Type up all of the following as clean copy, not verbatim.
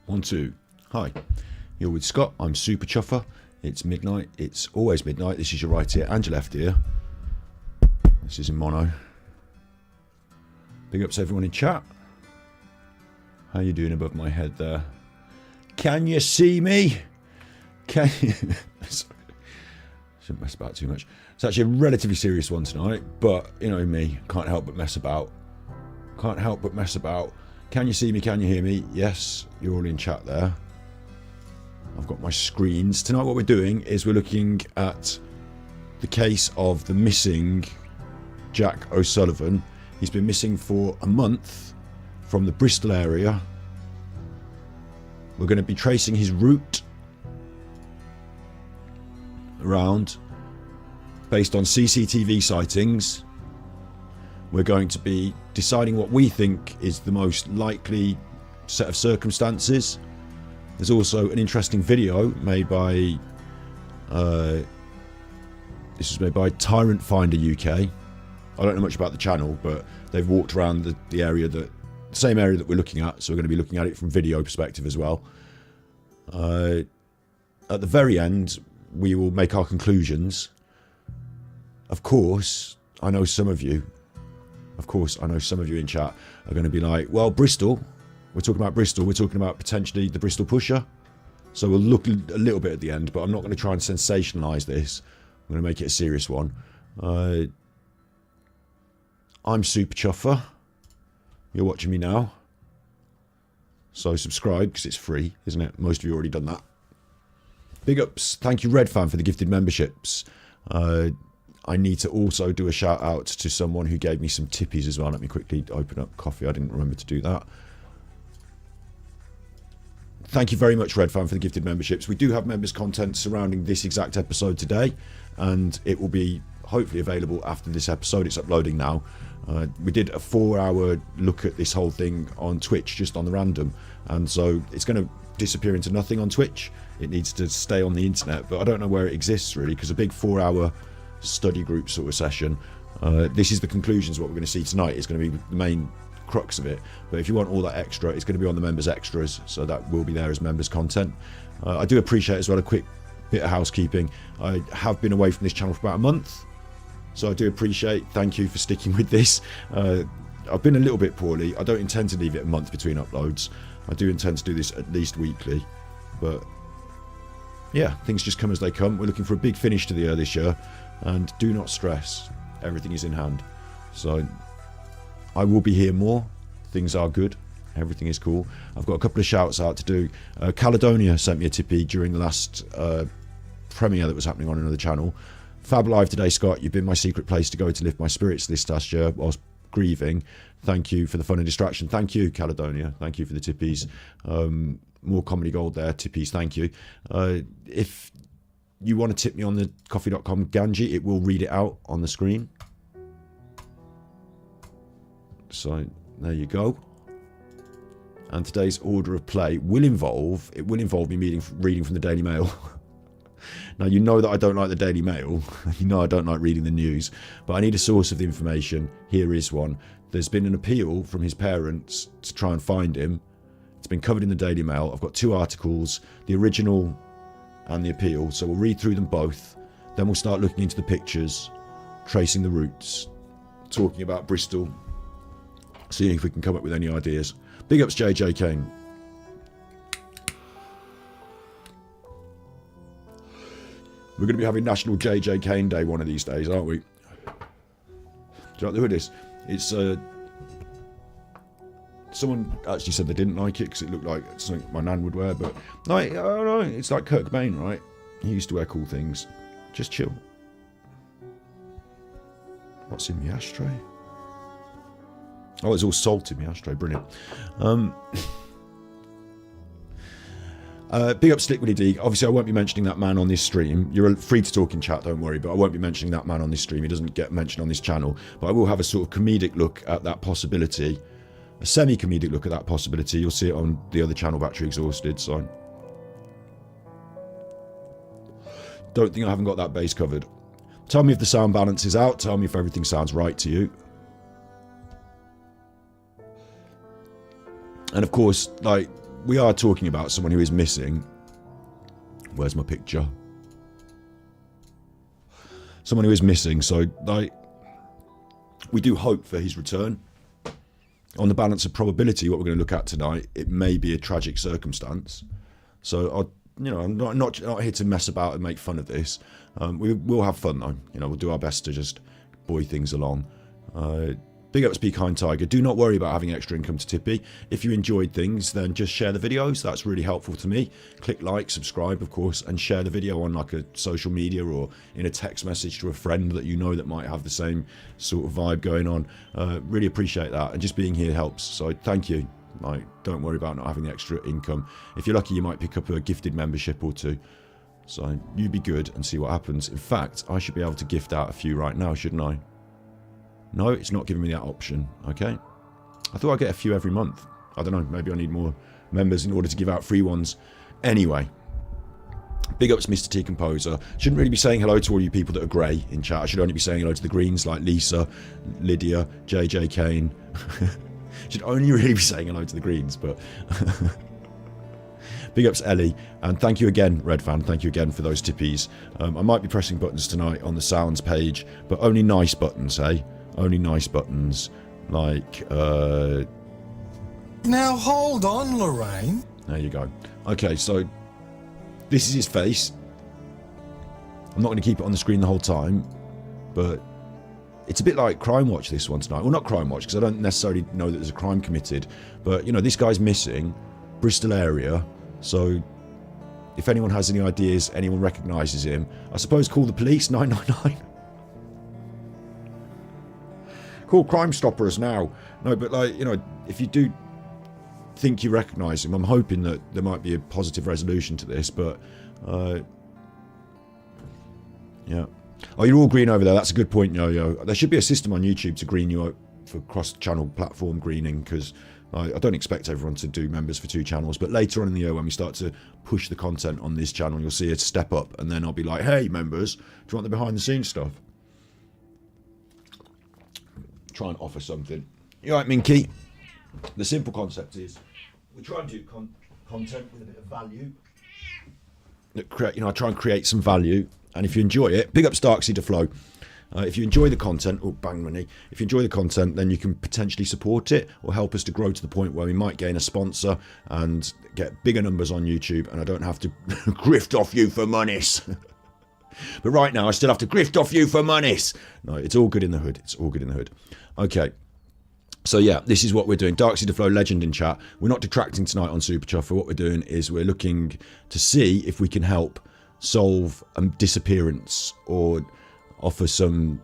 1, 2. Hi, you're with Scott. I'm Super Chuffer. It's midnight. It's always midnight. This is your right ear and your left ear. This is in mono. Big ups everyone in chat. How you doing above my head there? Can you see me? Can you... Sorry. Shouldn't mess about too much. It's actually a relatively serious one tonight, but you know me, can't help but mess about. Can't help but mess about. Can you see me? Can you hear me? Yes, you're all in chat there. I've got my screens. Tonight what we're doing is we're looking at the case of the missing Jack O'Sullivan. He's been missing for a month from the Bristol area. We're going to be tracing his route around based on CCTV sightings. We're going to be deciding what we think is the most likely set of circumstances. There's also an interesting video made by this was made by Tyrant Finder UK. I don't know much about the channel, but they've walked around the area the same area that we're looking at, so we're going to be looking at it from video perspective as well. At the very end, we will make our conclusions. Of course, I know some of you in chat are going to be like, well, Bristol, we're talking about Bristol, we're talking about potentially the Bristol pusher. So we'll look a little bit at the end, but I'm not going to try and sensationalise this. I'm going to make it a serious one. I'm Super Chuffer. You're watching me now. So subscribe, because it's free, isn't it? Most of you already done that. Big ups. Thank you, Red Fan, for the gifted memberships. I need to also do a shout out to someone who gave me some tippies as well. Let me quickly open up coffee. I didn't remember to do that. Thank you very much, Red Fan, for the gifted memberships. We do have members content surrounding this exact episode today, and it will be hopefully available after this episode. It's uploading now. We did a 4-hour look at this whole thing on Twitch, just on the random, and so it's going to disappear into nothing on Twitch. It needs to stay on the internet, but I don't know where it exists really, because a big 4-hour study group sort of session. This is the conclusions. What we're going to see tonight is going to be the main crux of it, but if you want all that extra, it's going to be on the members extras, so that will be there as members content. I do appreciate as well a quick bit of housekeeping. I have been away from this channel for about a month, so I do appreciate, thank you for sticking with this. I've been a little bit poorly. I don't intend to leave it a month between uploads. I do intend to do this at least weekly, but yeah, things just come as they come. We're looking for a big finish to the year this year, and do not stress, everything is in hand. So I will be here more. Things are good, everything is cool. I've got a couple of shouts out to do. Caledonia sent me a tippy during the last premiere that was happening on another channel. Fab Live today, Scott. You've been my secret place to go to lift my spirits this last year whilst grieving. Thank you for the fun and distraction. Thank you, Caledonia. Thank you for the tippies. More comedy gold there, tippies, thank you. If you want to tip me on the coffee.com Ganji, it will read it out on the screen. So there you go. And today's order of play will involve me reading from the Daily Mail. Now, you know that I don't like the Daily Mail. You know I don't like reading the news, but I need a source of the information. Here is one. There's been an appeal from his parents to try and find him. It's been covered in the Daily Mail. I've got 2 articles, the original and the appeal, so we'll read through them both. Then we'll start looking into the pictures, tracing the routes, talking about Bristol, seeing if we can come up with any ideas. Big ups, JJ Kane. We're going to be having National JJ Kane Day one of these days, aren't we? Do you like the hoodies? It's someone actually said they didn't like it because it looked like something my nan would wear, but no, I don't know. It's like Kurt Cobain, right? He used to wear cool things. Just chill. What's in the ashtray? Oh, it's all salt in the ashtray. Brilliant. Big up Slick Willy D. Obviously, I won't be mentioning that man on this stream. You're free to talk in chat, don't worry, but I won't be mentioning that man on this stream. He doesn't get mentioned on this channel. But I will have a sort of comedic look at that possibility. A semi-comedic look at that possibility. You'll see it on the other channel, Battery Exhausted, so... Don't think I haven't got that bass covered. Tell me if the sound balance is out. Tell me if everything sounds right to you. And of course, like, we are talking about someone who is missing. Where's my picture? Someone who is missing, so like, we do hope for his return. On the balance of probability, what we're going to look at tonight, it may be a tragic circumstance. So, I'm not here to mess about and make fun of this. We will have fun though. We'll do our best to just buoy things along. Big ups, Be Kind Tiger. Do not worry about having extra income to Tippy. If you enjoyed things, then just share the videos. That's really helpful to me. Click like, subscribe, of course, and share the video on like a social media or in a text message to a friend that you know that might have the same sort of vibe going on. Really appreciate that, and just being here helps. So thank you. Like, don't worry about not having the extra income. If you're lucky, you might pick up a gifted membership or two. So you be good and see what happens. In fact, I should be able to gift out a few right now, shouldn't I? No, it's not giving me that option. Okay. I thought I'd get a few every month. I don't know. Maybe I need more members in order to give out free ones. Anyway. Big ups, Mr. T Composer. Shouldn't really be saying hello to all you people that are grey in chat. I should only be saying hello to the greens like Lisa, Lydia, JJ Kane. Should only really be saying hello to the greens, but... Big ups, Ellie, and thank you again, Red Fan. Thank you again for those tippies. I might be pressing buttons tonight on the sounds page, but only nice buttons, eh? Only nice buttons, like... Now hold on, Lorraine. There you go. Okay, so this is his face. I'm not going to keep it on the screen the whole time, but it's a bit like Crime Watch, this one tonight. Well, not Crime Watch, because I don't necessarily know that there's a crime committed, but, this guy's missing, Bristol area. So, if anyone has any ideas, anyone recognises him, I suppose call the police, 999. Call Crime Stoppers now. No, but if you do think you recognise him, I'm hoping that there might be a positive resolution to this, but, yeah. Oh, you're all green over there. That's a good point, Yo-Yo. There should be a system on YouTube to green you out for cross-channel platform greening, because... I don't expect everyone to do members for 2 channels, but later on in the year when we start to push the content on this channel, you'll see it step up, and then I'll be like, hey members, do you want the behind the scenes stuff? Try and offer something. You alright, Minky? The simple concept is we try and do content with a bit of value. I try and create some value, and if you enjoy it, big up Starksy to Flow. If you enjoy the content, oh bang money, if you enjoy the content, then you can potentially support it or help us to grow to the point where we might gain a sponsor and get bigger numbers on YouTube, and I don't have to grift off you for monies. But right now I still have to grift off you for monies. No, it's all good in the hood. It's all good in the hood. Okay. So yeah, this is what we're doing. Darksy the Flow legend in chat. We're not detracting tonight on Super Chuffer. What we're doing is we're looking to see if we can help solve a disappearance or offer some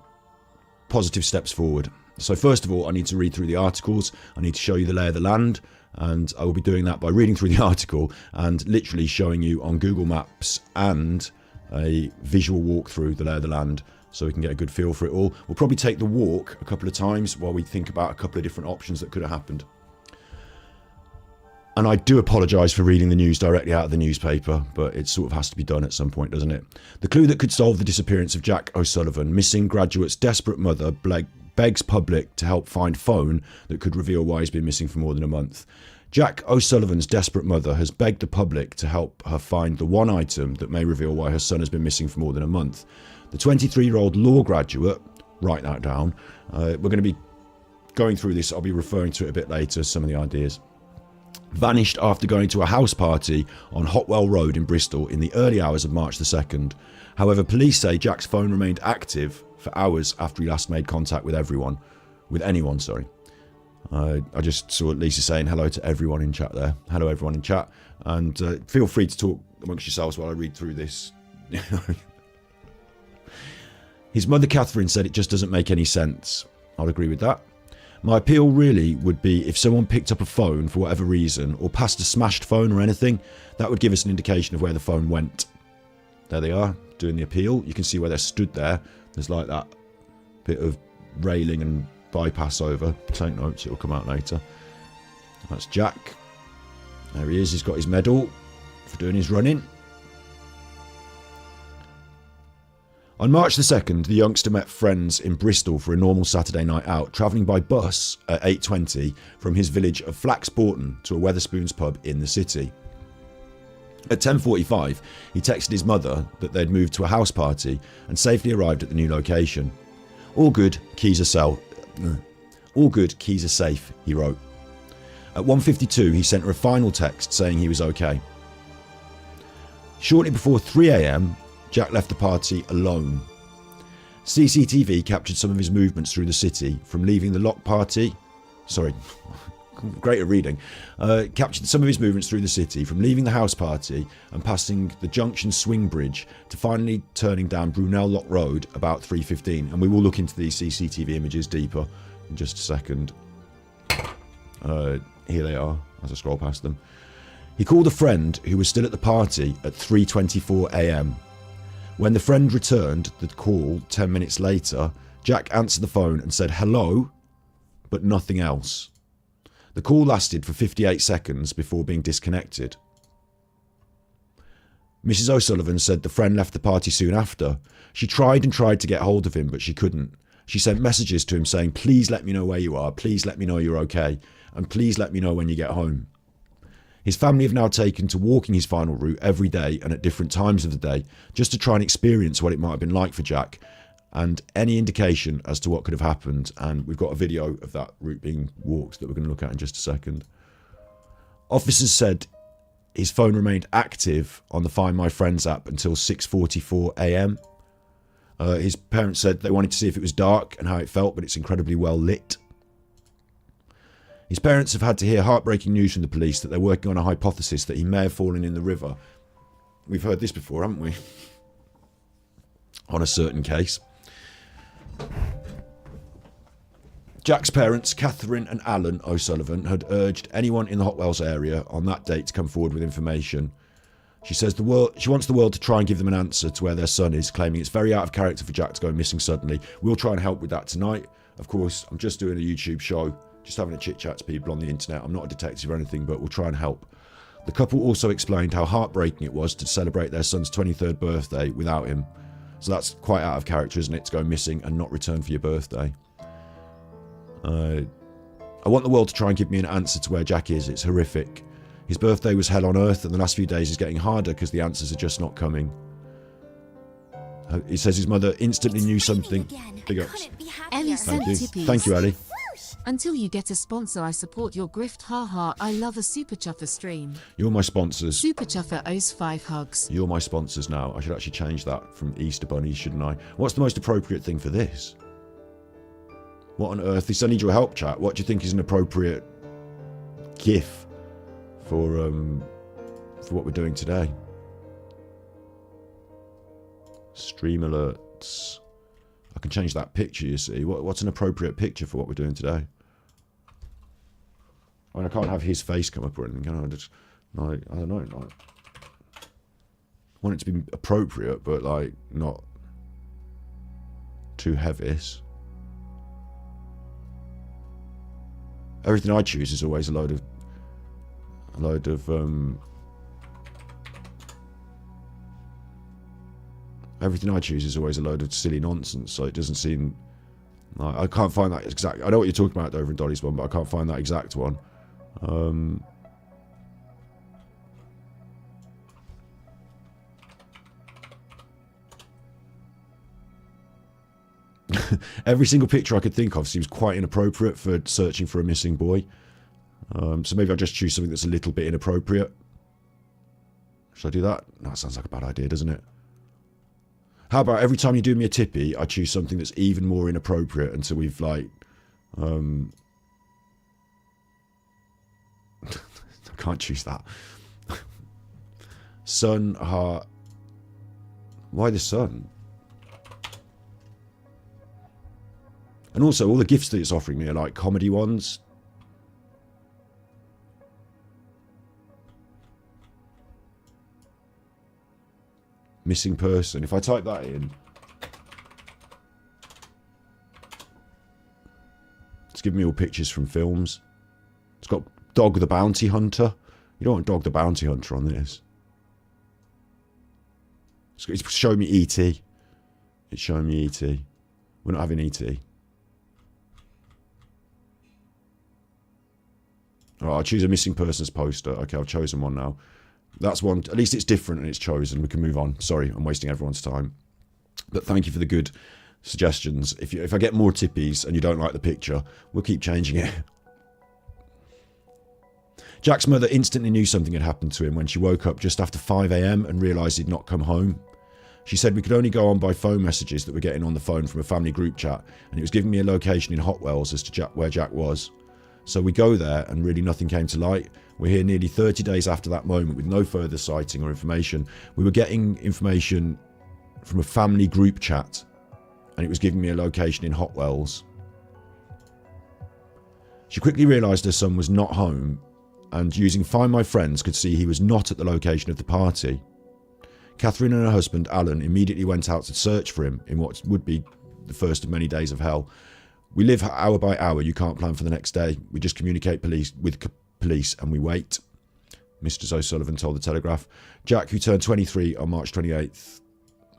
positive steps forward. So first of all, I need to read through the articles. I need to show you the lay of the land, and I will be doing that by reading through the article and literally showing you on Google Maps and a visual walk through the lay of the land, so we can get a good feel for it all. We'll probably take the walk a couple of times while we think about a couple of different options that could have happened. And I do apologise for reading the news directly out of the newspaper, but it sort of has to be done at some point, doesn't it? The clue that could solve the disappearance of Jack O'Sullivan. Missing graduate's desperate mother begs public to help find phone that could reveal why he's been missing for more than a month. Jack O'Sullivan's desperate mother has begged the public to help her find the one item that may reveal why her son has been missing for more than a month. The 23-year-old law graduate, write that down, we're going to be going through this, I'll be referring to it a bit later, some of the ideas. Vanished after going to a house party on Hotwell Road in Bristol in the early hours of March the 2nd. However, police say Jack's phone remained active for hours after he last made contact with anyone. I just saw Lisa saying hello to everyone in chat there. Hello everyone in chat, and feel free to talk amongst yourselves while I read through this. His mother Catherine said it just doesn't make any sense. I'd agree with that. My appeal really would be if someone picked up a phone for whatever reason, or passed a smashed phone or anything, that would give us an indication of where the phone went. There they are, doing the appeal. You can see where they're stood there. There's like that bit of railing and bypass over. Take notes, it'll come out later. That's Jack. There he is, he's got his medal for doing his running. On March the 2nd, the youngster met friends in Bristol for a normal Saturday night out, travelling by bus at 8:20 from his village of Flaxbourton to a Wetherspoons pub in the city. At 10:45, he texted his mother that they'd moved to a house party and safely arrived at the new location. All good, keys are safe, he wrote. At 1:52, he sent her a final text saying he was okay. Shortly before 3 a.m, Jack left the party alone. CCTV captured some of his movements through the city from leaving the lock party. Great at reading. Captured some of his movements through the city from leaving the house party and passing the Junction Swing Bridge to finally turning down Brunel Lock Road about 3:15. And we will look into these CCTV images deeper in just a second. Here they are as I scroll past them. He called a friend who was still at the party at 3:24 a.m. When the friend returned the call 10 minutes later, Jack answered the phone and said hello, but nothing else. The call lasted for 58 seconds before being disconnected. Mrs. O'Sullivan said the friend left the party soon after. She tried to get hold of him, but she couldn't. She sent messages to him saying, please let me know where you are, please let me know you're okay, and please let me know when you get home. His family have now taken to walking his final route every day and at different times of the day, just to try and experience what it might have been like for Jack, and any indication as to what could have happened. And we've got a video of that route being walked that we're going to look at in just a second. Officers said his phone remained active on the Find My Friends app until 6:44 a.m. His parents said they wanted to see if it was dark and how it felt, but it's incredibly well lit. His parents have had to hear heartbreaking news from the police that they're working on a hypothesis that he may have fallen in the river. We've heard this before, haven't we? On a certain case. Jack's parents, Catherine and Alan O'Sullivan, had urged anyone in the Hot Wells area on that date to come forward with information. She says she wants the world to try and give them an answer to where their son is, claiming it's very out of character for Jack to go missing suddenly. We'll try and help with that tonight. Of course, I'm just doing a YouTube show, just having a chit-chat to people on the internet. I'm not a detective or anything, but we'll try and help. The couple also explained how heartbreaking it was to celebrate their son's 23rd birthday without him. So that's quite out of character, isn't it, to go missing and not return for your birthday. I want the world to try and give me an answer to where Jack is. It's horrific. His birthday was hell on earth, and the last few days is getting harder because the answers are just not coming. He says his mother instantly knew something. Big ups. Ellie sent tippies. Thank you, Ellie. Until you get a sponsor, I support your grift. Haha, I love a Super Chuffer stream. You're my sponsors. Super Chuffer owes 5 hugs. You're my sponsors now. I should actually change that from Easter bunnies, shouldn't I? What's the most appropriate thing for this? What on earth? This I need your help, chat. What do you think is an appropriate GIF for what we're doing today? Stream alerts. I can change that picture, you see. What's an appropriate picture for what we're doing today? I mean, I can't have his face come up or anything, can I? Just, like, I don't know. Like, I want it to be appropriate, but like not too heavy. Everything I choose is always a load of everything I choose is always a load of silly nonsense, so it doesn't seem like, I can't find that exact. I know what you're talking about over in Dolly's one, but I can't find that exact one. Every single picture I could think of seems quite inappropriate for searching for a missing boy. So maybe I'll just choose something that's a little bit inappropriate. Should I do that? No, that sounds like a bad idea, doesn't it? How about every time you do me a tippy, I choose something that's even more inappropriate until we've like... I can't choose that. Sun, heart... Why the sun? And also, all the gifts that it's offering me are like comedy ones. Missing person. If I type that in, it's giving me all pictures from films. It's got Dog the Bounty Hunter. You don't want Dog the Bounty Hunter on this. It's showing me E.T. It's showing me ET. We're not having ET. All right, I'll choose a missing persons poster. Okay, I've chosen one now. That's one. At least it's different and it's chosen. We can move on. Sorry, I'm wasting everyone's time. But thank you for the good suggestions. If I get more tippies and you don't like the picture, we'll keep changing it. Jack's mother instantly knew something had happened to him when she woke up just after 5 a.m. and realised he'd not come home. She said we could only go on by phone messages that were getting on the phone from a family group chat, and it was giving me a location in Hotwells as to where Jack was. So we go there and really nothing came to light. We're here nearly 30 days after that moment with no further sighting or information. We were getting information from a family group chat, and it was giving me a location in Hotwells. She quickly realised her son was not home, and using Find My Friends could see he was not at the location of the party. Catherine and her husband Alan immediately went out to search for him in what would be the first of many days of hell. We live hour by hour, you can't plan for the next day. We just communicate with police and we wait, Mr. O'Sullivan told the Telegraph. Jack, who turned 23 on March 28th,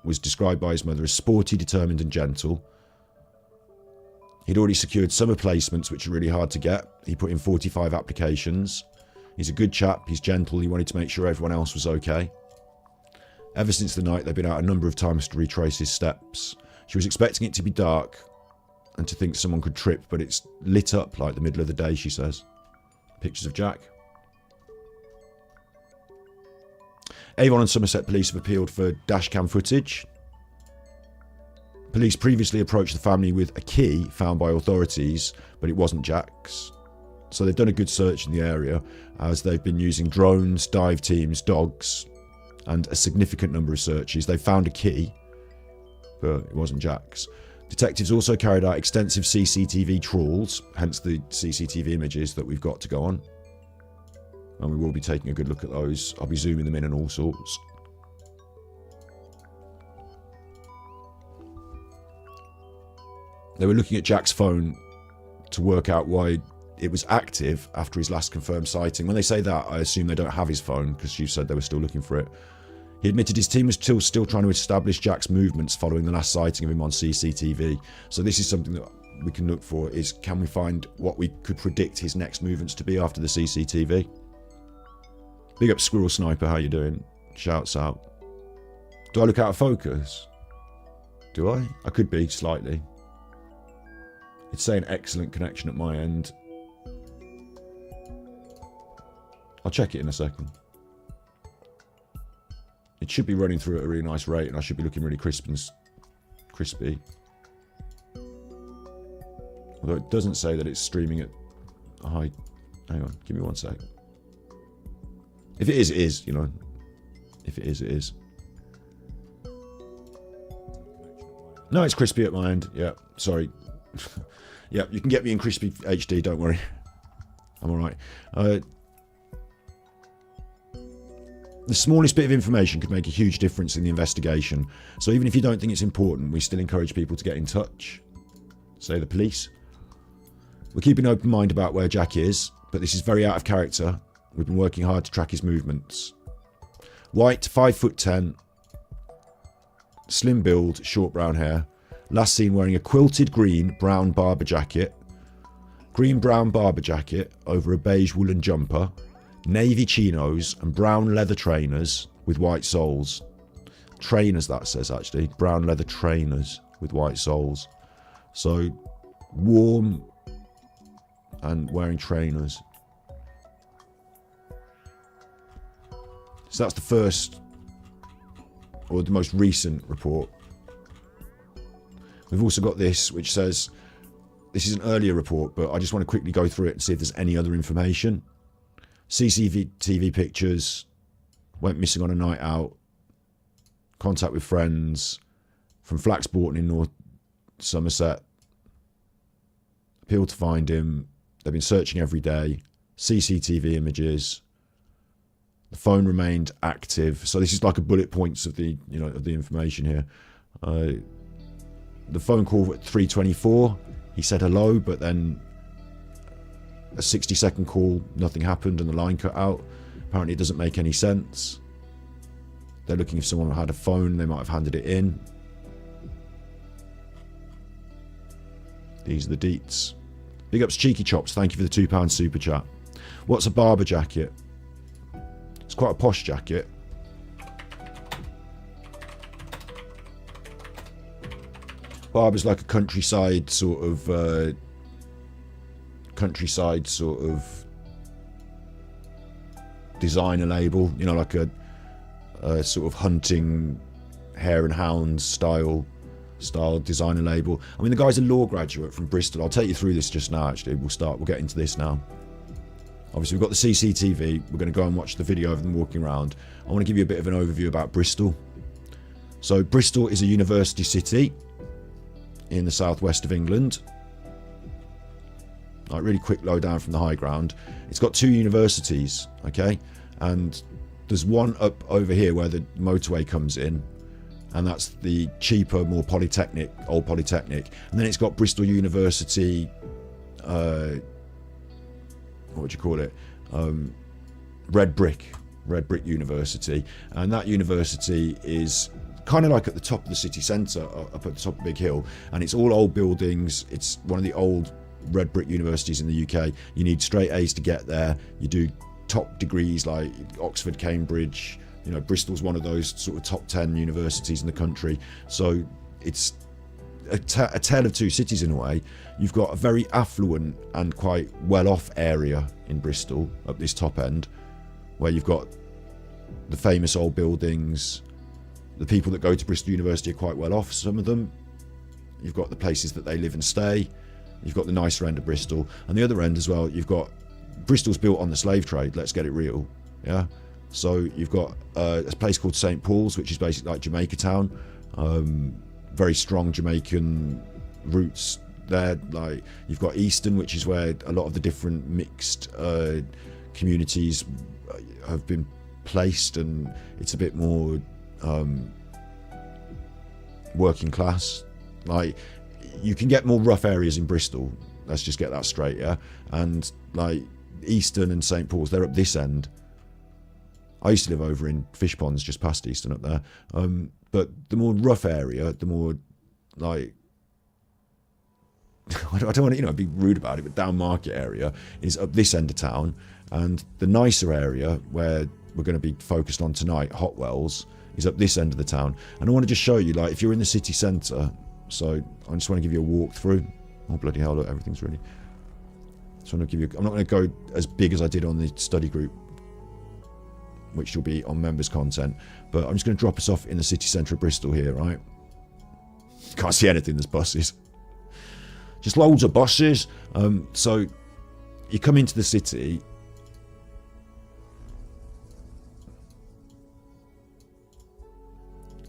was described by his mother as sporty, determined and gentle. He'd already secured summer placements, which are really hard to get. He put in 45 applications. He's a good chap, he's gentle, he wanted to make sure everyone else was okay. Ever since the night, they've been out a number of times to retrace his steps. She was expecting it to be dark and to think someone could trip, but it's lit up like the middle of the day, she says. Pictures of Jack. Avon and Somerset Police have appealed for dashcam footage. Police previously approached the family with a key found by authorities, but it wasn't Jack's. So they've done a good search in the area, as they've been using drones, dive teams, dogs, and a significant number of searches. They found a key, but it wasn't Jack's. Detectives also carried out extensive CCTV trawls, hence the CCTV images that we've got to go on. And we will be taking a good look at those. I'll be zooming them in and all sorts. They were looking at Jack's phone to work out why it was active after his last confirmed sighting. When they say that, I assume they don't have his phone, because you said they were still looking for it. He admitted his team was still trying to establish Jack's movements following the last sighting of him on CCTV. So this is something that we can look for, is can we find what we could predict his next movements to be after the CCTV? Big up Squirrel Sniper, how you doing? Shouts out. Do I look out of focus? Do I? I could be, slightly. It's saying excellent connection at my end. I'll check it in a second. It should be running through at a really nice rate, and I should be looking really crispy. Although it doesn't say that it's streaming at a high... Hang on, give me 1 sec. If it is, it is, you know. If it is, it is. No, it's crispy at my end. Yeah, sorry. Yeah, you can get me in crispy HD, don't worry. I'm alright. The smallest bit of information could make a huge difference in the investigation. So even if you don't think it's important, we still encourage people to get in touch. Say the police. We're keeping an open mind about where Jack is, but this is very out of character. We've been working hard to track his movements. White, 5'10", slim build, short brown hair. Last seen wearing a quilted green-brown barber jacket. Green-brown barber jacket over a beige woolen jumper. Navy chinos and brown leather trainers with white soles. Trainers, that says, actually. Brown leather trainers with white soles. So, warm and wearing trainers. So that's the first, or the most recent report. We've also got this, which says, this is an earlier report, but I just want to quickly go through it and see if there's any other information. CCTV pictures, went missing on a night out, contact with friends, from Flaxbourton in North Somerset, appeal to find him, they've been searching every day, CCTV images, the phone remained active. So this is like a bullet points of the, you know, of the information here. The phone call at 3:24, he said hello, but then a 60-second call, nothing happened and the line cut out. Apparently it doesn't make any sense. They're looking if someone had a phone, they might have handed it in. These are the deets. Big ups Cheeky Chops, thank you for the £2 super chat. What's a barber jacket? It's quite a posh jacket. Barber's like a countryside sort of designer label, you know, like a sort of hunting hare and hounds style designer label. I mean, the guy's a law graduate from Bristol. I'll take you through this just now, actually. We'll get into this now. Obviously, we've got the CCTV. We're going to go and watch the video of them walking around. I want to give you a bit of an overview about Bristol. So Bristol is a university city in the southwest of England. Like, really quick lowdown from the high ground. It's got 2 universities, okay? And there's one up over here where the motorway comes in, and that's the cheaper, more polytechnic, old polytechnic. And then it's got Bristol University, what would you call it? Red Brick University. And that university is kind of like at the top of the city centre, up at the top of Big Hill. And it's all old buildings. It's one of the old red brick universities in the UK. You need straight A's to get there. You do top degrees like Oxford, Cambridge. You know, Bristol's one of those sort of top 10 universities in the country. So it's a tale of two cities in a way. You've got a very affluent and quite well-off area in Bristol up this top end, where you've got the famous old buildings. The people that go to Bristol University are quite well off, some of them. You've got the places that they live and stay. You've got the nicer end of Bristol. And the other end as well, you've got Bristol's built on the slave trade, let's get it real. Yeah. So you've got a place called St. Paul's, which is basically like Jamaica Town. Very strong Jamaican roots there. Like, you've got Easton, which is where a lot of the different mixed communities have been placed, and it's a bit more working class. Like, you can get more rough areas in Bristol, let's just get that straight, yeah? And like Easton and St. Paul's, they're up this end. I used to live over in Fish Ponds, just past Easton up there. But the more rough area, the more like, I don't want to, you know, be rude about it, but down market area is up this end of town. And the nicer area where we're going to be focused on tonight, Hotwells, is up this end of the town. And I want to just show you, like, if you're in the city centre, so I just want to give you a walk through. Oh, bloody hell, look, everything's ready. So I'm not going to go as big as I did on the study group, which will be on members content, but I'm just going to drop us off in the city centre of Bristol here, right? Can't see anything, there's buses. Just loads of buses. So you come into the city.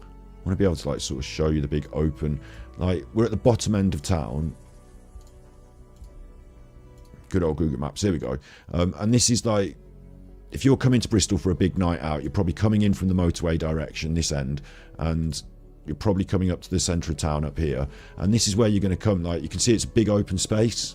I want to be able to like sort of show you the big open, like we're at the bottom end of town. Good old Google Maps, here we go. And this is like, if you're coming to Bristol for a big night out, you're probably coming in from the motorway direction, this end, and you're probably coming up to the centre of town up here. And this is where you're going to come. Like, you can see it's a big open space.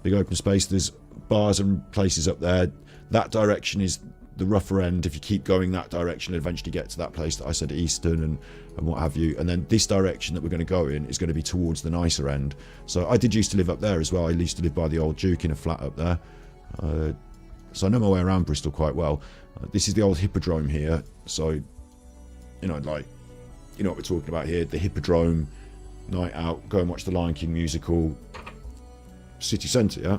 Big open space. There's bars and places up there. That direction is the rougher end. If you keep going that direction, you'll eventually get to that place that I said, Easton and what have you. And then this direction that we're going to go in is going to be towards the nicer end. So I did used to live up there as well. I used to live by the old Duke in a flat up there. So I know my way around Bristol quite well. This is the old Hippodrome here. So, you know, like, you know what we're talking about here. The Hippodrome, night out, go and watch the Lion King musical. City centre, yeah?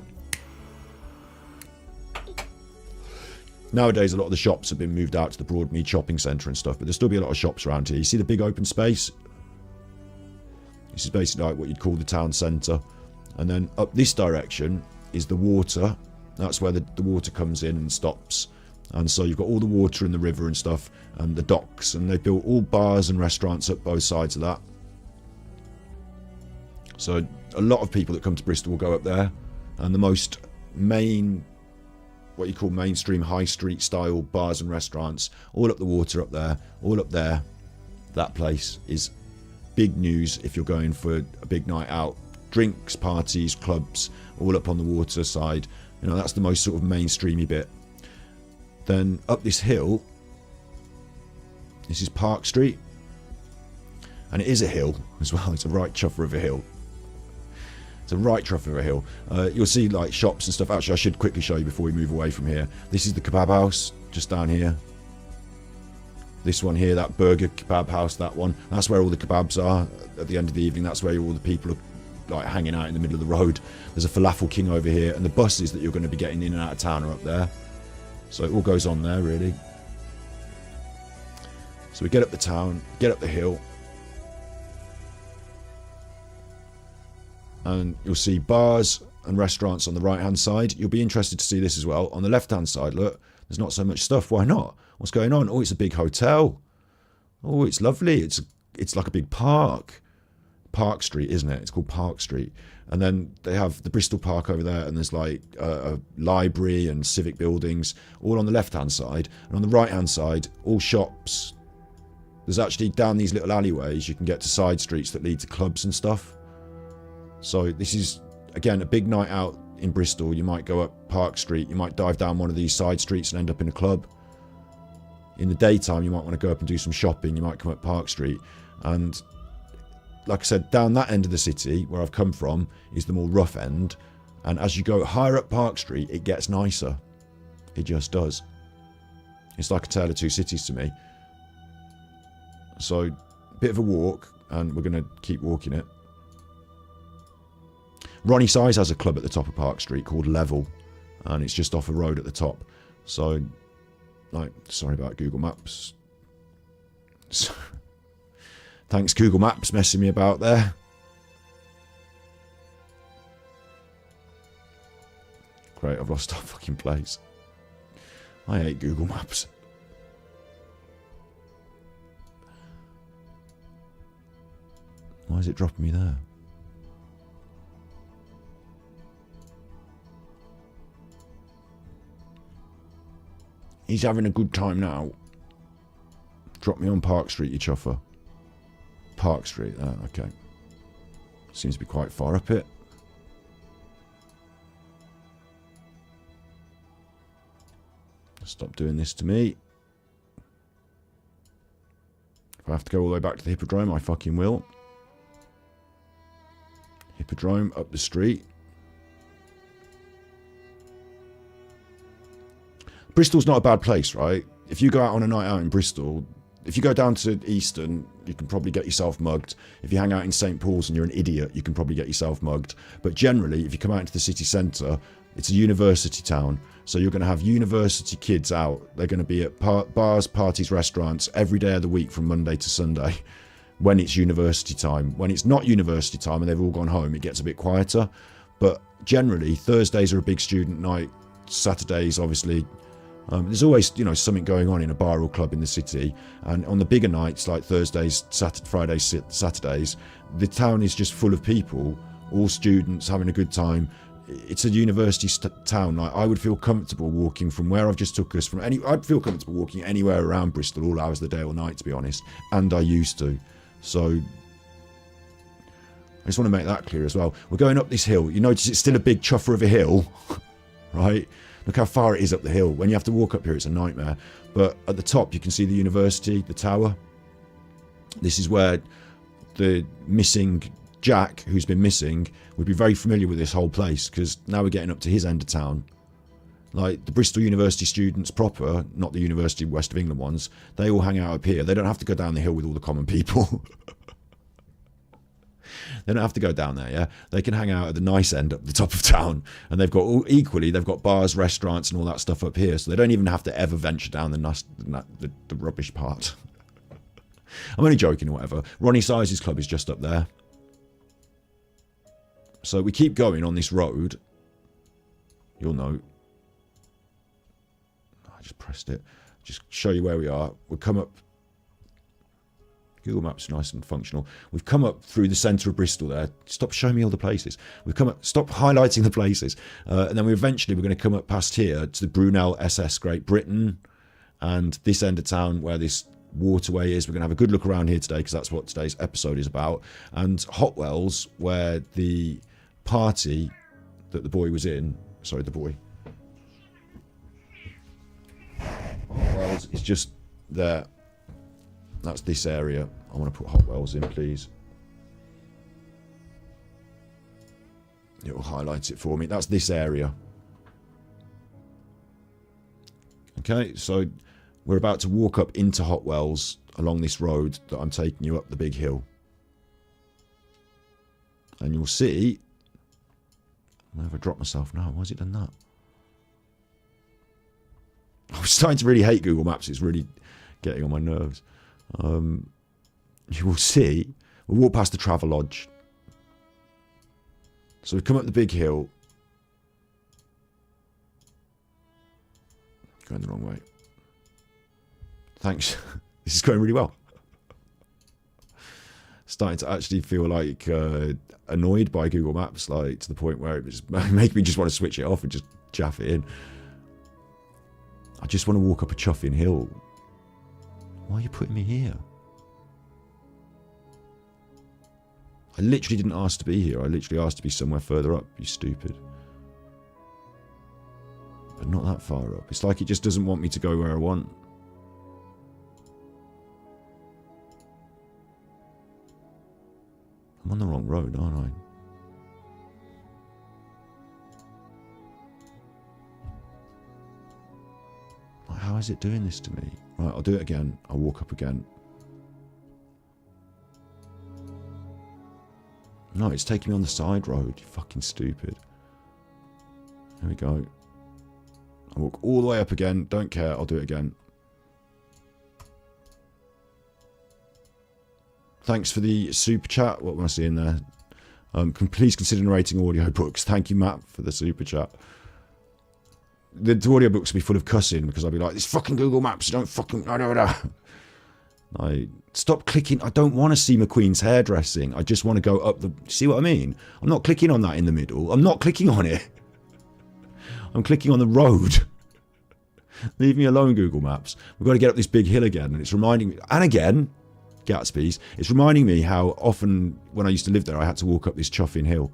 Nowadays, a lot of the shops have been moved out to the Broadmead shopping centre and stuff, but there'll still be a lot of shops around here. You see the big open space? This is basically like what you'd call the town centre. And then up this direction is the water. That's where the water comes in and stops. And so you've got all the water in the river and stuff, and the docks, and they built all bars and restaurants up both sides of that. So a lot of people that come to Bristol will go up there, and the most main, what you call mainstream high street style bars and restaurants, all up the water up there, all up there. That place is big news if you're going for a big night out. Drinks, parties, clubs, all up on the water side. You know, that's the most sort of mainstreamy bit. Then up this hill, this is Park Street. And it is a hill as well. It's a right chuffer of a hill. It's a right trough of a hill. You'll see like shops and stuff. Actually, I should quickly show you before we move away from here. This is the kebab house, just down here. This one here, that burger kebab house, that one. That's where all the kebabs are at the end of the evening. That's where all the people are like hanging out in the middle of the road. There's a falafel king over here, and the buses that you're going to be getting in and out of town are up there. So it all goes on there, really. So we get up the town, get up the hill, and you'll see bars and restaurants on the right hand side. You'll be interested to see this as well. On the left hand side, look, there's not so much stuff. Why not? What's going on? Oh, it's a big hotel. Oh, it's lovely. It's like a big park. Park Street, isn't it? It's called Park Street. And then they have the Bristol Park over there, and there's like a library and civic buildings all on the left hand side. And on the right hand side, all shops. There's actually down these little alleyways you can get to side streets that lead to clubs and stuff. So this is, again, a big night out in Bristol. You might go up Park Street, you might dive down one of these side streets and end up in a club. In the daytime, you might want to go up and do some shopping. You might come up Park Street. And like I said, down that end of the city, where I've come from, is the more rough end. And as you go higher up Park Street, it gets nicer. It just does. It's like a tale of two cities to me. So, a bit of a walk, and we're going to keep walking it. Ronnie Size has a club at the top of Park Street called Level, and it's just off a road at the top. So, like, sorry about Google Maps. Thanks, Google Maps, messing me about there. Great, I've lost our fucking place. I hate Google Maps. Why is it dropping me there? He's having a good time now. Drop me on Park Street, you chuffer. Park Street, okay. Seems to be quite far up it. Stop doing this to me. If I have to go all the way back to the Hippodrome, I fucking will. Hippodrome, up the street. Bristol's not a bad place, right? If you go out on a night out in Bristol, if you go down to Easton, you can probably get yourself mugged. If you hang out in St. Paul's and you're an idiot, you can probably get yourself mugged. But generally, if you come out into the city centre, it's a university town. So you're going to have university kids out. They're going to be at bars, parties, restaurants every day of the week from Monday to Sunday when it's university time. When it's not university time and they've all gone home, it gets a bit quieter. But generally, Thursdays are a big student night. Saturdays, obviously, there's always, you know, something going on in a bar or club in the city. And on the bigger nights, like Thursdays, Fridays, Saturdays, the town is just full of people, all students having a good time. It's a university town. Like, I would feel comfortable walking from where I've just took us from I'd feel comfortable walking anywhere around Bristol, all hours of the day or night, to be honest. And I used to. So I just want to make that clear as well. We're going up this hill. You notice it's still a big chuffer of a hill, right? Look how far it is up the hill. When you have to walk up here, it's a nightmare. But at the top, you can see the university, the tower. This is where the missing Jack, who's been missing, would be very familiar with this whole place, because now we're getting up to his end of town. Like, the Bristol University students proper, not the University of West of England ones, they all hang out up here. They don't have to go down the hill with all the common people. They don't have to go down there, yeah? They can hang out at the nice end up the top of town. And they've got, they've got bars, restaurants and all that stuff up here. So they don't even have to ever venture down the rubbish part. I'm only joking or whatever. Ronnie Size's club is just up there. So we keep going on this road. You'll know. I just pressed it. Just show you where we are. We'll come up. Google Maps are nice and functional. We've come up through the centre of Bristol there. Stop showing me all the places. We've come up, stop highlighting the places. And then we're going to come up past here to the Brunel SS Great Britain and this end of town where this waterway is. We're going to have a good look around here today because that's what today's episode is about. And Hotwells, where the party that the boy was in, Hotwells is just there. That's this area. I want to put Hotwells in, please. It will highlight it for me. That's this area. Okay, so we're about to walk up into Hotwells along this road that I'm taking you up the big hill. And you'll see... Where have I dropped myself now? Why has it done that? I'm starting to really hate Google Maps. It's really getting on my nerves. You will see... We'll walk past the Travelodge. So we've come up the big hill. Going the wrong way. Thanks. This is going really well. Starting to actually feel like annoyed by Google Maps, like to the point where it just makes me just want to switch it off and just jaff it in. I just want to walk up a chuffing hill. Why are you putting me here? I literally didn't ask to be here. I literally asked to be somewhere further up, you stupid. But not that far up. It's like it just doesn't want me to go where I want. I'm on the wrong road, aren't I? Like, how is it doing this to me? Right, I'll do it again. I'll walk up again. No, it's taking me on the side road. You fucking stupid. There we go. I'll walk all the way up again. Don't care. I'll do it again. Thanks for the super chat. What am I seeing there? Please consider narrating audiobooks. Thank you, Matt, for the super chat. The audiobooks will be full of cussing because I'll be like, this fucking Google Maps, don't fucking... I stop clicking. I don't want to see McQueen's hairdressing. I just want to go up the... See what I mean? I'm not clicking on that in the middle. I'm not clicking on it. I'm clicking on the road. Leave me alone, Google Maps. We've got to get up this big hill again, and it's reminding me... And again... Gatsby's. It's reminding me how often when I used to live there I had to walk up this chuffing hill,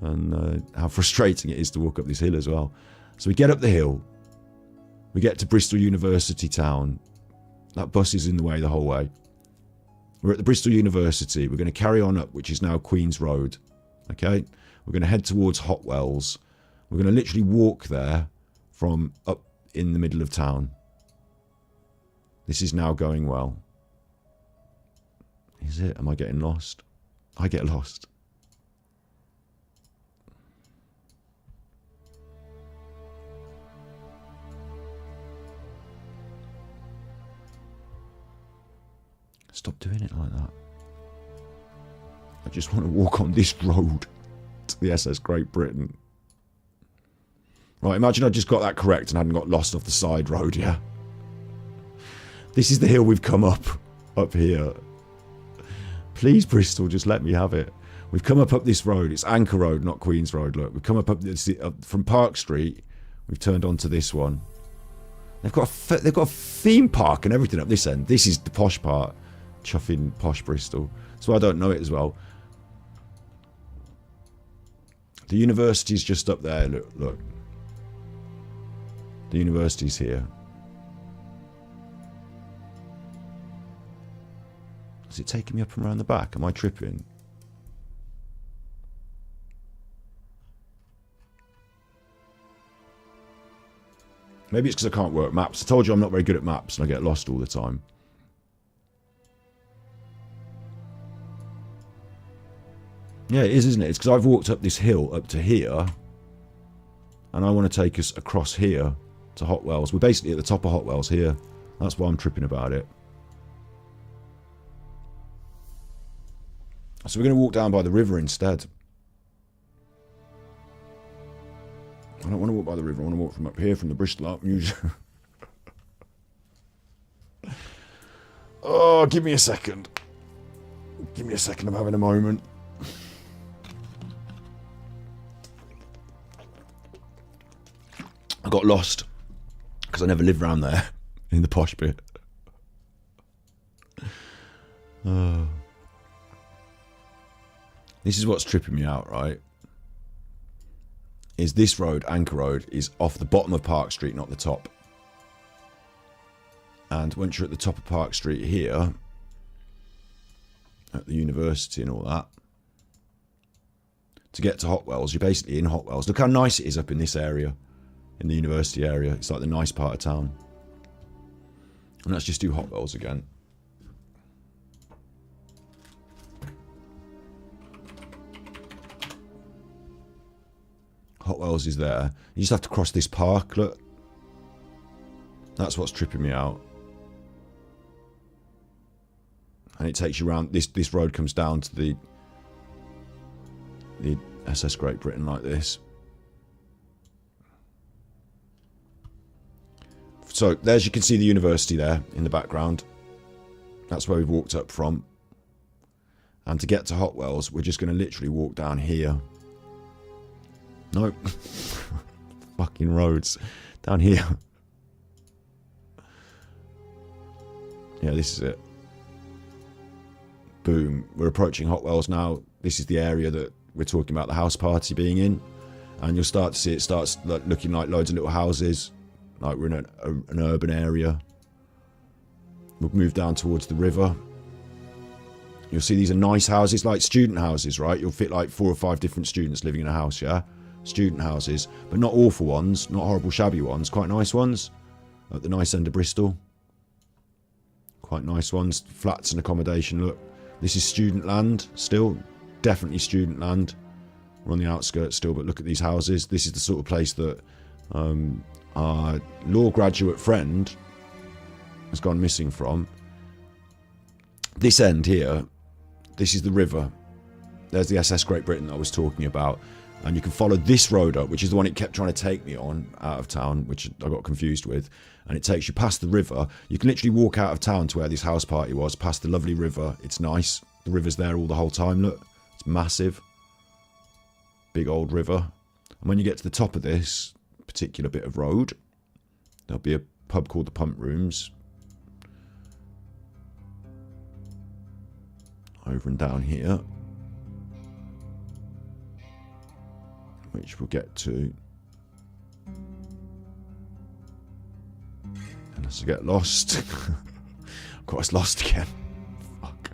and how frustrating it is to walk up this hill as well. So we get up the hill, we get to Bristol University town. That bus is in the way the whole way. We're at the Bristol University. We're going to carry on up, which is now Queen's Road. Okay, we're going to head towards Hotwells. We're going to literally walk there from up in the middle of town. This is now going well. Is it? Am I getting lost? I get lost. Stop doing it like that. I just want to walk on this road to the SS Great Britain. Right, imagine I just got that correct and hadn't got lost off the side road, yeah? This is the hill we've come up here. Please, Bristol, just let me have it. We've come up this road. It's Anchor Road, not Queen's Road. Look, we've come up from Park Street. We've turned onto this one. They've got a theme park and everything up this end. This is the posh part, chuffing posh Bristol. So I don't know it as well. The university's just up there. Look. The university's here. Is it taking me up and around the back? Am I tripping? Maybe it's because I can't work maps. I told you I'm not very good at maps and I get lost all the time. Yeah, it is, isn't it? It's because I've walked up this hill up to here and I want to take us across here to Hotwells. We're basically at the top of Hotwells here. That's why I'm tripping about it. So we're going to walk down by the river instead. I don't want to walk by the river. I want to walk from up here, from the Bristol Art Museum. Oh, give me a second. Give me a second. I'm having a moment. I got lost because I never lived around there in the posh bit. This is what's tripping me out, right? Is this road, Anchor Road, is off the bottom of Park Street, not the top. And once you're at the top of Park Street here, at the university and all that, to get to Hotwells. You're basically in Hotwells. Look how nice it is up in this area, in the university area. It's like the nice part of town. And let's just do Hotwells again. Hotwells is there. You just have to cross this park, look. That's what's tripping me out. And it takes you around, this road comes down to the SS Great Britain like this. So there's, you can see the university there in the background. That's where we've walked up from. And to get to Hotwells, we're just going to literally walk down here. Nope. Fucking roads. Down here. Yeah, this is it. Boom. We're approaching Hotwells now. This is the area that we're talking about the house party being in. And you'll start to see it starts looking like loads of little houses. Like we're in an urban area. We'll move down towards the river. You'll see these are nice houses, like student houses, right? You'll fit like 4 or 5 different students living in a house, yeah? Student houses. But not awful ones, not horrible shabby ones, quite nice ones. At the nice end of Bristol. Quite nice ones. Flats and accommodation, look. This is student land still. Definitely student land. We're on the outskirts still, but look at these houses. This is the sort of place that our law graduate friend has gone missing from. This end here, this is the river. There's the SS Great Britain that I was talking about. And you can follow this road up, which is the one it kept trying to take me on out of town, which I got confused with. And it takes you past the river. You can literally walk out of town to where this house party was, past the lovely river. It's nice. The river's there all the whole time, look. It's massive. Big old river. And when you get to the top of this particular bit of road, there'll be a pub called the Pump Rooms. Over and down here. Which we'll get to. Unless I get lost. Of course, lost again. Fuck.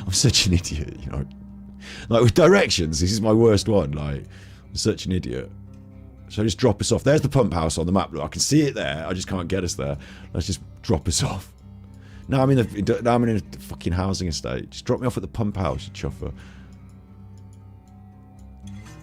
I'm such an idiot, you know. Like with directions, this is my worst one. Like, I'm such an idiot. So just drop us off. There's the pump house on the map. Look, I can see it there. I just can't get us there. Let's just drop us off. Now I'm in a fucking housing estate. Just drop me off at the pump house, you chuffer.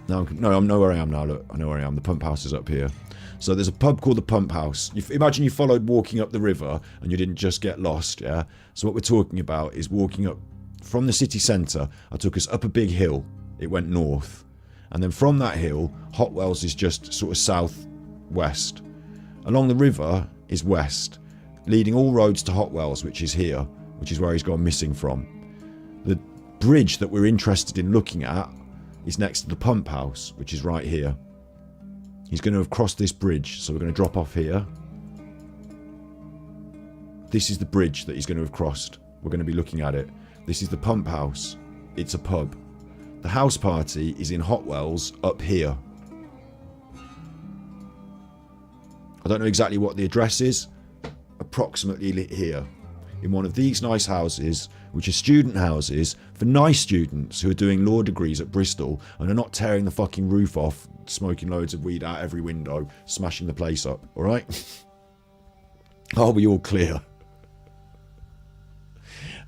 No, I know where I am now. Look, I know where I am. The pump house is up here. So there's a pub called the Pump House. Imagine you followed walking up the river and you didn't just get lost, yeah? So what we're talking about is walking up from the city centre. I took us up a big hill. It went north. And then from that hill, Hotwells is just sort of south-west. Along the river is west, leading all roads to Hotwells, which is here, which is where he's gone missing from. The bridge that we're interested in looking at is next to the pump house, which is right here. He's going to have crossed this bridge, so we're going to drop off here. This is the bridge that he's going to have crossed. We're going to be looking at it. This is the pump house. It's a pub. The house party is in Hotwells up here. I don't know exactly what the address is. Approximately here. In one of these nice houses, which are student houses for nice students who are doing law degrees at Bristol and are not tearing the fucking roof off, smoking loads of weed out every window, smashing the place up, alright? Are we all clear?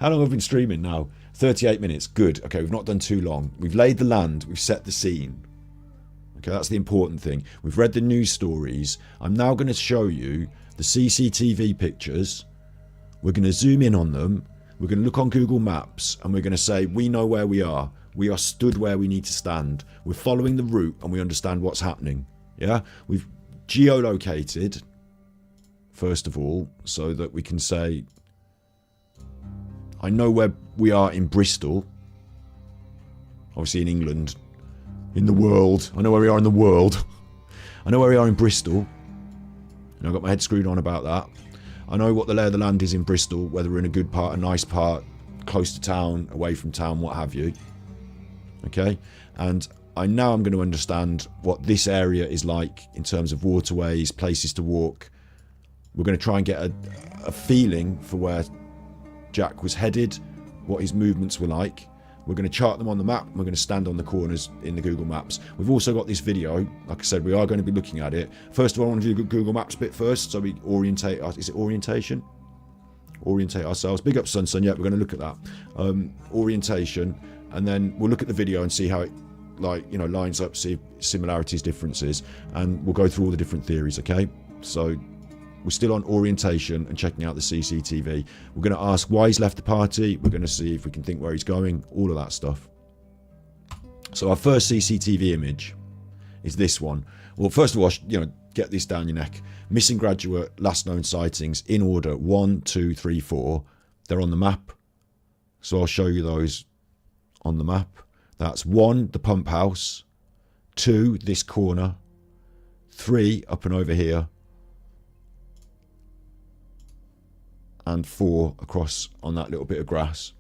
How long have I been streaming now? 38 minutes, good. Okay, we've not done too long. We've laid the land, we've set the scene. Okay, that's the important thing. We've read the news stories. I'm now going to show you the CCTV pictures. We're going to zoom in on them. We're going to look on Google Maps and we're going to say, we know where we are. We are stood where we need to stand. We're following the route and we understand what's happening. Yeah? We've geolocated, first of all, so that we can say, I know where we are in Bristol. Obviously in England. In the world. I know where we are in the world. I know where we are in Bristol. And I've got my head screwed on about that. I know what the lay of the land is in Bristol, whether we're in a good part, a nice part, close to town, away from town, what have you. Okay? And I'm going to understand what this area is like in terms of waterways, places to walk. We're going to try and get a feeling for where Jack was headed, what his movements were like. We're going to chart them on the map. We're going to stand on the corners in the Google Maps. We've also got this video. Like I said, we are going to be looking at it. First of all, I want to do the Google Maps bit first, so we orientate us. Is it orientation? Orientate ourselves. Big up, Sun. Yeah, we're going to look at that. Orientation, and then we'll look at the video and see how it, like, you know, lines up, see similarities, differences, and we'll go through all the different theories. Okay, so we're still on orientation and checking out the CCTV. We're going to ask why he's left the party. We're going to see if we can think where he's going, all of that stuff. So our first CCTV image is this one. Well, first of all, you know, get this down your neck. Missing graduate, last known sightings in order 1, 2, 3, 4. They're on the map. So I'll show you those on the map. That's 1, the pump house. 2, this corner. 3, up and over here. And 4 across on that little bit of grass.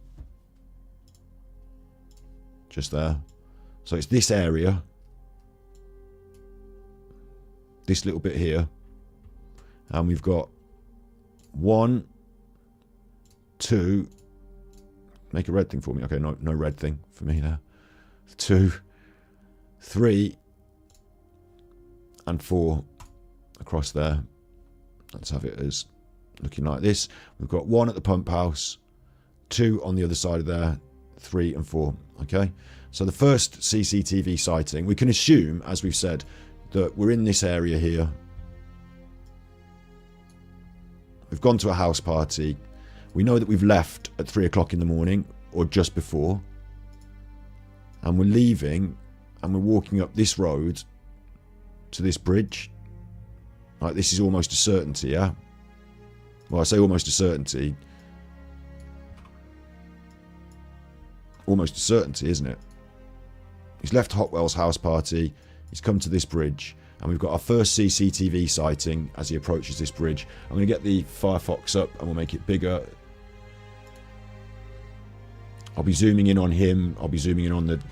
Just there. So it's this area. This little bit here. And we've got 1, 2. Make a red thing for me. Okay, no red thing for me there. 2, 3, and 4 across there. Let's have it as looking like this. We've got 1 at the pump house, 2 on the other side of there, 3 and 4. Okay, so the first CCTV sighting, we can assume, as we've said, that we're in this area here. We've gone to a house party. We know that we've left at 3 o'clock in the morning or just before, and we're leaving and we're walking up this road to this bridge. Like, this is almost a certainty, yeah? Well, I say almost a certainty. Almost a certainty, isn't it? He's left Hotwell's house party. He's come to this bridge. And we've got our first CCTV sighting as he approaches this bridge. I'm going to get the Firefox up and we'll make it bigger. I'll be zooming in on him. I'll be zooming in on the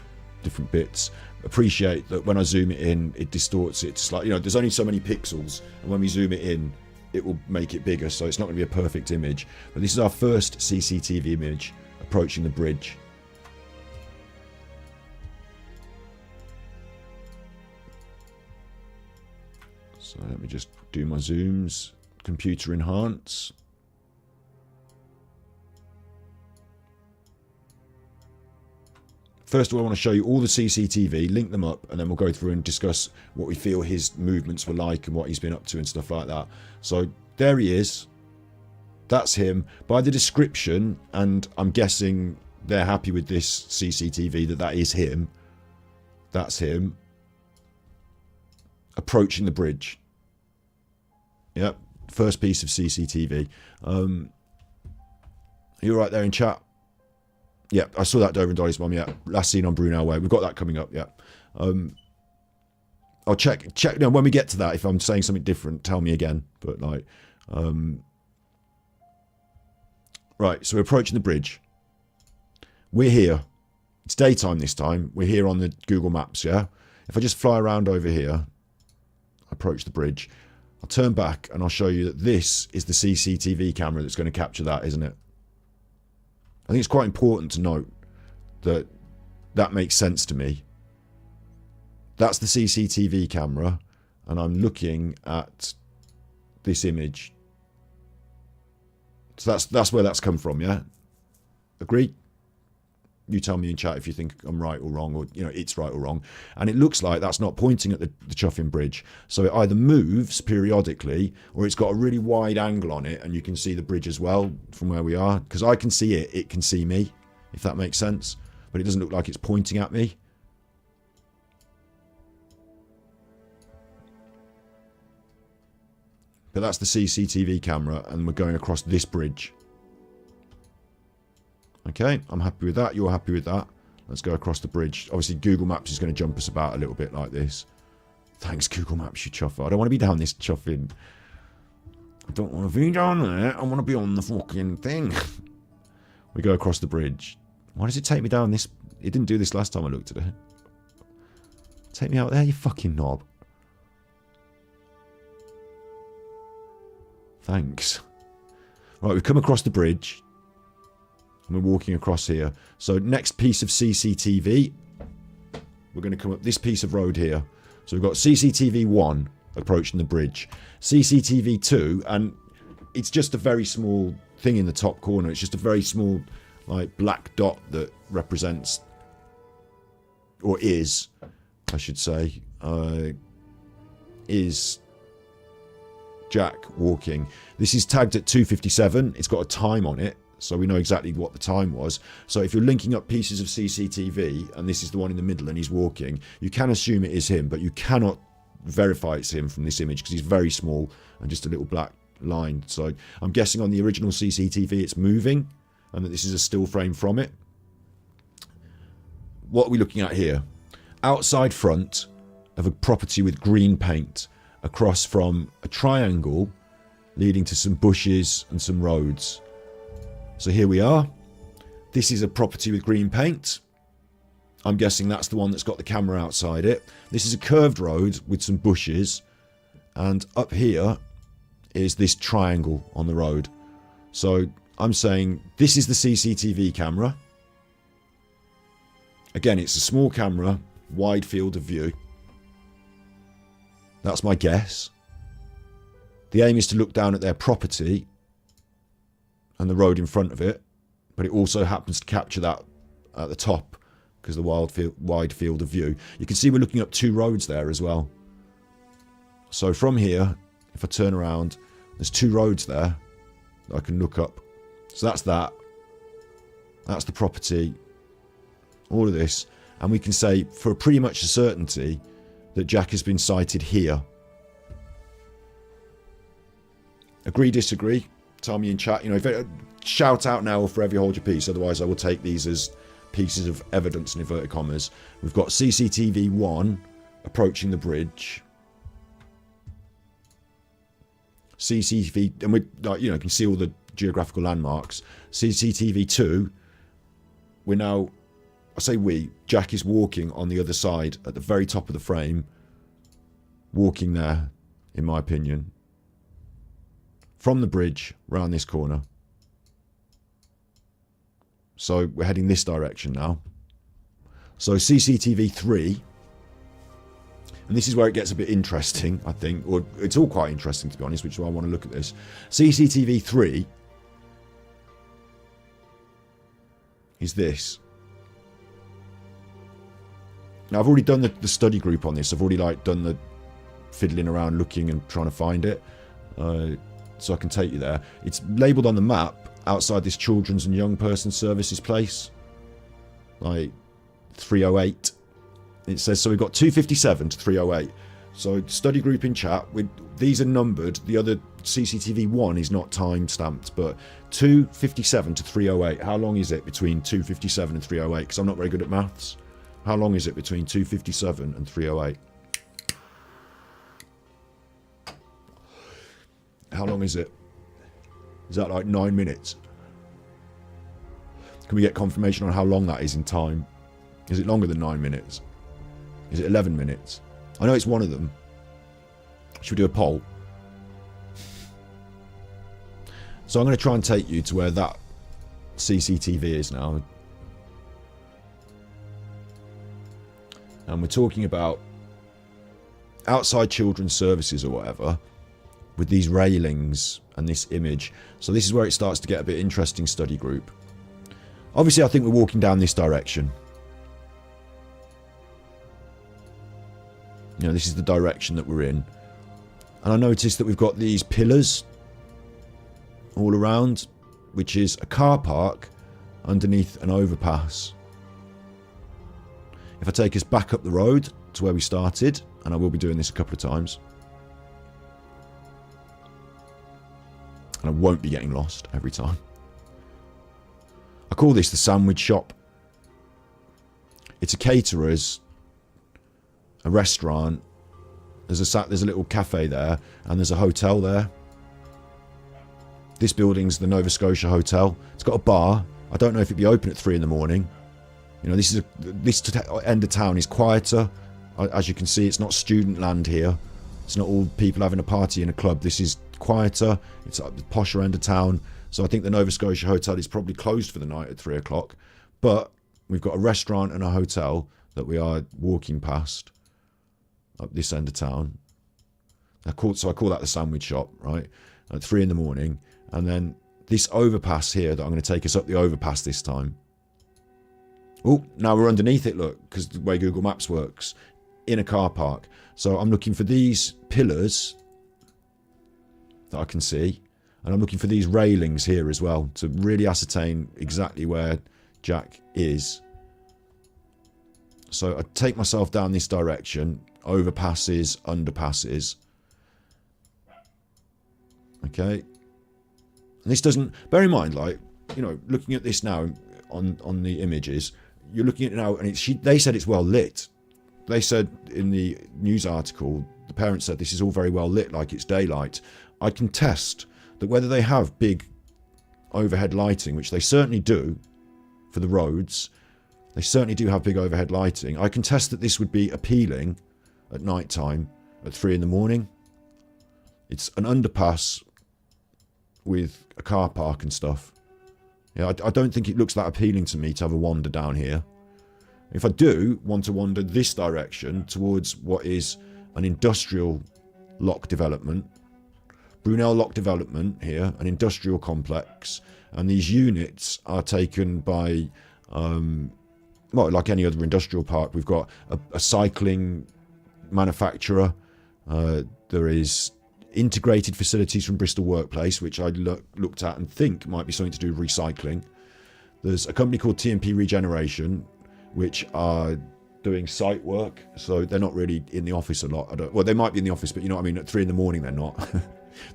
different bits. Appreciate that when I zoom it in, it distorts it. It's like, you know, there's only so many pixels. And when we zoom it in, it will make it bigger, so it's not going to be a perfect image. But this is our first CCTV image approaching the bridge. So let me just do my zooms. Computer enhance. First of all, I want to show you all the CCTV, link them up, and then we'll go through and discuss what we feel his movements were like and what he's been up to and stuff like that. So there he is. That's him. By the description, and I'm guessing they're happy with this CCTV, that is him. That's him. Approaching the bridge. Yep. First piece of CCTV. You right there in chat? Yeah, I saw that Dover and Dolly's mum. Yeah, last seen on Brunel Way. We've got that coming up. Yeah, I'll check. No, when we get to that, if I'm saying something different, tell me again. But like, right. So we're approaching the bridge. We're here. It's daytime this time. We're here on the Google Maps. Yeah. If I just fly around over here, approach the bridge. I'll turn back and I'll show you that this is the CCTV camera that's going to capture that, isn't it? I think it's quite important to note that that makes sense to me. That's the CCTV camera, and I'm looking at this image. So that's where that's come from, yeah? Agree? You tell me in chat if you think I'm right or wrong, or, you know, it's right or wrong. And it looks like that's not pointing at the Chuffing Bridge. So it either moves periodically, or it's got a really wide angle on it, and you can see the bridge as well from where we are. Because I can see it, it can see me, if that makes sense. But it doesn't look like it's pointing at me. But that's the CCTV camera, and we're going across this bridge. Okay, I'm happy with that. You're happy with that. Let's go across the bridge. Obviously, Google Maps is going to jump us about a little bit like this. Thanks, Google Maps, you chuffer. I don't want to be down this chuffing. I don't want to be down there. I want to be on the fucking thing. We go across the bridge. Why does it take me down this? It didn't do this last time I looked at it. Take me out there, you fucking knob. Thanks. Right, we've come across the bridge. And we're walking across here. So next piece of CCTV, we're going to come up this piece of road here. So we've got CCTV 1 approaching the bridge. CCTV 2, and it's just a very small thing in the top corner. It's just a very small like black dot that represents, or is, I should say, is Jack walking. This is tagged at 2:57. It's got a time on it, so we know exactly what the time was. So if you're linking up pieces of CCTV, and this is the one in the middle and he's walking, you can assume it is him, but you cannot verify it's him from this image because he's very small and just a little black line. So I'm guessing on the original CCTV it's moving and that this is a still frame from it. What are we looking at here? Outside front of a property with green paint across from a triangle leading to some bushes and some roads. So here we are. This is a property with green paint. I'm guessing that's the one that's got the camera outside it. This is a curved road with some bushes. And up here is this triangle on the road. So I'm saying this is the CCTV camera. Again, it's a small camera, wide field of view. That's my guess. The aim is to look down at their property and the road in front of it, but it also happens to capture that at the top because of the wide field of view. You can see we're looking up two roads there as well. So from here, if I turn around, there's two roads there that I can look up. So that's that. That's the property. All of this. And we can say for pretty much a certainty that Jack has been sighted here. Agree, disagree? Tell me in chat. You know, if shout out now or forever hold your peace. Otherwise, I will take these as pieces of evidence in inverted commas. We've got CCTV 1 approaching the bridge. CCTV, and we, you know, can see all the geographical landmarks. CCTV 2. We're now, I say we, Jack is walking on the other side at the very top of the frame. Walking there, in my opinion. From the bridge, round this corner. So we're heading this direction now. So CCTV 3. And this is where it gets a bit interesting, I think. Or it's all quite interesting, to be honest, which is why I want to look at this. CCTV 3 is this. Now, I've already done the study group on this. I've already done the fiddling around, looking and trying to find it. So I can take you there. It's labelled on the map outside this Children's and Young Person Services place. Like 308. It says, so we've got 257 to 308. So study group in chat. These are numbered. The other CCTV 1 is not time stamped, but 257 to 308. How long is it between 257 and 308? Because I'm not very good at maths. How long is it between 257 and 308? How long is it? Is that like 9 minutes? Can we get confirmation on how long that is in time? Is it longer than 9 minutes? Is it 11 minutes? I know it's one of them. Should we do a poll? So I'm going to try and take you to where that CCTV is now. And we're talking about outside children's services or whatever, with these railings and this image. So this is where it starts to get a bit interesting, study group. Obviously, I think we're walking down this direction. You know, this is the direction that we're in. And I noticed that we've got these pillars all around, which is a car park underneath an overpass. If I take us back up the road to where we started, and I will be doing this a couple of times, and I won't be getting lost every time. I call this the sandwich shop. It's a caterer's, a restaurant. There's a little cafe there, and there's a hotel there. This building's the Nova Scotia Hotel. It's got a bar. I don't know if it'd be open at 3 in the morning. You know, this end of town is quieter. As you can see, it's not student land here. It's not all people having a party in a club. This is quieter. It's at the posher end of town. So I think the Nova Scotia Hotel is probably closed for the night at 3 o'clock. But we've got a restaurant and a hotel that we are walking past up this end of town. I call that the sandwich shop, right? At 3 in the morning. And then this overpass here that I'm going to take us up the overpass this time. Oh, now we're underneath it, look, because the way Google Maps works, in a car park. So I'm looking for these pillars that I can see. And I'm looking for these railings here as well to really ascertain exactly where Jack is. So I take myself down this direction, overpasses, underpasses. Okay. And this doesn't, bear in mind, like, you know, looking at this now on the images, you're looking at it now and they said it's well lit. They said in the news article, the parents said this is all very well lit, like it's daylight. I can test that whether they have big overhead lighting, which they certainly do for the roads, they certainly do have big overhead lighting. I can test that this would be appealing at night time at 3 in the morning. It's an underpass with a car park and stuff. Yeah, I don't think it looks that appealing to me to have a wander down here. If I do want to wander this direction towards what is an industrial lock development, Brunel Lock Development here, an industrial complex, and these units are taken by, well, like any other industrial park, we've got a cycling manufacturer, there is integrated facilities from Bristol Workplace, which I looked at and think might be something to do with recycling. There's a company called TMP Regeneration, which are doing site work, so they're not really in the office a lot. Well, they might be in the office, but you know what I mean, at 3 in the morning they're not.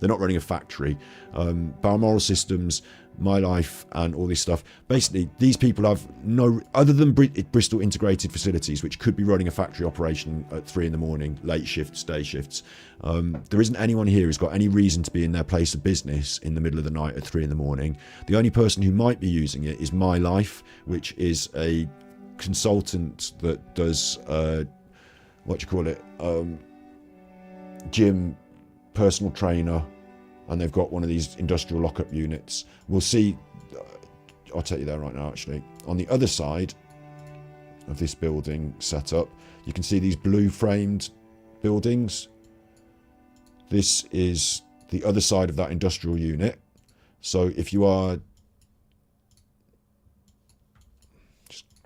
They're not running a factory. Balmoral Systems, My Life, and all this stuff. Basically, these people have no, other than Bristol Integrated Facilities, which could be running a factory operation at 3 in the morning, late shifts, day shifts. There isn't anyone here who's got any reason to be in their place of business in the middle of the night at 3 in the morning. The only person who might be using it is My Life, which is a consultant that does, gym, personal trainer, and they've got one of these industrial lockup units. We'll see, I'll take you there right now actually. On the other side of this building setup, you can see these blue framed buildings. This is the other side of that industrial unit. So if you are,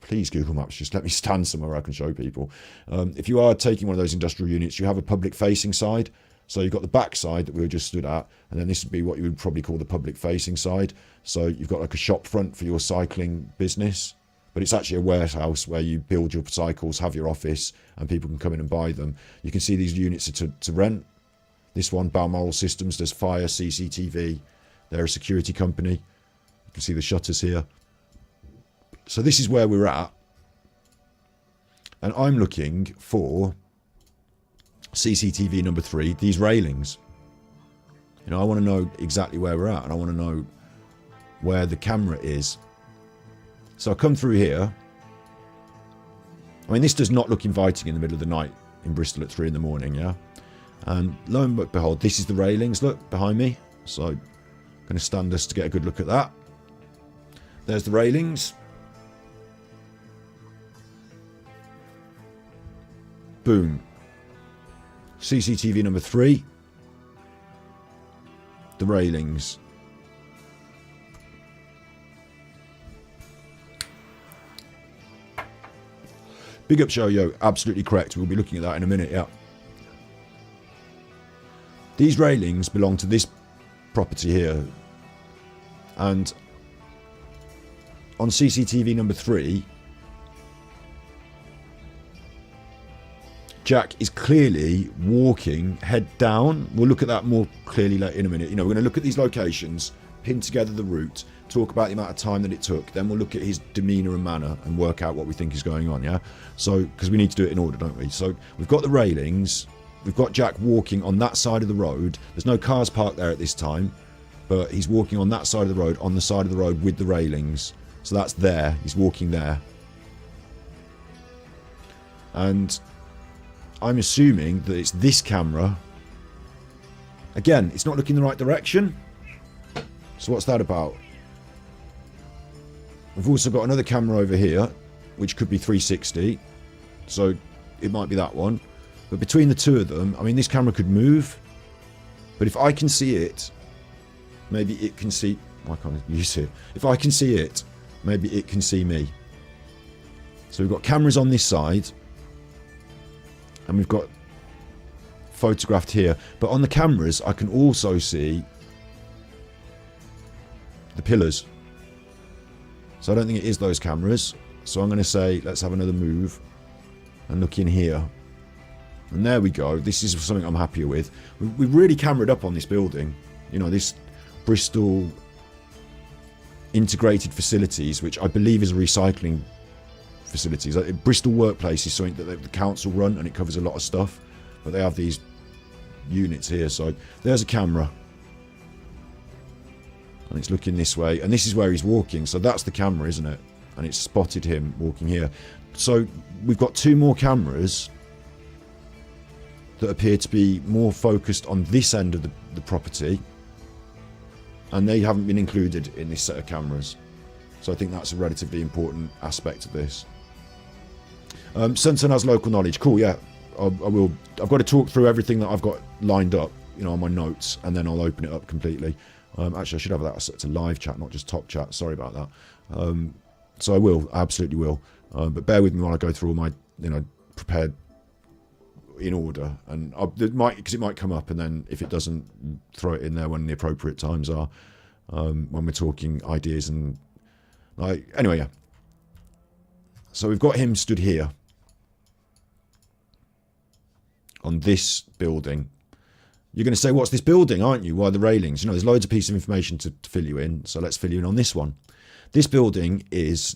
please Google Maps, just let me stand somewhere where I can show people. If you are taking one of those industrial units, you have a public facing side. So you've got the back side that we were just stood at, and then this would be what you would probably call the public facing side. So you've got like a shop front for your cycling business, but it's actually a warehouse where you build your cycles, have your office, and people can come in and buy them. You can see these units are to rent. This one, Balmoral Systems, does fire, CCTV. They're a security company. You can see the shutters here. So this is where we're at. And I'm looking for CCTV number 3, these railings. You know, I want to know exactly where we're at, and I want to know where the camera is. So I come through here. I mean, this does not look inviting in the middle of the night in Bristol at 3 in the morning, yeah? And lo and behold, this is the railings, look, behind me. So I'm going to stand us to get a good look at that. There's the railings. Boom. CCTV number 3. The railings. Big up show, yo. Absolutely correct. We'll be looking at that in a minute, yeah. These railings belong to this property here. And on CCTV number 3, Jack is clearly walking head down. We'll look at that more clearly later in a minute. You know, we're going to look at these locations, pin together the route, talk about the amount of time that it took. Then we'll look at his demeanour and manner and work out what we think is going on, yeah? So, because we need to do it in order, don't we? So, we've got the railings. We've got Jack walking on that side of the road. There's no cars parked there at this time, but he's walking on that side of the road, on the side of the road with the railings. So that's there. He's walking there. And I'm assuming that it's this camera Again, it's not looking the right direction. So what's that about? We've also got another camera over here, which could be 360. So it might be that one. But between the two of them, I mean, this camera could move. But if I can see it, maybe it can see... Why can't I use it? If I can see it, maybe it can see me. So we've got cameras on this side. And we've got photographed here. But on the cameras, I can also see the pillars. So I don't think it is those cameras. So I'm going to say, let's have another move and look in here. And there we go. This is something I'm happier with. We really cameraed up on this building. You know, this Bristol integrated facilities, which I believe is a recycling facilities. Bristol Workplace is something that the council run, and it covers a lot of stuff. But they have these units here. So there's a camera. And it's looking this way. And this is where he's walking. So that's the camera, isn't it? And it's spotted him walking here. So we've got two more cameras that appear to be more focused on this end of the property. And they haven't been included in this set of cameras. So I think that's a relatively important aspect of this. Sunson has local knowledge. Cool, yeah. I will. I've got to talk through everything that I've got lined up, you know, on my notes, and then I'll open it up completely. Actually, I should have that as a live chat, not just top chat. Sorry about that. So I will, absolutely will. But bear with me while I go through all my, you know, prepared in order. And it might come up, and then if it doesn't, throw it in there when the appropriate times are, when we're talking ideas and like. Anyway, yeah. So we've got him stood here on this building. You're going to say, what's this building, aren't you? Why the railings? You know, there's loads of pieces of information to fill you in. So let's fill you in on this one. This building is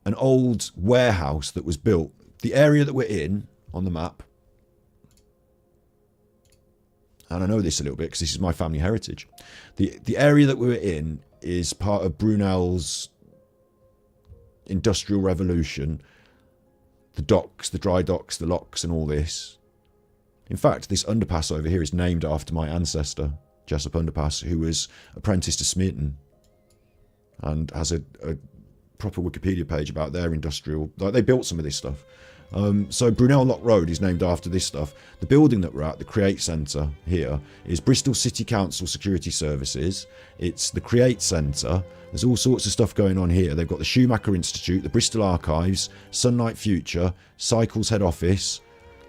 an old warehouse that was built. The area that we're in on the map, and I know this a little bit because this is my family heritage. The area that we're in is part of Brunel's Industrial Revolution. The docks, the dry docks, the locks and all this. In fact, this underpass over here is named after my ancestor, Jessup Underpass, who was apprenticed to Smeaton and has a proper Wikipedia page about their industrial... Like, they built some of this stuff. So Brunel Lock Road is named after this stuff. The building that we're at, the Create Centre here, is Bristol City Council Security Services. It's the Create Centre. There's all sorts of stuff going on here. They've got the Schumacher Institute, the Bristol Archives, Sunlight Future, Cycles Head Office,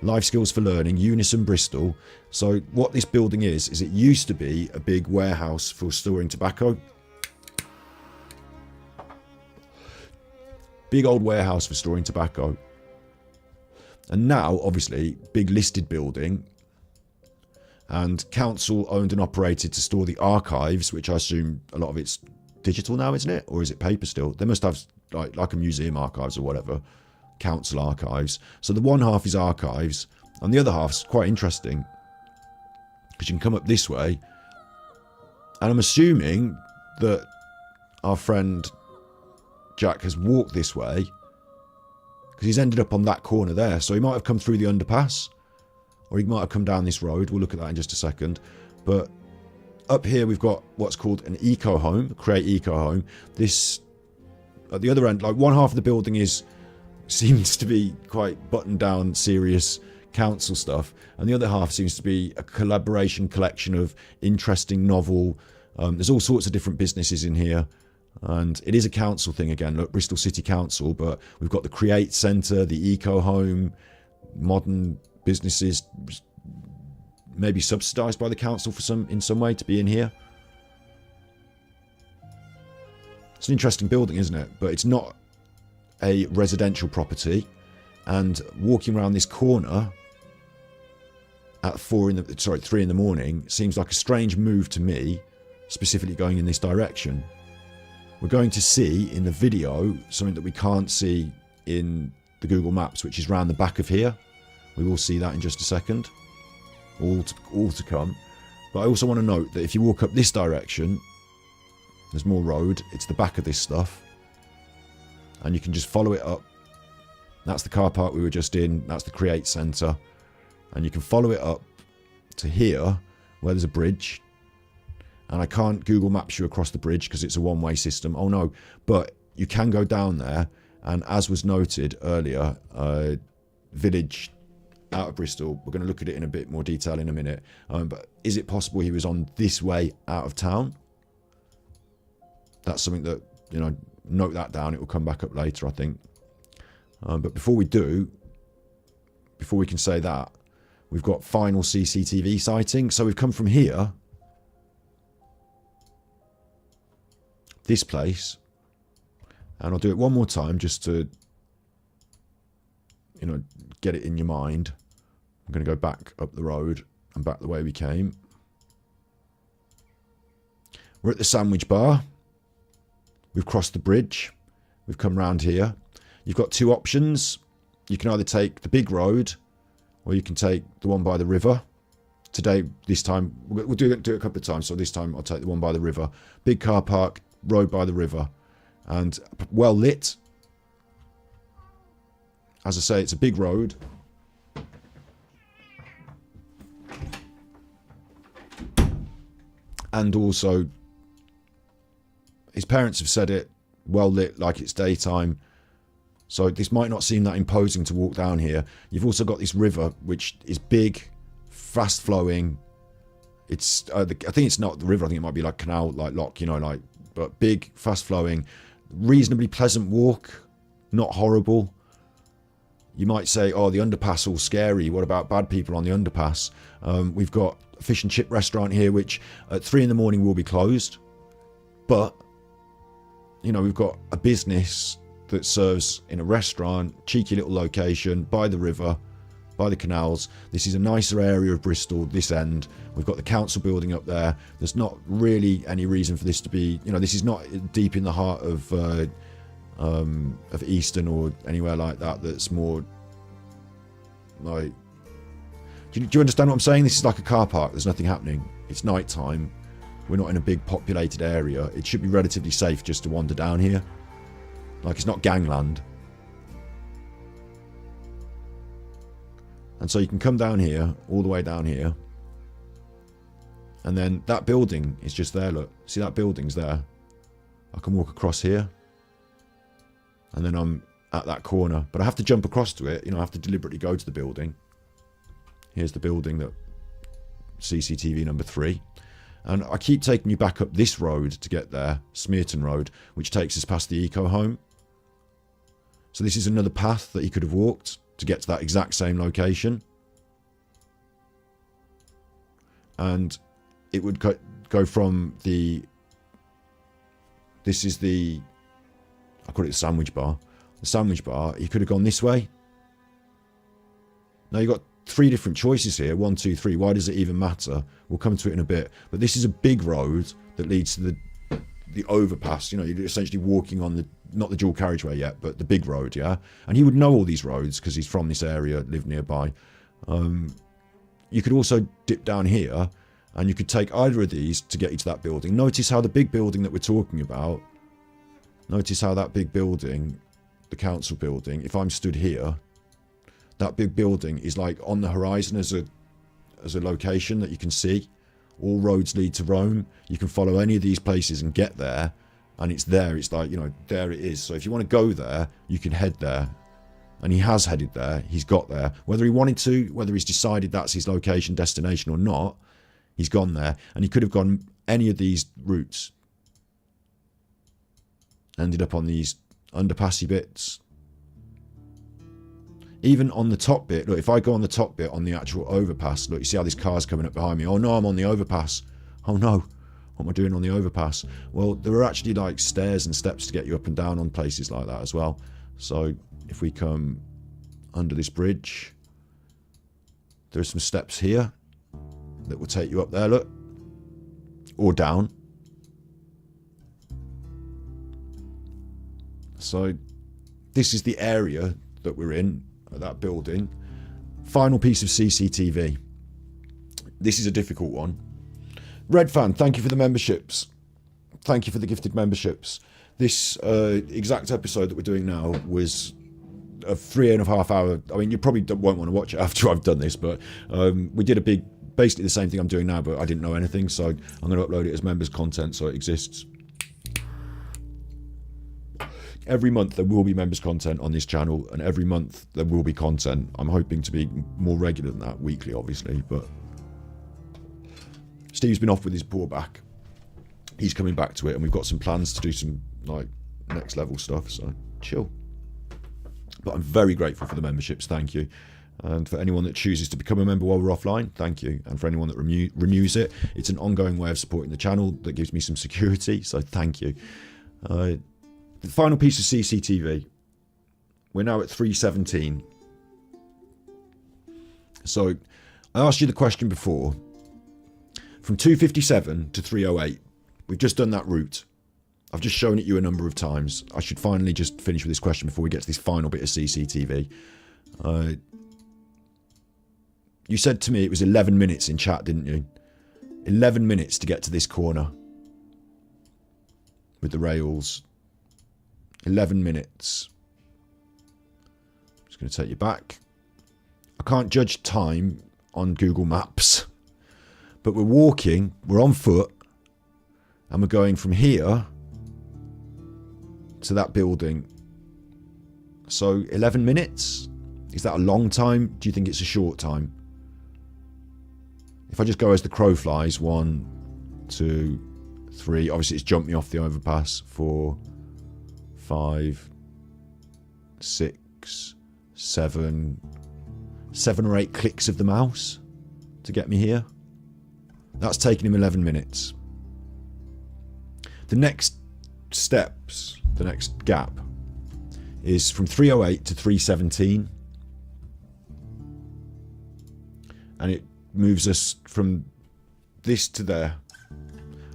Life Skills for Learning, Unison Bristol. So what this building is it used to be a big warehouse for storing tobacco. Big old warehouse for storing tobacco. And now, obviously, big listed building. And council owned and operated to store the archives, which I assume a lot of it's digital now, isn't it? Or is it paper still? They must have like a museum archives or whatever. Council archives. So the one half is archives. And the other half's quite interesting. Because you can come up this way. And I'm assuming that our friend Jack has walked this way. Because he's ended up on that corner there. So he might have come through the underpass. Or he might have come down this road. We'll look at that in just a second. But up here we've got what's called an eco home. Create eco home. This, at the other end, like one half of the building seems to be quite buttoned down, serious council stuff. And the other half seems to be a collaboration collection of interesting, novel. There's all sorts of different businesses in here. And it is a council thing again. Look, Bristol City Council, but we've got the Create Centre, the Eco Home, modern businesses, maybe subsidised by the council in some way to be in here. It's an interesting building, isn't it? But it's not a residential property. And walking around this corner at 3 in the morning seems like a strange move to me, specifically going in this direction. We're going to see in the video something that we can't see in the Google Maps, which is round the back of here. We will see that in just a second. All to come. But I also want to note that if you walk up this direction, there's more road. It's the back of this stuff. And you can just follow it up. That's the car park we were just in. That's the Create Centre. And you can follow it up to here, where there's a bridge. And I can't Google Maps you across the bridge because it's a one-way system. Oh no, but you can go down there. And as was noted earlier, village out of Bristol, we're going to look at it in a bit more detail in a minute. But is it possible he was on this way out of town? That's something that, you know, note that down. It will come back up later, I think. But before we do, before we can say that, we've got final CCTV sighting. So we've come from here, this place, and I'll do it one more time just to, you know, get it in your mind. I'm going to go back up the road and back the way we came. We're at the sandwich bar. We've crossed the bridge. We've come round here. You've got two options. You can either take the big road or you can take the one by the river. Today, this time, we'll do it a couple of times. So this time I'll take the one by the river. Big car park, road by the river, and well lit. As I say, it's a big road. And also, his parents have said it, well lit, like it's daytime. So this might not seem that imposing to walk down here. You've also got this river, which is big, fast flowing. It's, I think it's not the river. I think it might be like canal, like lock, you know, like, but big, fast flowing, reasonably pleasant walk, not horrible. You might say, oh, the underpass all scary. What about bad people on the underpass? We've got a fish and chip restaurant here, which at 3 in the morning will be closed. But, you know, we've got a business that serves in a restaurant, cheeky little location, by the river, by the canals. This is a nicer area of Bristol, this end. We've got the council building up there. There's not really any reason for this to be, you know, this is not deep in the heart of Easton or anywhere like that. That's more like, do you understand what I'm saying? This is like a car park. There's nothing happening. It's night time. We're not in a big populated area. It should be relatively safe just to wander down here. Like, it's not gangland. And so you can come down here, all the way down here. And then that building is just there, look. See that building's there? I can walk across here. And then I'm at that corner. But I have to jump across to it. You know, I have to deliberately go to the building. Here's the building that CCTV number 3. And I keep taking you back up this road to get there, Smearton Road, which takes us past the eco home. So this is another path that he could have walked to get to that exact same location. And it would go from the... This is the... I call it the sandwich bar. The sandwich bar, he could have gone this way. Now you've got 3 different choices here. 1, 2, 3. Why does it even matter? We'll come to it in a bit. But this is a big road that leads to the overpass. You know, you're essentially walking on the, not the dual carriageway yet, but the big road, yeah? And he would know all these roads because he's from this area, lived nearby. You could also dip down here and you could take either of these to get you to that building. Notice how the big building that we're talking about, notice how that big building, the council building, if I'm stood here, that big building is like on the horizon as a location that you can see. All roads lead to Rome. You can follow any of these places and get there. And it's there. It's like, you know, there it is. So if you want to go there, you can head there. And he has headed there. He's got there. Whether he wanted to, whether he's decided that's his location, destination or not, he's gone there. And he could have gone any of these routes. Ended up on these underpassy bits. Even on the top bit, look, if I go on the top bit on the actual overpass, look, you see how this car's coming up behind me. Oh no, I'm on the overpass. Oh no, what am I doing on the overpass? Well, there are actually like stairs and steps to get you up and down on places like that as well. So if we come under this bridge, there are some steps here that will take you up there, look, or down. So this is the area that we're in. That building. Final piece of CCTV. This is a difficult one. Red Fan, thank you for the memberships. Thank you for the gifted memberships. This exact episode that we're doing now was a 3.5 hour. I mean, you probably won't want to watch it after I've done this, but we did a big basically the same thing I'm doing now, but I didn't know anything, so I'm going to upload it as members content so it exists. Every month there will be members content on this channel, and every month there will be content. I'm hoping to be more regular than that, weekly obviously, but Steve's been off with his poor back. He's coming back to it, and we've got some plans to do some like next level stuff, so chill. But I'm very grateful for the memberships, thank you. And for anyone that chooses to become a member while we're offline, thank you. And for anyone that renews it, it's an ongoing way of supporting the channel that gives me some security, so thank you. The final piece of CCTV. We're now at 317. So I asked you the question before. From 257 to 308, we've just done that route. I've just shown it you a number of times. I should finally just finish with this question before we get to this final bit of CCTV. You said to me it was 11 minutes in chat, didn't you? 11 minutes to get to this corner with the rails. 11 minutes. Just going to take you back. I can't judge time on Google Maps, but we're walking, we're on foot, and we're going from here to that building. So 11 minutes? Is that a long time? Do you think it's a short time? If I just go as the crow flies, 1, 2, 3. Obviously, it's jumped me off the overpass. 4, 5, 6, 7. 7 or 8 clicks of the mouse to get me here. That's taken him 11 minutes. The next steps, the next gap, is from 308 to 317. And it moves us from this to there.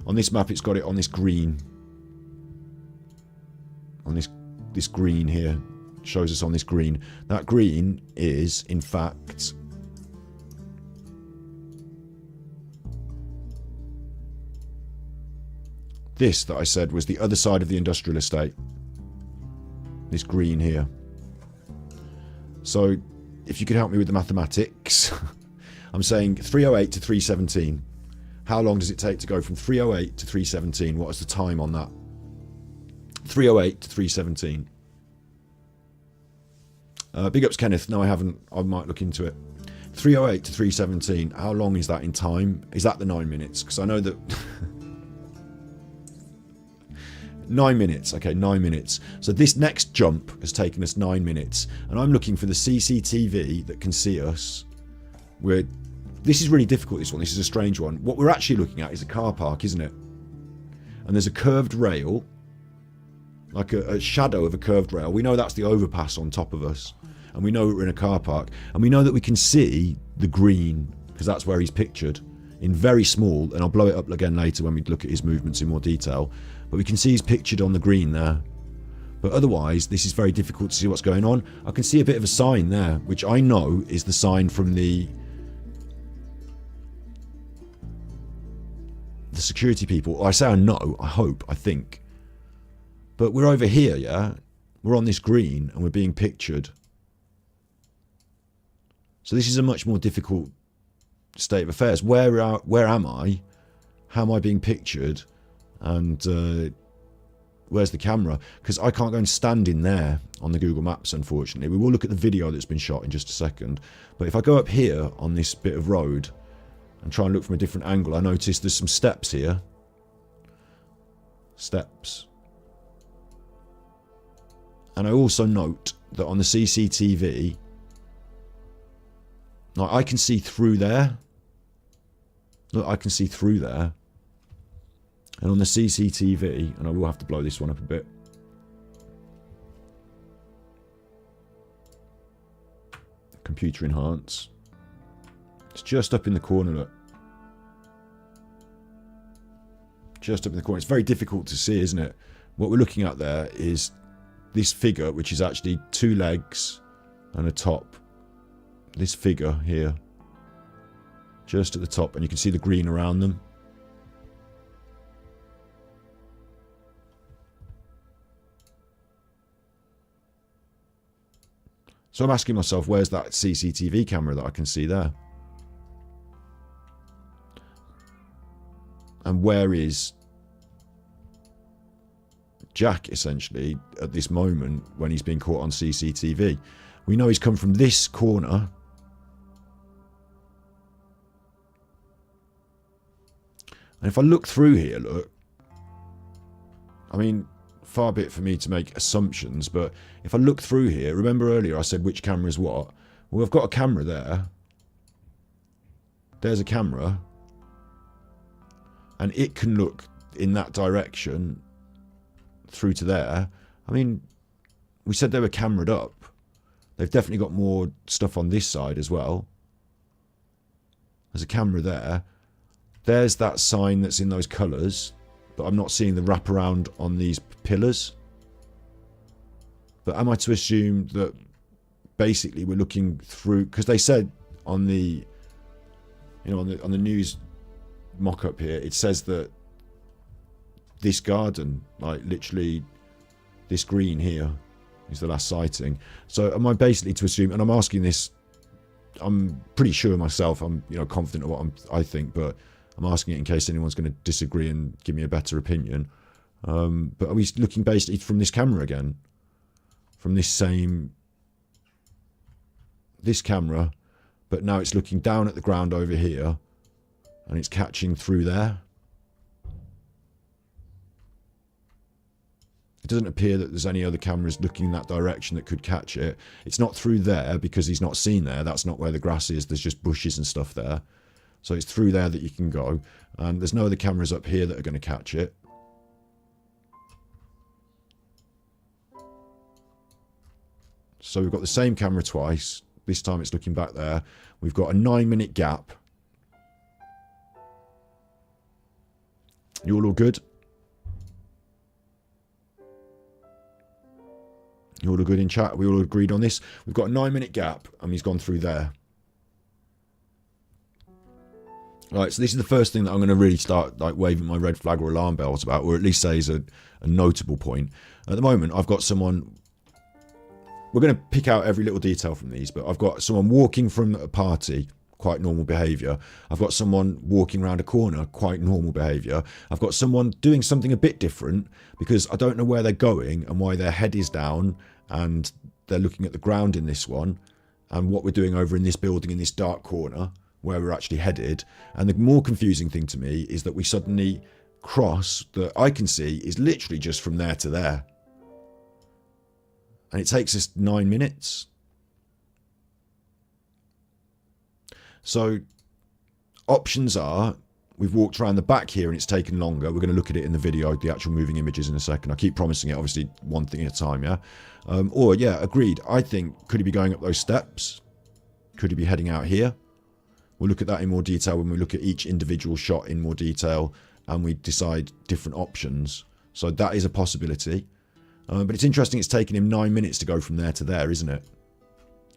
On this map, it's got it on this green. On this green here. It shows us on this green. That green is, in fact, this that I said was the other side of the industrial estate. This green here. So, if you could help me with the mathematics, I'm saying 308 to 317. How long does it take to go from 308 to 317? What is the time on that? 308 to 317. Big ups, Kenneth. No, I haven't. I might look into it. 308 to 317. How long is that in time? Is that the 9 minutes? Because I know that... 9 minutes. Okay, 9 minutes. So this next jump has taken us 9 minutes. And I'm looking for the CCTV that can see us. This is really difficult, this one. This is a strange one. What we're actually looking at is a car park, isn't it? And there's a curved rail. Like a shadow of a curved rail. We know that's the overpass on top of us. And we know we're in a car park. And we know that we can see the green, because that's where he's pictured. In very small, and I'll blow it up again later when we look at his movements in more detail. But we can see he's pictured on the green there. But otherwise, this is very difficult to see what's going on. I can see a bit of a sign there, which I know is the sign from the security people. I say I know, I hope, I think. But we're over here, yeah? We're on this green, and we're being pictured. So this is a much more difficult state of affairs. Where am I? How am I being pictured? And where's the camera? Because I can't go and stand in there on the Google Maps, unfortunately. We will look at the video that's been shot in just a second. But if I go up here on this bit of road and try and look from a different angle, I notice there's some steps here. Steps. And I also note that on the CCTV, like, I can see through there. Look, I can see through there. And on the CCTV, and I will have to blow this one up a bit. Computer enhance. It's just up in the corner, look. Just up in the corner. It's very difficult to see, isn't it? What we're looking at there is this figure, which is actually 2 legs and a top. This figure here. Just at the top, and you can see the green around them. So I'm asking myself, where's that CCTV camera that I can see there? And where is Jack, essentially, at this moment when he's been caught on CCTV? We know he's come from this corner. And if I look through here, look, I mean, far be it for me to make assumptions, but if I look through here, remember earlier I said which camera is what? Well, I've got a camera there. There's a camera. And it can look in that direction through to there. I mean, we said they were cameraed up. They've definitely got more stuff on this side as well. There's a camera there. There's that sign that's in those colours, but I'm not seeing the wraparound on these pillars. But am I to assume that basically we're looking through, because they said on the, you know, on the news mock-up here, it says that this garden, like literally this green here, is the last sighting. So am I basically to assume, and I'm asking this, I'm pretty sure myself, I'm, you know, confident of what I think, but I'm asking it in case anyone's going to disagree and give me a better opinion. But are we looking basically from this camera again? From this camera, but now it's looking down at the ground over here, and it's catching through there. It doesn't appear that there's any other cameras looking in that direction that could catch it. It's not through there because he's not seen there. That's not where the grass is. There's just bushes and stuff there. So it's through there that you can go. And there's no other cameras up here that are going to catch it. So we've got the same camera twice. This time it's looking back there. We've got a 9-minute gap. You all good? You all good in chat? We all agreed on this? We've got a 9-minute gap and he's gone through there. Right, so this is the first thing that I'm going to really start like waving my red flag or alarm bells about, or at least say is a notable point. At the moment, I've got someone... We're going to pick out every little detail from these, but I've got someone walking from a party, quite normal behaviour. I've got someone walking around a corner, quite normal behaviour. I've got someone doing something a bit different because I don't know where they're going and why their head is down and they're looking at the ground in this one and what we're doing over in this building in this dark corner where we're actually headed. And the more confusing thing to me is that we suddenly cross that I can see is literally just from there to there. And it takes us 9 minutes. So options are, we've walked around the back here and it's taken longer. We're going to look at it in the video, the actual moving images in a second. I keep promising it, obviously one thing at a time, yeah? Or, yeah, agreed. I think, could he be going up those steps? Could he be heading out here? We'll look at that in more detail when we look at each individual shot in more detail and we decide different options. So that is a possibility. But it's interesting it's taken him 9 minutes to go from there to there, isn't it?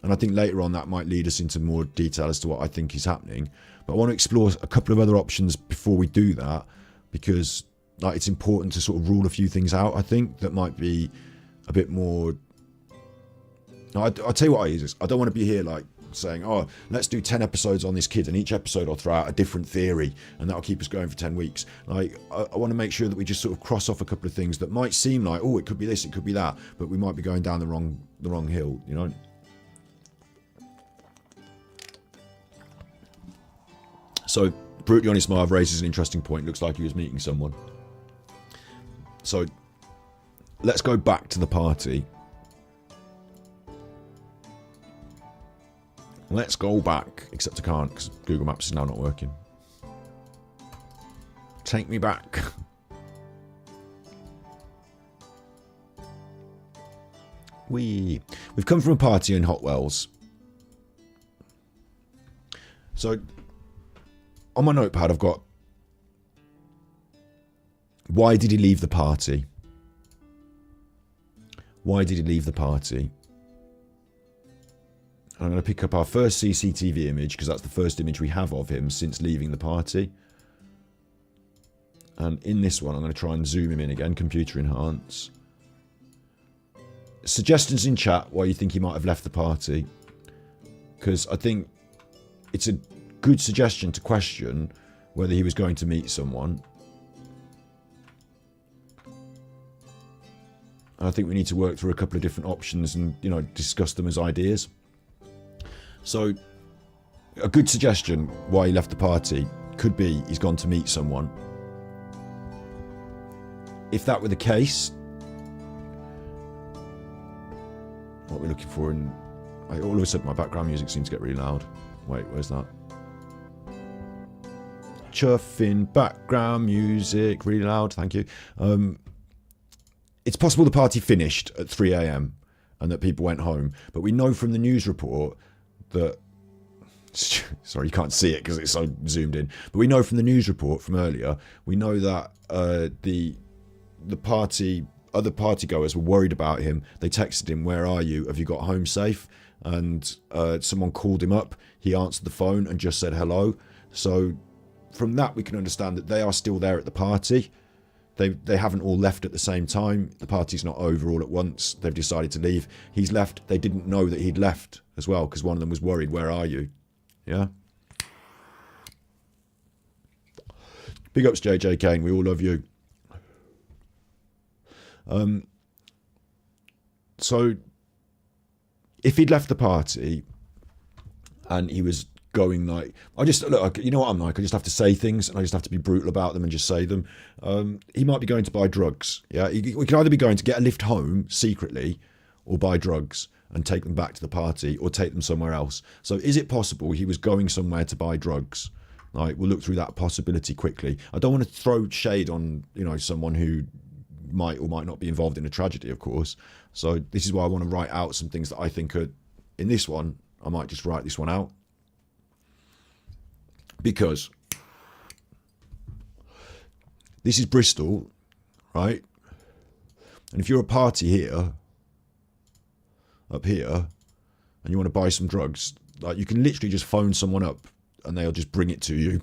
And I think later on that might lead us into more detail as to what I think is happening. But I want to explore a couple of other options before we do that, because like it's important to sort of rule a few things out, I think, that might be a bit more... I'll tell you what I use. I don't want to be here like saying, oh, let's do 10 episodes on this kid, and each episode I'll throw out a different theory, and that'll keep us going for 10 weeks. Like, I want to make sure that we just sort of cross off a couple of things that might seem like, oh, it could be this, it could be that, but we might be going down the wrong hill, you know? So, brutally honest, Marv raises an interesting point. Looks like he was meeting someone. So, let's go back to the party. Let's go back, except I can't because Google Maps is now not working. Take me back. We've come from a party in Hot Wells. So, on my notepad I've got, why did he leave the party? Why did he leave the party? I'm going to pick up our first CCTV image because that's the first image we have of him since leaving the party. And in this one, I'm going to try and zoom him in again, computer enhance. Suggestions in chat why you think he might have left the party. Because I think it's a good suggestion to question whether he was going to meet someone. I think we need to work through a couple of different options and, you know, discuss them as ideas. So a good suggestion why he left the party could be he's gone to meet someone. If that were the case, what we're looking for, and all of a sudden my background music seems to get really loud. Wait, where's that? Chuffing background music, really loud, thank you. It's possible the party finished at 3 a.m. and that people went home, but we know from the news report that, sorry, you can't see it because it's so zoomed in, but we know from the news report from earlier, we know that the other partygoers were worried about him. They texted him, "Where are you? Have you got home safe?" And someone called him up. He answered the phone and just said hello. So from that, we can understand that they are still there at the party. They haven't all left at the same time. The party's not over all at once. They've decided to leave. He's left. They didn't know that he'd left as well because one of them was worried. Where are you? Yeah. Big ups, JJ Kane. We all love you. So if he'd left the party and he was going like, look, you know what I'm like, I just have to say things and I just have to be brutal about them and just say them. He might be going to buy drugs. Yeah, we could either be going to get a lift home secretly or buy drugs and take them back to the party or take them somewhere else. So is it possible he was going somewhere to buy drugs? Like, we'll look through that possibility quickly. I don't want to throw shade on, you know, someone who might or might not be involved in a tragedy, of course. So this is why I want to write out some things that I think are, in this one, I might just write this one out. Because this is Bristol, right? And if you're a party here, up here, and you want to buy some drugs, like, you can literally just phone someone up and they'll just bring it to you.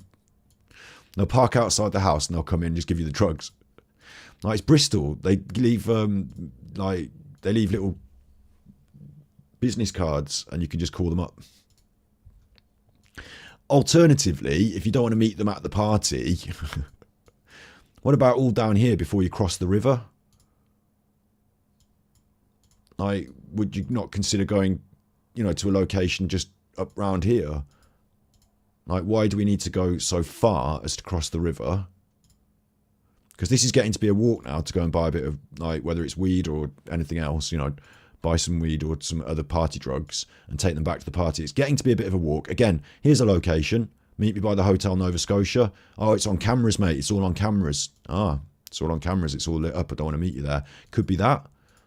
They'll park outside the house and they'll come in and just give you the drugs. Like, it's Bristol. They leave little business cards and you can just call them up. Alternatively, if you don't want to meet them at the party, what about all down here before you cross the river? Like, would you not consider going, you know, to a location just up round here? Like, why do we need to go so far as to cross the river? Because this is getting to be a walk now to go and buy a bit of, like, whether it's weed or anything else, you know, buy some weed or some other party drugs and take them back to the party. It's getting to be a bit of a walk. Again, here's a location. Meet me by the Hotel Nova Scotia. Oh, it's on cameras, mate. It's all on cameras. Ah, it's all on cameras. It's all lit up. I don't want to meet you there. Could be that.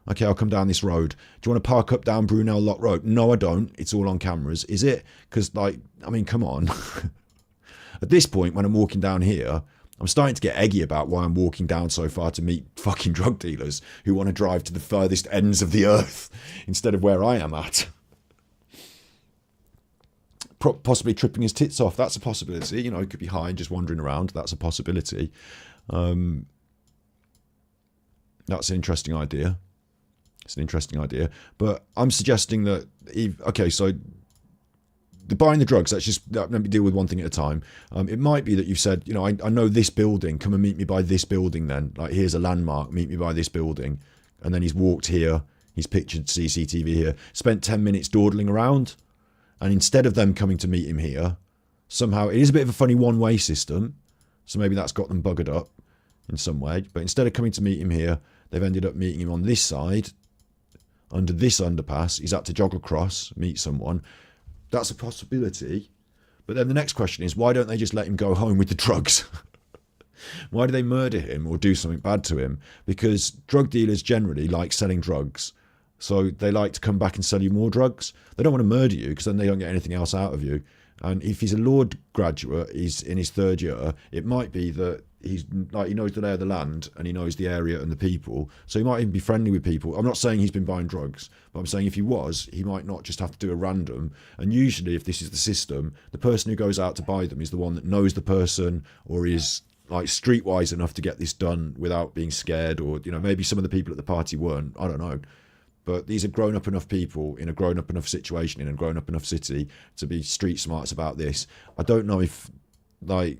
Okay, I'll come down this road. Do you want to park up down Brunel Lock Road? No, I don't. It's all on cameras. Is it? Because, like, I mean, come on. At this point, when I'm walking down here, I'm starting to get eggy about why I'm walking down so far to meet fucking drug dealers who want to drive to the furthest ends of the earth instead of where I am at. Possibly tripping his tits off. That's a possibility. You know, he could be high and just wandering around. That's a possibility. That's an interesting idea. It's an interesting idea. But I'm suggesting that, okay, so the buying the drugs, let me deal with one thing at a time. It might be that you've said, you know, I know this building, come and meet me by this building then. Like, here's a landmark, meet me by this building. And then he's walked here, he's pictured CCTV here, spent 10 minutes dawdling around. And instead of them coming to meet him here, somehow, it is a bit of a funny one-way system. So maybe that's got them buggered up in some way. But instead of coming to meet him here, they've ended up meeting him on this side, under this underpass. He's had to jog across, meet someone. That's a possibility. But then the next question is, why don't they just let him go home with the drugs? Why do they murder him or do something bad to him? Because drug dealers generally like selling drugs. So they like to come back and sell you more drugs. They don't want to murder you because then they don't get anything else out of you. And if he's a law graduate, he's in his third year, it might be that he's like, he knows the lay of the land and he knows the area and the people. So he might even be friendly with people. I'm not saying he's been buying drugs, but I'm saying if he was, he might not just have to do a random. And usually if this is the system, the person who goes out to buy them is the one that knows the person or is like streetwise enough to get this done without being scared, or, you know, maybe some of the people at the party weren't. I don't know. But these are grown up enough people in a grown up enough situation in a grown up enough city to be street smarts about this. I don't know if like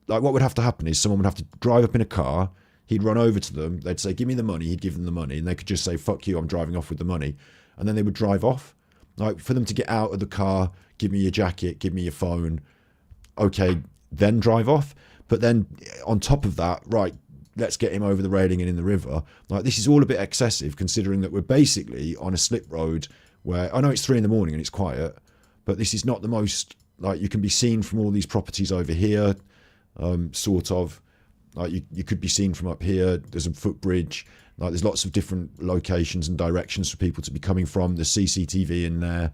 what would have to happen is someone would have to drive up in a car, He'd run over to them. They'd say, give me the money. He'd give them the money. And they could just say, fuck you, I'm driving off with the money. And then they would drive off. Like, for them to get out of the car, give me your jacket, give me your phone. Okay, then drive off. But then on top of that, right, let's get him over the railing and in the river. Like, this is all a bit excessive, considering that we're basically on a slip road where, I know it's 3 a.m. and it's quiet, but this is not the most, like, you can be seen from all these properties over here, sort of. Like, you could be seen from up here. There's a footbridge. Like, there's lots of different locations and directions for people to be coming from. There's CCTV in there.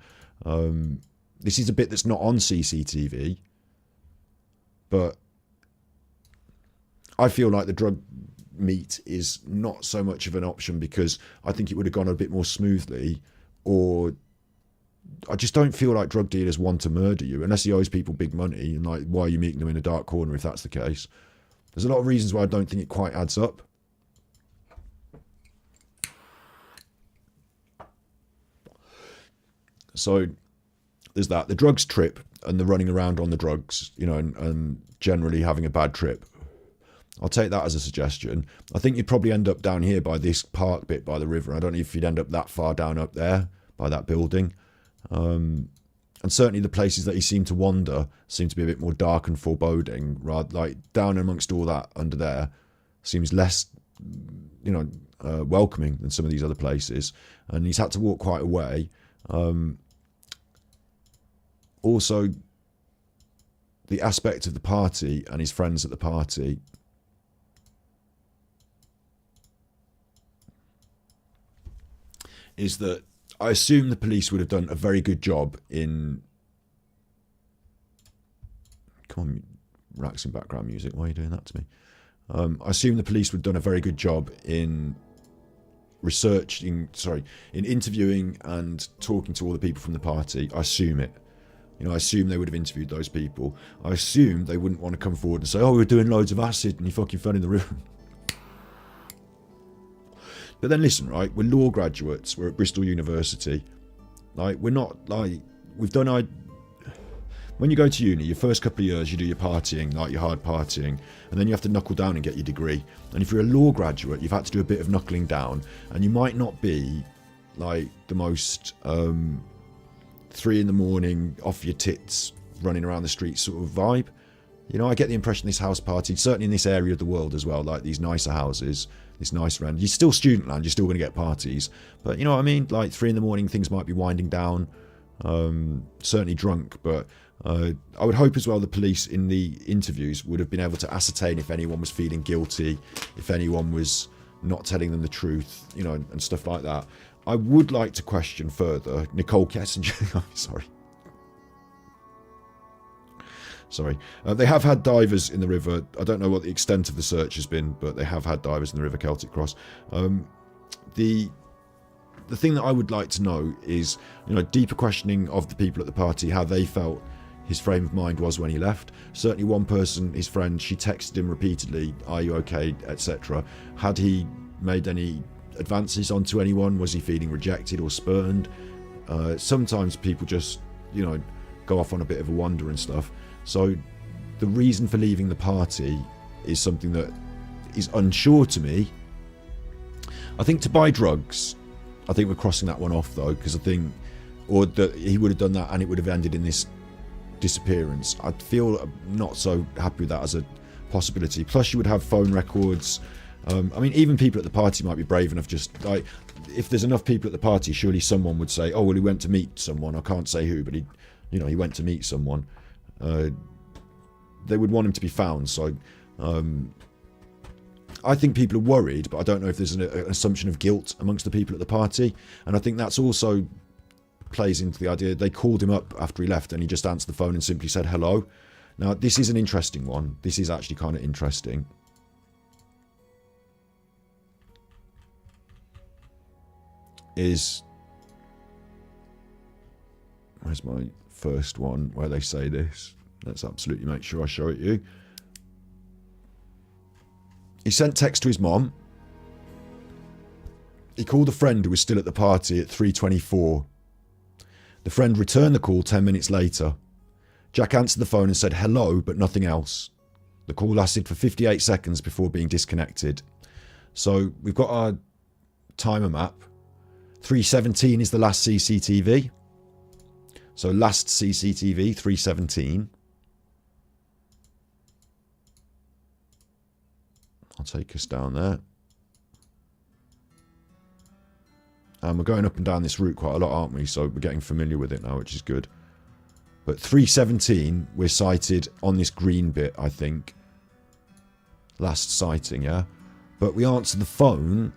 This is a bit that's not on CCTV, but I feel like the drug meet is not so much of an option, because I think it would have gone a bit more smoothly, or I just don't feel like drug dealers want to murder you unless he owes people big money. And like, why are you meeting them in a dark corner if that's the case? There's a lot of reasons why I don't think it quite adds up. So there's that. The drugs trip and the running around on the drugs, you know, and generally having a bad trip. I'll take that as a suggestion. I think you'd probably end up down here by this park bit by the river. I don't know if you'd end up that far down up there by that building. And certainly the places that he seemed to wander seem to be a bit more dark and foreboding. Rather, like, down amongst all that under there seems less, you know, welcoming than some of these other places. And he's had to walk quite a way. Also, the aspect of the party and his friends at the party is that I assume the police would have done a very good job in... Come on, relaxing background music. Why are you doing that to me? I assume the police would have done a very good job in in interviewing and talking to all the people from the party. I assume it. You know, I assume they would have interviewed those people. I assume they wouldn't want to come forward and say, oh, we were doing loads of acid and you fucking fell in the river. But then listen, right, we're law graduates, we're at Bristol University. Like, we're not, like, when you go to uni, your first couple of years, you do your partying, like your hard partying, and then you have to knuckle down and get your degree. And if you're a law graduate, you've had to do a bit of knuckling down, and you might not be, like, the most 3 a.m, off your tits, running around the streets sort of vibe. You know, I get the impression this house party, certainly in this area of the world as well, like these nicer houses, this nice rent. You're still student land, you're still going to get parties. But you know what I mean? Like 3 a.m, things might be winding down. Certainly drunk, but I would hope as well the police in the interviews would have been able to ascertain if anyone was feeling guilty, if anyone was not telling them the truth, you know, and stuff like that. I would like to question further Nicole Kessinger. Sorry. They have had divers in the river. I don't know what the extent of the search has been, but they have had divers in the river Celtic Cross. The thing that I would like to know is, you know, deeper questioning of the people at the party, how they felt his frame of mind was when he left. Certainly one person, his friend, she texted him repeatedly, are you okay, etc. Had he made any advances onto anyone? Was he feeling rejected or spurned? Sometimes people just, you know, go off on a bit of a wander and stuff. So the reason for leaving the party is something that is unsure to me. I think to buy drugs, I think we're crossing that one off though, because I think, or that he would have done that and it would have ended in this disappearance. I feel not so happy with that as a possibility. Plus you would have phone records. I mean, even people at the party might be brave enough, just like, if there's enough people at the party, surely someone would say, oh, well, he went to meet someone. I can't say who, but he went to meet someone. They would want him to be found. So I think people are worried, but I don't know if there's an assumption of guilt amongst the people at the party. And I think that's also plays into the idea they called him up after he left and he just answered the phone and simply said hello. Now, this is an interesting one. This is actually kind of interesting. Where's my first one where they say this? Let's absolutely make sure I show it you. He sent text to his mom. He called a friend who was still at the party at 3:24. The friend returned the call 10 minutes later. Jack answered the phone and said hello, but nothing else. The call lasted for 58 seconds before being disconnected. So we've got our timer map. 3:17 is the last CCTV. So last CCTV, 3:17. I'll take us down there. And we're going up and down this route quite a lot, aren't we? So we're getting familiar with it now, which is good. But 3:17, we're sighted on this green bit, I think. Last sighting, yeah? But we answered the phone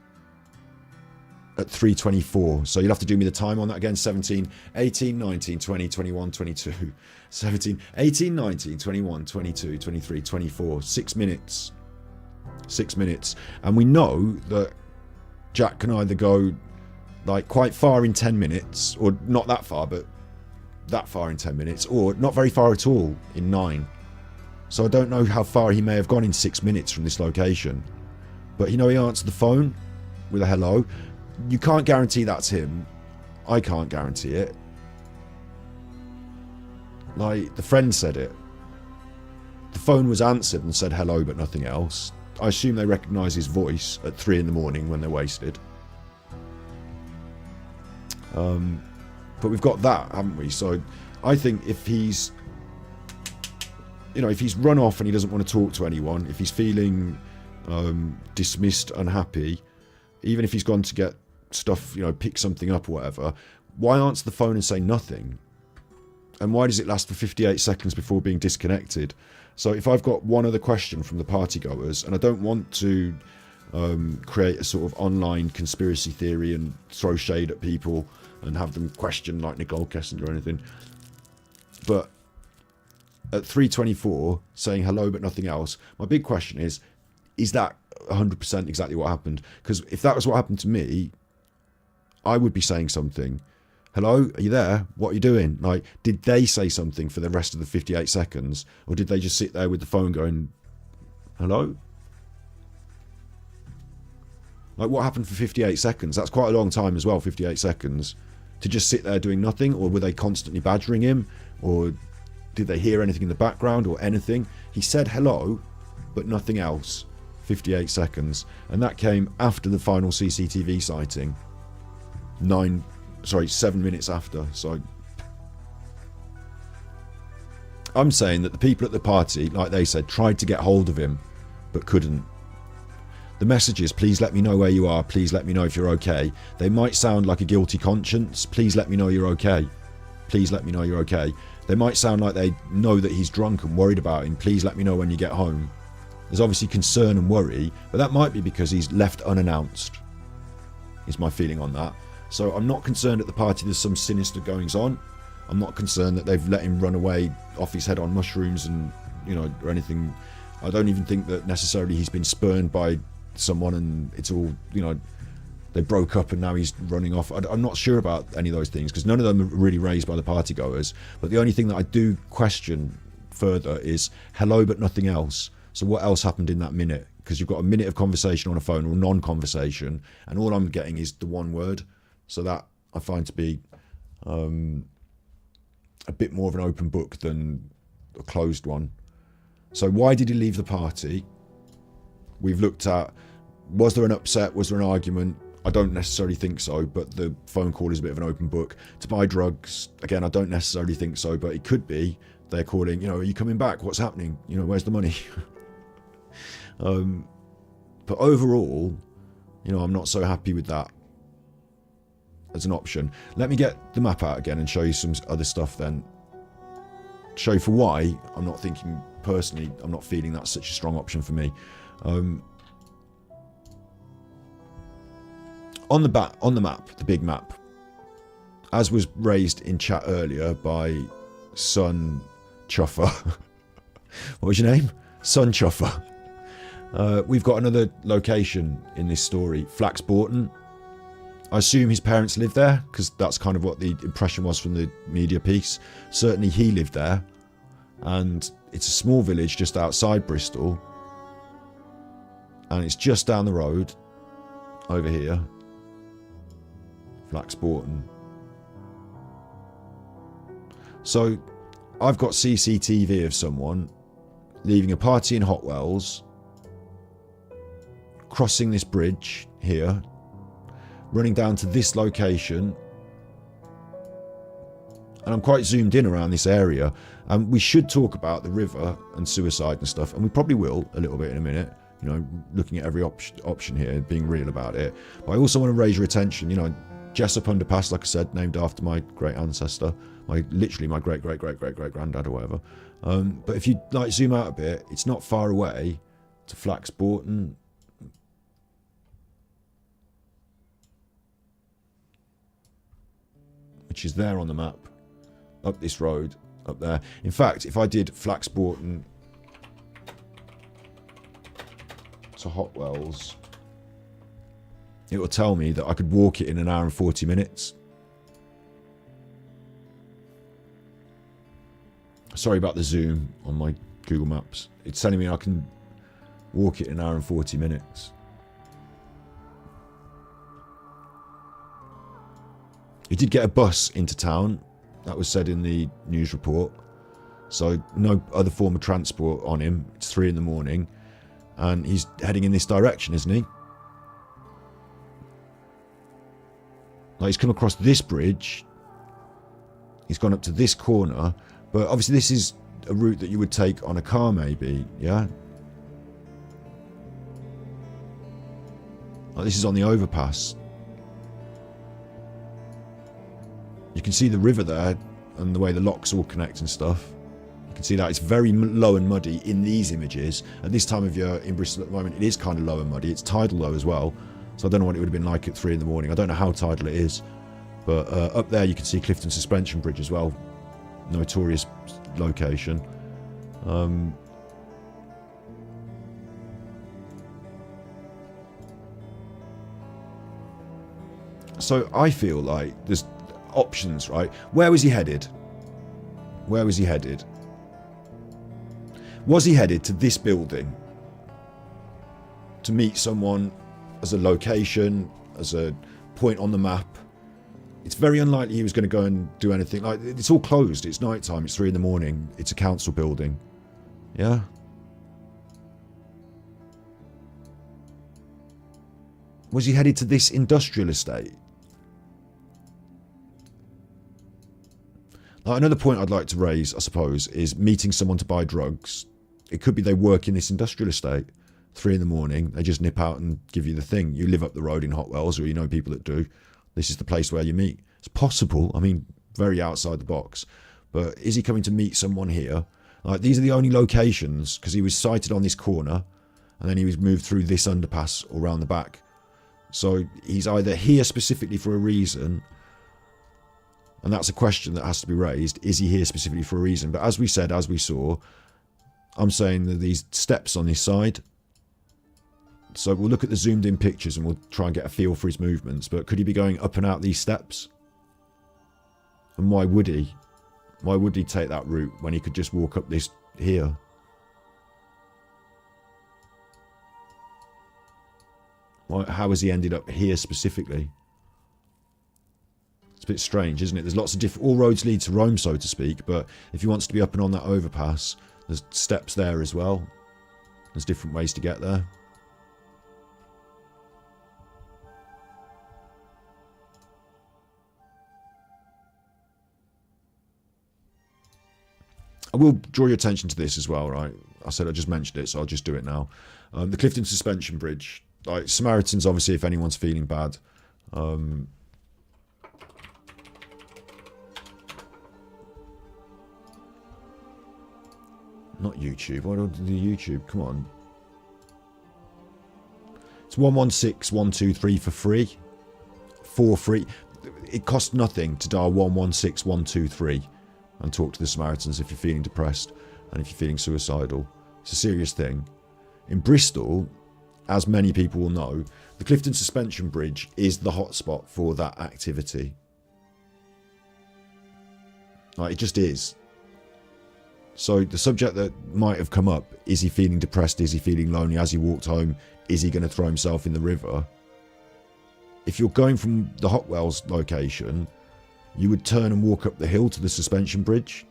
at 3:24. So you'll have to do me the time on that again. 17, 18, 19, 20, 21, 22. 17, 18, 19, 21, 22, 23, 24. 6 minutes. 6 minutes. And we know that Jack can either go like quite far in 10 minutes, or not that far, but that far in 10 minutes, or not very far at all in 9. So I don't know how far he may have gone in 6 minutes from this location. But you know, he answered the phone with a hello. You can't guarantee that's him. I can't guarantee it. Like, the friend said it. The phone was answered and said hello but nothing else. I assume they recognise his voice at 3 in the morning when they're wasted. But we've got that, haven't we? So I think if he's, you know, if he's run off and he doesn't want to talk to anyone, if he's feeling dismissed, unhappy, even if he's gone to get stuff, you know, pick something up or whatever, why answer the phone and say nothing? And why does it last for 58 seconds before being disconnected? So if I've got one other question from the partygoers, and I don't want to create a sort of online conspiracy theory and throw shade at people and have them question like Nicole Kessinger or anything, but at 3:24 saying hello but nothing else, my big question is that 100% exactly what happened? Because if that was what happened to me, I would be saying something. Hello, are you there? What are you doing? Like, did they say something for the rest of the 58 seconds? Or did they just sit there with the phone going, hello? Like, what happened for 58 seconds? That's quite a long time as well, 58 seconds. To just sit there doing nothing? Or were they constantly badgering him? Or did they hear anything in the background or anything? He said hello, but nothing else. 58 seconds. And that came after the final CCTV sighting. 7 minutes after. So I'm saying that the people at the party, like they said, tried to get hold of him but couldn't. The messages, please let me know where you are, please let me know if you're okay, they might sound like a guilty conscience. Please let me know you're okay, please let me know you're okay. They might sound like they know that he's drunk and worried about him. Please let me know when you get home. There's obviously concern and worry, but that might be because he's left unannounced, is my feeling on that. So I'm not concerned at the party there's some sinister goings on. I'm not concerned that they've let him run away off his head on mushrooms and, you know, or anything. I don't even think that necessarily he's been spurned by someone and it's all, you know, they broke up and now he's running off. I'm not sure about any of those things because none of them are really raised by the partygoers. But the only thing that I do question further is hello but nothing else. So what else happened in that minute? Because you've got a minute of conversation on a phone or non-conversation, and all I'm getting is the one word. So that I find to be a bit more of an open book than a closed one. So why did he leave the party? We've looked at, was there an upset? Was there an argument? I don't necessarily think so, but the phone call is a bit of an open book. To buy drugs, again, I don't necessarily think so, but it could be. They're calling, you know, are you coming back? What's happening? You know, where's the money? But overall, you know, I'm not so happy with that as an option. Let me get the map out again and show you some other stuff then. Show you for why I'm not thinking, personally, I'm not feeling that's such a strong option for me. On the map, the big map, as was raised in chat earlier by Sun Chuffer. What was your name? Sun Chuffer. We've got another location in this story, Flaxbourton. I assume his parents lived there because that's kind of what the impression was from the media piece. Certainly he lived there, and it's a small village just outside Bristol, and it's just down the road over here, Flaxbourton. So I've got CCTV of someone leaving a party in Hotwells, crossing this bridge here, running down to this location, and I'm quite zoomed in around this area. And we should talk about the river and suicide and stuff, and we probably will a little bit in a minute, you know, looking at every option here, being real about it. But I also want to raise your attention, you know, Jessup Underpass, like I said, named after my great ancestor, literally my great granddad or whatever. But if you like zoom out a bit, it's not far away to Flaxbourton. Which is there on the map, up this road, up there. In fact, if I did Flaxbourton to Hotwells, it will tell me that I could walk it in an hour and 40 minutes. Sorry about the zoom on my Google Maps. It's telling me I can walk it in an hour and 40 minutes. He did get a bus into town. That was said in the news report. So no other form of transport on him. It's 3 in the morning. And he's heading in this direction, isn't he? Like, he's come across this bridge. He's gone up to this corner. But obviously this is a route that you would take on a car maybe, yeah? Like, this is on the overpass. You can see the river there and the way the locks all connect and stuff. You can see that it's very low and muddy in these images. At this time of year in Bristol at the moment, it is kind of low and muddy. It's tidal though as well. So I don't know what it would have been like at 3 in the morning. I don't know how tidal it is. But up there you can see Clifton Suspension Bridge as well. Notorious location. So I feel like there's options, right? Where was he headed? Where was he headed? Was he headed to this building to meet someone as a location, as a point on the map? It's very unlikely he was going to go and do anything. Like, it's all closed. It's night time. It's 3 in the morning. It's a council building. Yeah? Was he headed to this industrial estate? Like, another point I'd like to raise, I suppose, is meeting someone to buy drugs. It could be they work in this industrial estate. 3 in the morning, they just nip out and give you the thing. You live up the road in Hotwells, or you know people that do. This is the place where you meet. It's possible. I mean, very outside the box. But is he coming to meet someone here? Like, these are the only locations, because he was sighted on this corner, and then he was moved through this underpass or round the back. So he's either here specifically for a reason, and that's a question that has to be raised. Is he here specifically for a reason? But as we said, as we saw, I'm saying that these steps on this side. So we'll look at the zoomed in pictures and we'll try and get a feel for his movements. But could he be going up and out these steps? And why would he? Why would he take that route when he could just walk up this here? How has he ended up here specifically? It's a bit strange, isn't it? There's lots of different... All roads lead to Rome, so to speak. But if he wants to be up and on that overpass, there's steps there as well. There's different ways to get there. I will draw your attention to this as well, right? I said I just mentioned it, so I'll just do it now. The Clifton Suspension Bridge. Like, Samaritans, obviously, if anyone's feeling bad. Not YouTube. Why don't I do YouTube? Come on. It's 116123 for free. For free. It costs nothing to dial 116123 and talk to the Samaritans if you're feeling depressed and if you're feeling suicidal. It's a serious thing. In Bristol, as many people will know, the Clifton Suspension Bridge is the hotspot for that activity. Like, it just is. So the subject that might have come up, is he feeling depressed? Is he feeling lonely? As he walked home, is he going to throw himself in the river? If you're going from the Hotwells location, you would turn and walk up the hill to the suspension bridge.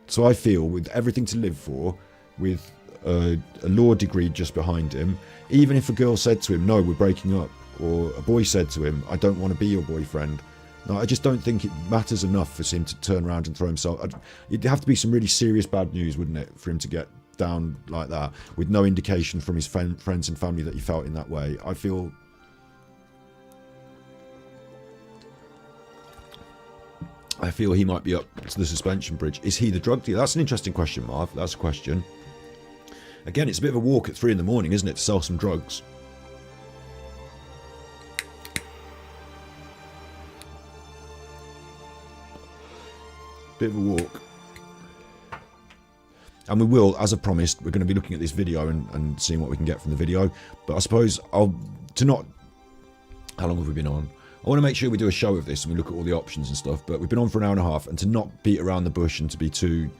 So I feel, with everything to live for, with a law degree just behind him. Even if a girl said to him, no, we're breaking up, or a boy said to him, I don't want to be your boyfriend. No, I just don't think it matters enough for him to turn around and throw himself. It'd have to be some really serious bad news, wouldn't it, for him to get down like that with no indication from his friends and family that he felt in that way. I feel he might be up to the suspension bridge. Is he the drug dealer? That's an interesting question, Marv. That's a question. Again, it's a bit of a walk at 3 in the morning, isn't it, to sell some drugs? Bit of a walk. And we will, as I promised, we're going to be looking at this video and seeing what we can get from the video. But I suppose how long have we been on? I want to make sure we do a show of this and we look at all the options and stuff. But we've been on for an hour and a half, and to not beat around the bush and to be too...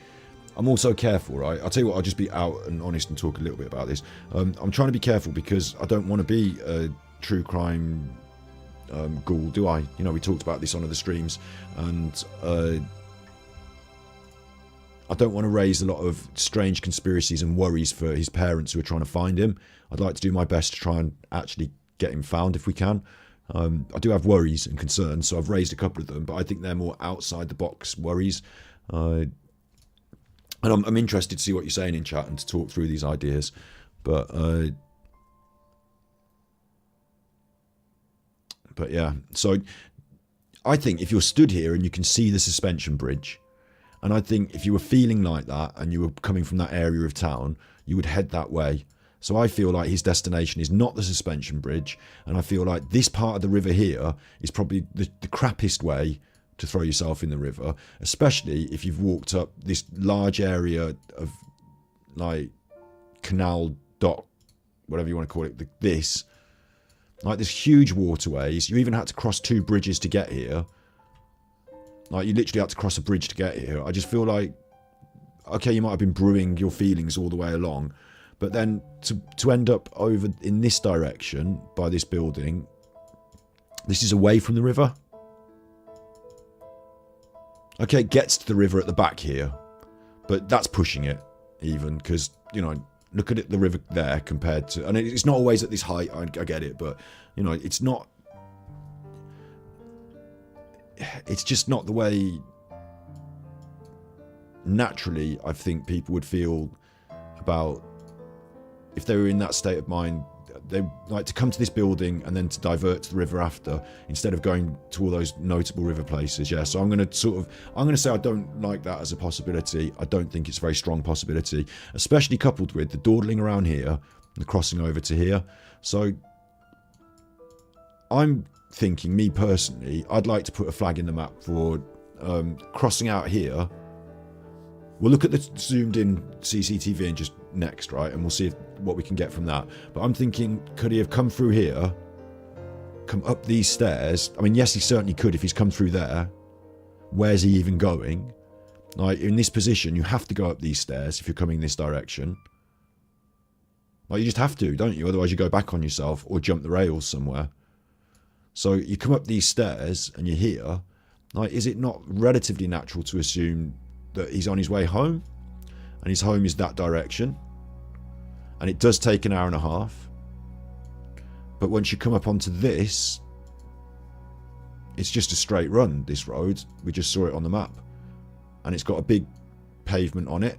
I'm also careful, right? I'll tell you what, I'll just be out and honest and talk a little bit about this. I'm trying to be careful because I don't want to be a true crime ghoul, do I? You know, we talked about this on other streams, and I don't want to raise a lot of strange conspiracies and worries for his parents who are trying to find him. I'd like to do my best to try and actually get him found if we can. I do have worries and concerns, so I've raised a couple of them, but I think they're more outside the box worries. And I'm interested to see what you're saying in chat and to talk through these ideas. But yeah, so I think if you're stood here and you can see the suspension bridge, and I think if you were feeling like that and you were coming from that area of town, you would head that way. So I feel like his destination is not the suspension bridge, and I feel like this part of the river here is probably the crappiest way to throw yourself in the river, especially if you've walked up this large area of like canal dock, whatever you want to call it, this huge waterways. You even had to cross 2 bridges to get here. Like, you literally had to cross a bridge to get here. I just feel like, okay, you might have been brewing your feelings all the way along, but then to end up over in this direction by this building, this is away from the river. Okay, it gets to the river at the back here, but that's pushing it even, because, you know, look at it, the river there compared to, and it's not always at this height, I get it, but, you know, it's not, it's just not the way naturally I think people would feel about if they were in that state of mind. They like to come to this building and then to divert to the river after, instead of going to all those notable river places. Yeah, so I'm going to say I don't like that as a possibility. I don't think it's a very strong possibility, especially coupled with the dawdling around here and the crossing over to here. So I'm thinking, me personally, I'd like to put a flag in the map for crossing out here. We'll look at the zoomed in CCTV and just next, right? And we'll see what we can get from that. But I'm thinking, could he have come through here, come up these stairs? I mean, yes, he certainly could if he's come through there. Where's he even going? Like, in this position, you have to go up these stairs if you're coming this direction. Like, you just have to, don't you? Otherwise you go back on yourself or jump the rails somewhere. So you come up these stairs and you're here. Like, is it not relatively natural to assume that he's on his way home, and his home is that direction, and it does take an hour and a half, but once you come up onto this, it's just a straight run, this road. We just saw it on the map, and it's got a big pavement on it.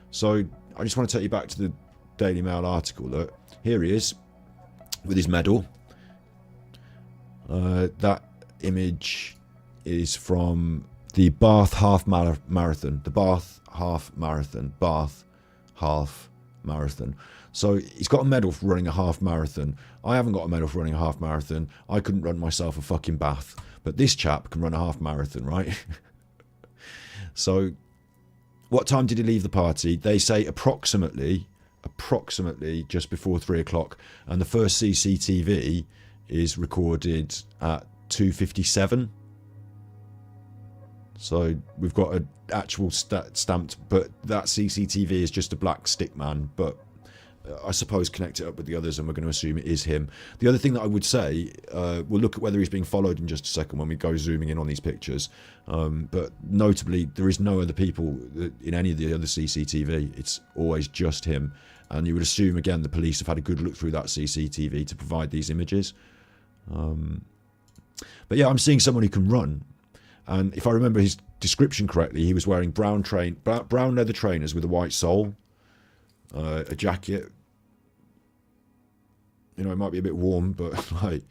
So I just want to take you back to the Daily Mail article. Look, here he is with his medal. That image is from the Bath Half Marathon. The Bath Half Marathon. Bath Half Marathon. So he's got a medal for running a half marathon. I haven't got a medal for running a half marathon. I couldn't run myself a fucking bath. But this chap can run a half marathon, right? So what time did he leave the party? They say approximately just before 3 o'clock. And the first CCTV is recorded at 2:57. So we've got an actual stamped, but that CCTV is just a black stick man. But I suppose, connect it up with the others, and we're going to assume it is him. The other thing that I would say, we'll look at whether he's being followed in just a second when we go zooming in on these pictures. But notably, there is no other people in any of the other CCTV. It's always just him. And you would assume, again, the police have had a good look through that CCTV to provide these images. But yeah, I'm seeing someone who can run. And if I remember his description correctly, he was wearing brown leather trainers with a white sole, a jacket. You know, it might be a bit warm, but like,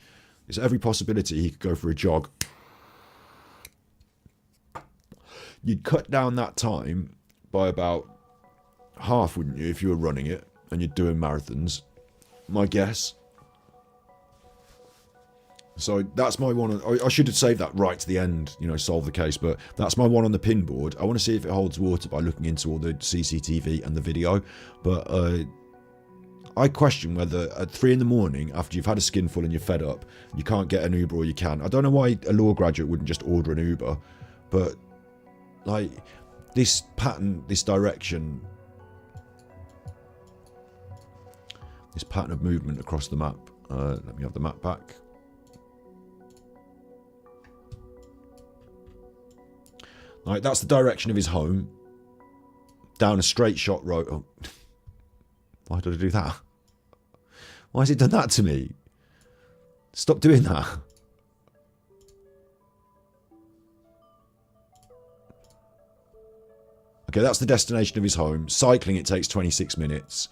there's every possibility he could go for a jog. You'd cut down that time by about half, wouldn't you, if you were running it and you're doing marathons? My guess. So that's my one. I should have saved that right to the end, you know, solve the case. But that's my one on the pin board. I want to see if it holds water by looking into all the CCTV and the video. But I question whether at 3 in the morning, after you've had a skinful and you're fed up, you can't get an Uber, or you can. I don't know why a law graduate wouldn't just order an Uber. But like, this pattern, this direction, this pattern of movement across the map. Let me have the map back. Right, that's the direction of his home. Down a straight shot road. Oh. Why did I do that? Why has it done that to me? Stop doing that. Okay, that's the destination of his home. Cycling, it takes 26 minutes.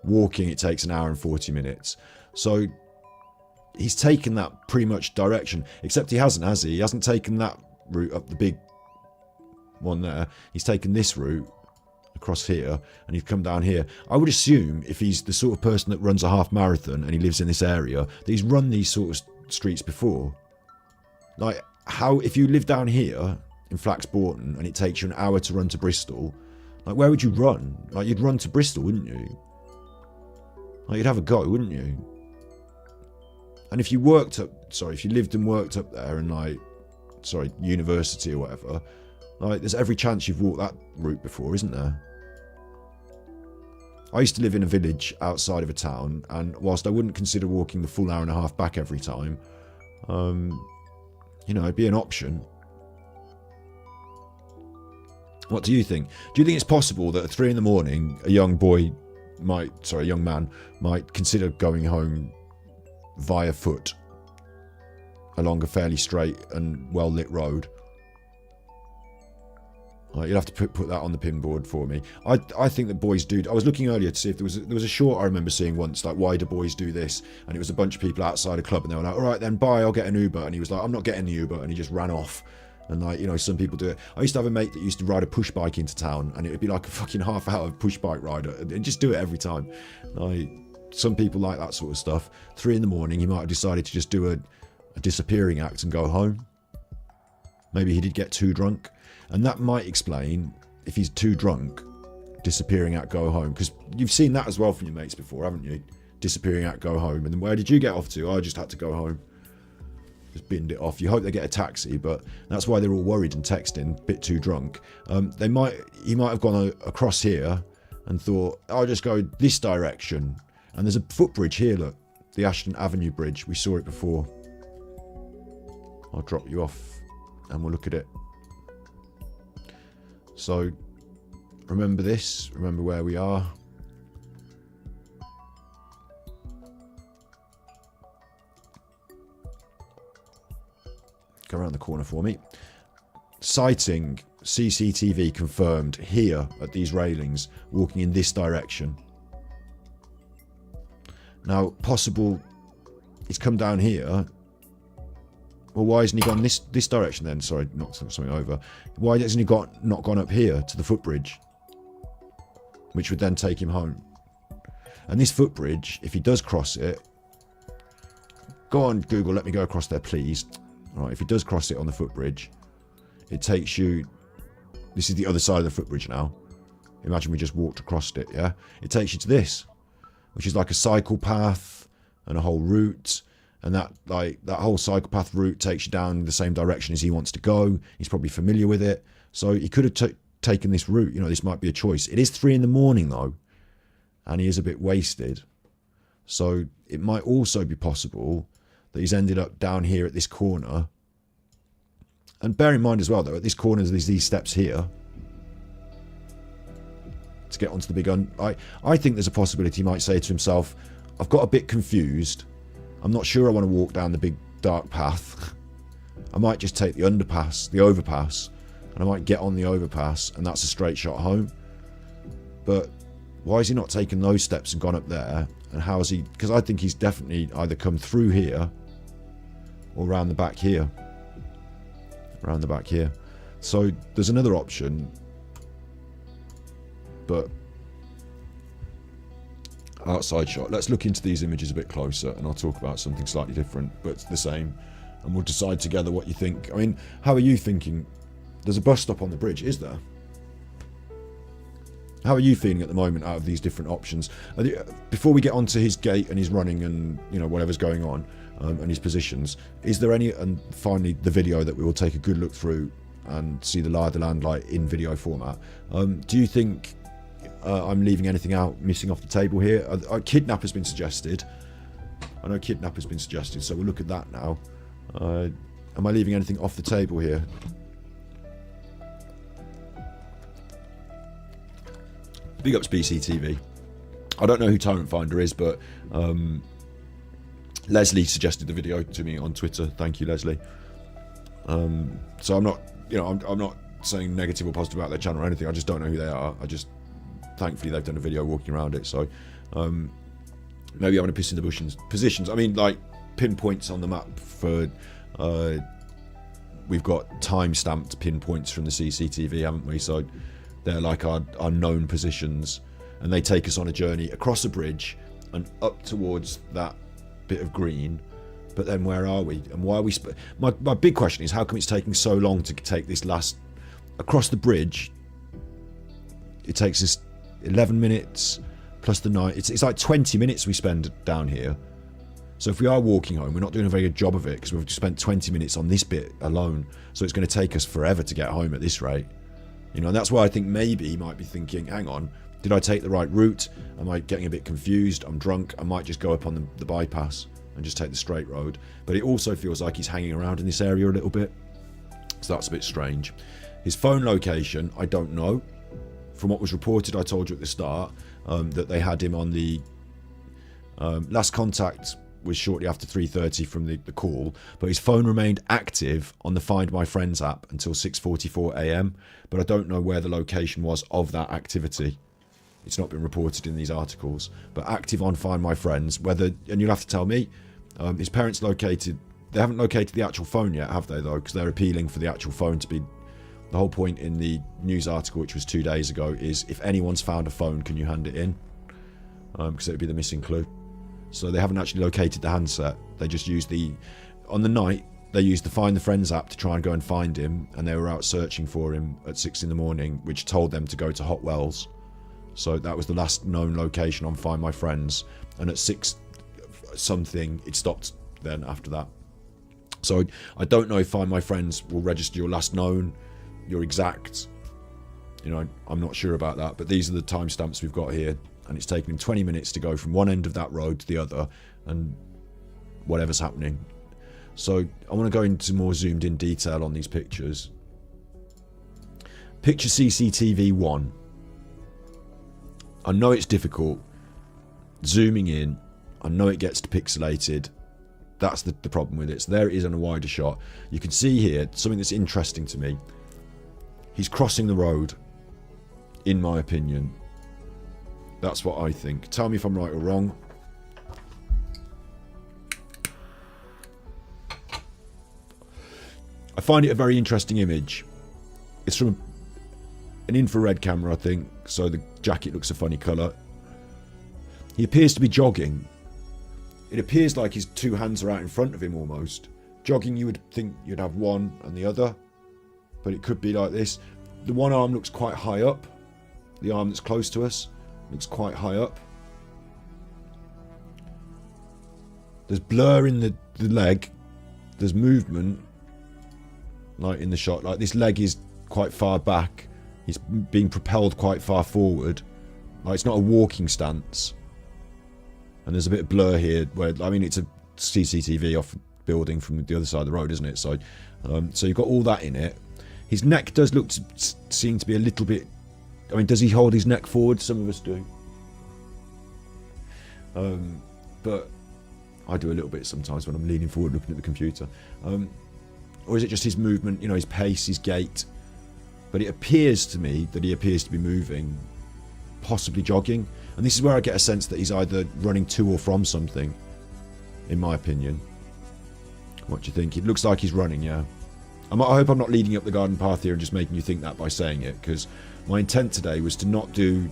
Walking, it takes 1 hour and 40 minutes. So he's taken that pretty much direction. Except he hasn't, has he? He hasn't taken that route up the big one there. He's taken this route across here, and he's come down here. I would assume if he's the sort of person that runs a half marathon and he lives in this area, that he's run these sort of streets before. Like, how, if you live down here in Flaxbourton and it takes you 1 hour to run to Bristol, like, where would you run? Like, you'd run to Bristol, wouldn't you? Like, you'd have a go, wouldn't you? And if you worked up, sorry, if you lived and worked up there and, like, sorry, university or whatever, like, there's every chance you've walked that route before, isn't there? I used to live in a village outside of a town, and whilst I wouldn't consider walking the full 1.5 hours back every time, you know, it'd be an option. What do you think? Do you think it's possible that at 3 in the morning, a young man might consider going home via foot along a fairly straight and well-lit road? You'll have to put that on the pin board for me. I think that boys do. I was looking earlier to see if there was a short I remember seeing once, like, why do boys do this? And it was a bunch of people outside a club, and they were like, all right then, bye, I'll get an Uber. And he was like, I'm not getting the Uber, and he just ran off. And, like, you know, some people do it. I used to have a mate that used to ride a push bike into town, and it would be like a fucking half-hour push bike rider, and just do it every time. Like, some people like that sort of stuff. 3 in the morning, he might have decided to just do a disappearing act and go home. Maybe he did get too drunk. And that might explain, if he's too drunk, disappearing out, go home. Because you've seen that as well from your mates before, haven't you? Disappearing out, go home. And then where did you get off to? I just had to go home. Just binned it off. You hope they get a taxi, but that's why they're all worried and texting, a bit too drunk. He might have gone across here and thought, I'll just go this direction. And there's a footbridge here, look. The Ashton Avenue Bridge. We saw it before. I'll drop you off and we'll look at it. So, remember this, remember where we are. Go around the corner for me. Sighting, CCTV confirmed here at these railings, walking in this direction. Now, possible he's come down here. Well, why hasn't he gone this direction then? Sorry, knocked something over. Why hasn't he not gone up here to the footbridge? Which would then take him home. And this footbridge, if he does cross it... Go on, Google, let me go across there, please. Right, if he does cross it on the footbridge, it takes you... This is the other side of the footbridge now. Imagine we just walked across it, yeah? It takes you to this, which is like a cycle path and a whole route. And that whole cycle path route takes you down the same direction as he wants to go. He's probably familiar with it. So he could have taken this route. You know, this might be a choice. It is 3 in the morning, though. and he is a bit wasted. So it might also be possible that he's ended up down here at this corner. And bear in mind as well, though, at this corner there's these steps here to get onto the big I think there's a possibility he might say to himself, I've got a bit confused. I'm not sure I want to walk down the big dark path. I might just take the overpass, and I might get on the overpass, and that's a straight shot home. But why has he not taken those steps and gone up there? And how has he... Because I think he's definitely either come through here or around the back here. Around the back here. So there's another option. But... outside shot. Let's look into these images a bit closer, and I'll talk about something slightly different, but it's the same. And we'll decide together what you think. I mean, how are you thinking? There's a bus stop on the bridge, is there? How are you feeling at the moment out of these different options? Before we get onto his gait and his running and, you know, whatever's going on, and his positions, is there any... And finally, the video that we will take a good look through and see the lie of the land like in video format. Do you think I'm leaving anything out, missing off the table here? Kidnap has been suggested. I know kidnap has been suggested, so we'll look at that now. Am I leaving anything off the table here? Big ups CCTV. I don't know who Tyrant Finder is, but Leslie suggested the video to me on Twitter. Thank you, Leslie. So I'm not, you know, I'm not saying negative or positive about their channel or anything. I just don't know who they are. Thankfully they've done a video walking around it. So maybe I'm going to piss in the positions. I mean, like pinpoints on the map for. We've got time-stamped pinpoints from the CCTV, haven't we? So they're like our known positions, and they take us on a journey across a bridge and up towards that bit of green. But then where are we, and why are we... My big question is, how come it's taking so long to take this last... Across the bridge, it takes us 11 minutes plus the night. It's like 20 minutes we spend down here. So if we are walking home, we're not doing a very good job of it, because we've spent 20 minutes on this bit alone. So it's going to take us forever to get home at this rate. You know, and that's why I think maybe he might be thinking, hang on, did I take the right route? Am I getting a bit confused? I'm drunk. I might just go up on the bypass and just take the straight road. But it also feels like he's hanging around in this area a little bit. So that's a bit strange. His phone location, I don't know. From what was reported, I told you at the start, that they had him on the... last contact was shortly after 3:30 from the call, but his phone remained active on the Find My Friends app until 6:44 AM, but I don't know where the location was of that activity. It's not been reported in these articles, but active on Find My Friends, whether, and you'll have to tell me, his parents located, they haven't located the actual phone yet, have they though? Because they're appealing for the actual phone to be, the whole point in the news article, which was 2 days ago, is if anyone's found a phone, can you hand it in? Because it would be the missing clue. So they haven't actually located the handset. They just used on the night, they used the Find the Friends app to try and go and find him, and they were out searching for him at 6 in the morning, which told them to go to Hot Wells. So that was the last known location on Find My Friends, and at 6 something, it stopped then after that. So I don't know if Find My Friends will register your last known, your exact, you know, I'm not sure about that, but these are the timestamps we've got here. And it's taken him 20 minutes to go from one end of that road to the other, and whatever's happening. So I want to go into more zoomed in detail on these pictures. Picture CCTV 1. I know it's difficult. Zooming in, I know it gets pixelated. That's the problem with it. So there it is on a wider shot. You can see here something that's interesting to me. He's crossing the road, in my opinion. That's what I think. Tell me if I'm right or wrong. I find it a very interesting image. It's from an infrared camera, I think, so the jacket looks a funny colour. He appears to be jogging. It appears like his two hands are out in front of him almost. Jogging, you would think you'd have one and the other, but it could be like this. The one arm looks quite high up. The arm that's close to us looks quite high up. There's blur in the leg. There's movement, like in the shot. Like this leg is quite far back. He's being propelled quite far forward. Like, it's not a walking stance. And there's a bit of blur here where, I mean, it's a CCTV off building from the other side of the road, isn't it? So, so you've got all that in it. His neck does look to seem to be a little bit. I mean, does he hold his neck forward? Some of us do. But I do a little bit sometimes when I'm leaning forward looking at the computer. Or is it just his movement, you know, his pace, his gait? But it appears to me that he appears to be moving, possibly jogging. And this is where I get a sense that he's either running to or from something, in my opinion. What do you think? It looks like he's running, yeah. I hope I'm not leading up the garden path here and just making you think that by saying it, because my intent today was to not do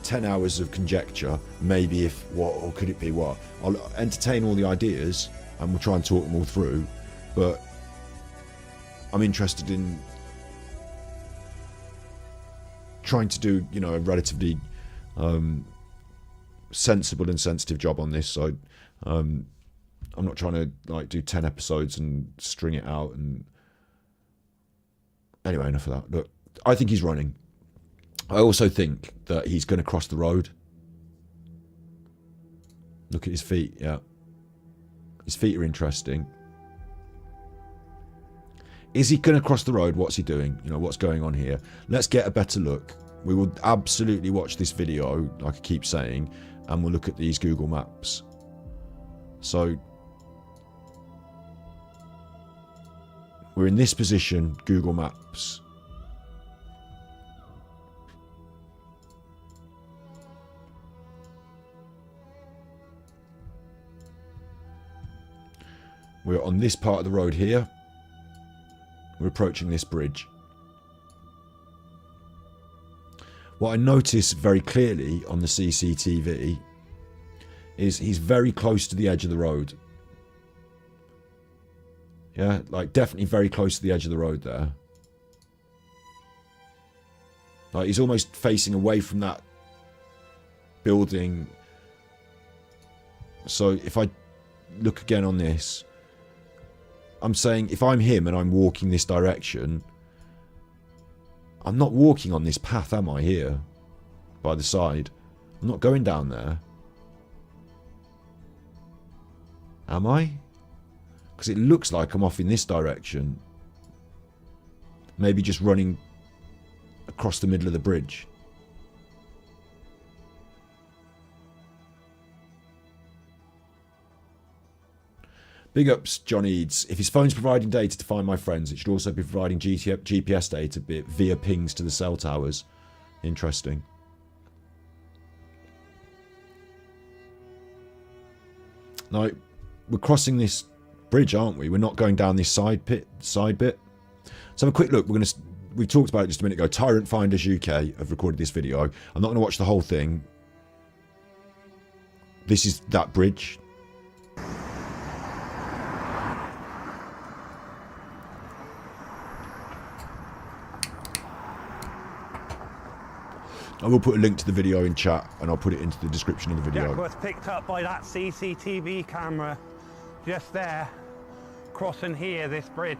10 hours of conjecture, maybe if what, or could it be what. I'll entertain all the ideas and we'll try and talk them all through, but I'm interested in trying to do, you know, a relatively sensible and sensitive job on this. So I'm not trying to like do 10 episodes and string it out. And anyway, enough of that. Look, I think he's running. I also think that he's going to cross the road. Look at his feet, yeah. His feet are interesting. Is he going to cross the road? What's he doing? You know, what's going on here? Let's get a better look. We will absolutely watch this video, like I keep saying, and we'll look at these Google Maps. So, we're in this position, Google Maps. We're on this part of the road here. We're approaching this bridge. What I notice very clearly on the CCTV is he's very close to the edge of the road. Yeah, like definitely very close to the edge of the road there. Like he's almost facing away from that building. So if I look again on this, I'm saying if I'm him and I'm walking this direction, I'm not walking on this path, am I, here? By the side. I'm not going down there. Am I? Because it looks like I'm off in this direction. Maybe just running across the middle of the bridge. Big ups, John Eads. If his phone's providing data to find my friends, it should also be providing GPS data via pings to the cell towers. Interesting. Now, we're crossing this bridge, aren't we? We're not going down this side bit. Let's have a quick look. We talked about it just a minute ago. Tyrant Finders UK have recorded this video. I'm not going to watch the whole thing. This is that bridge. I will put a link to the video in chat and I'll put it into the description of the video. Jack was picked up by that CCTV camera just there, crossing here, this bridge.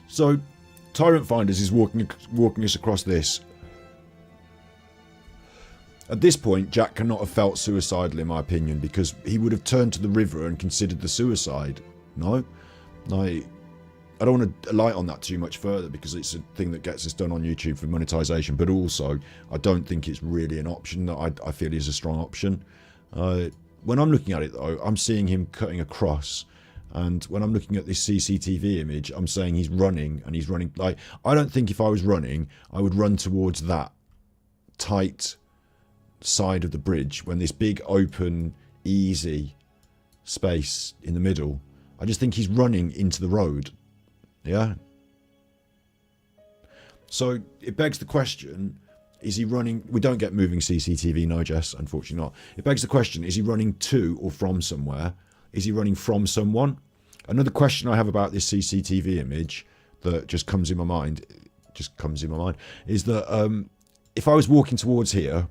So, Tyrant Finders is walking us across this. At this point, Jack cannot have felt suicidal, in my opinion, because he would have turned to the river and considered the suicide. No? I don't want to light on that too much further because it's a thing that gets us done on YouTube for monetization, but also I don't think it's really an option that I feel is a strong option. When I'm looking at it, though, I'm seeing him cutting across. And when I'm looking at this CCTV image, I'm saying he's running, and he's running. Like, I don't think if I was running, I would run towards that tight side of the bridge when this big open easy space in the middle. I just think he's running into the road. Yeah, so it begs the question, is he running? We don't get moving CCTV, no Jess, unfortunately not. It begs the question, is he running to or from somewhere? Is he running from someone? Another question I have about this CCTV image that just comes in my mind is that if I was walking towards here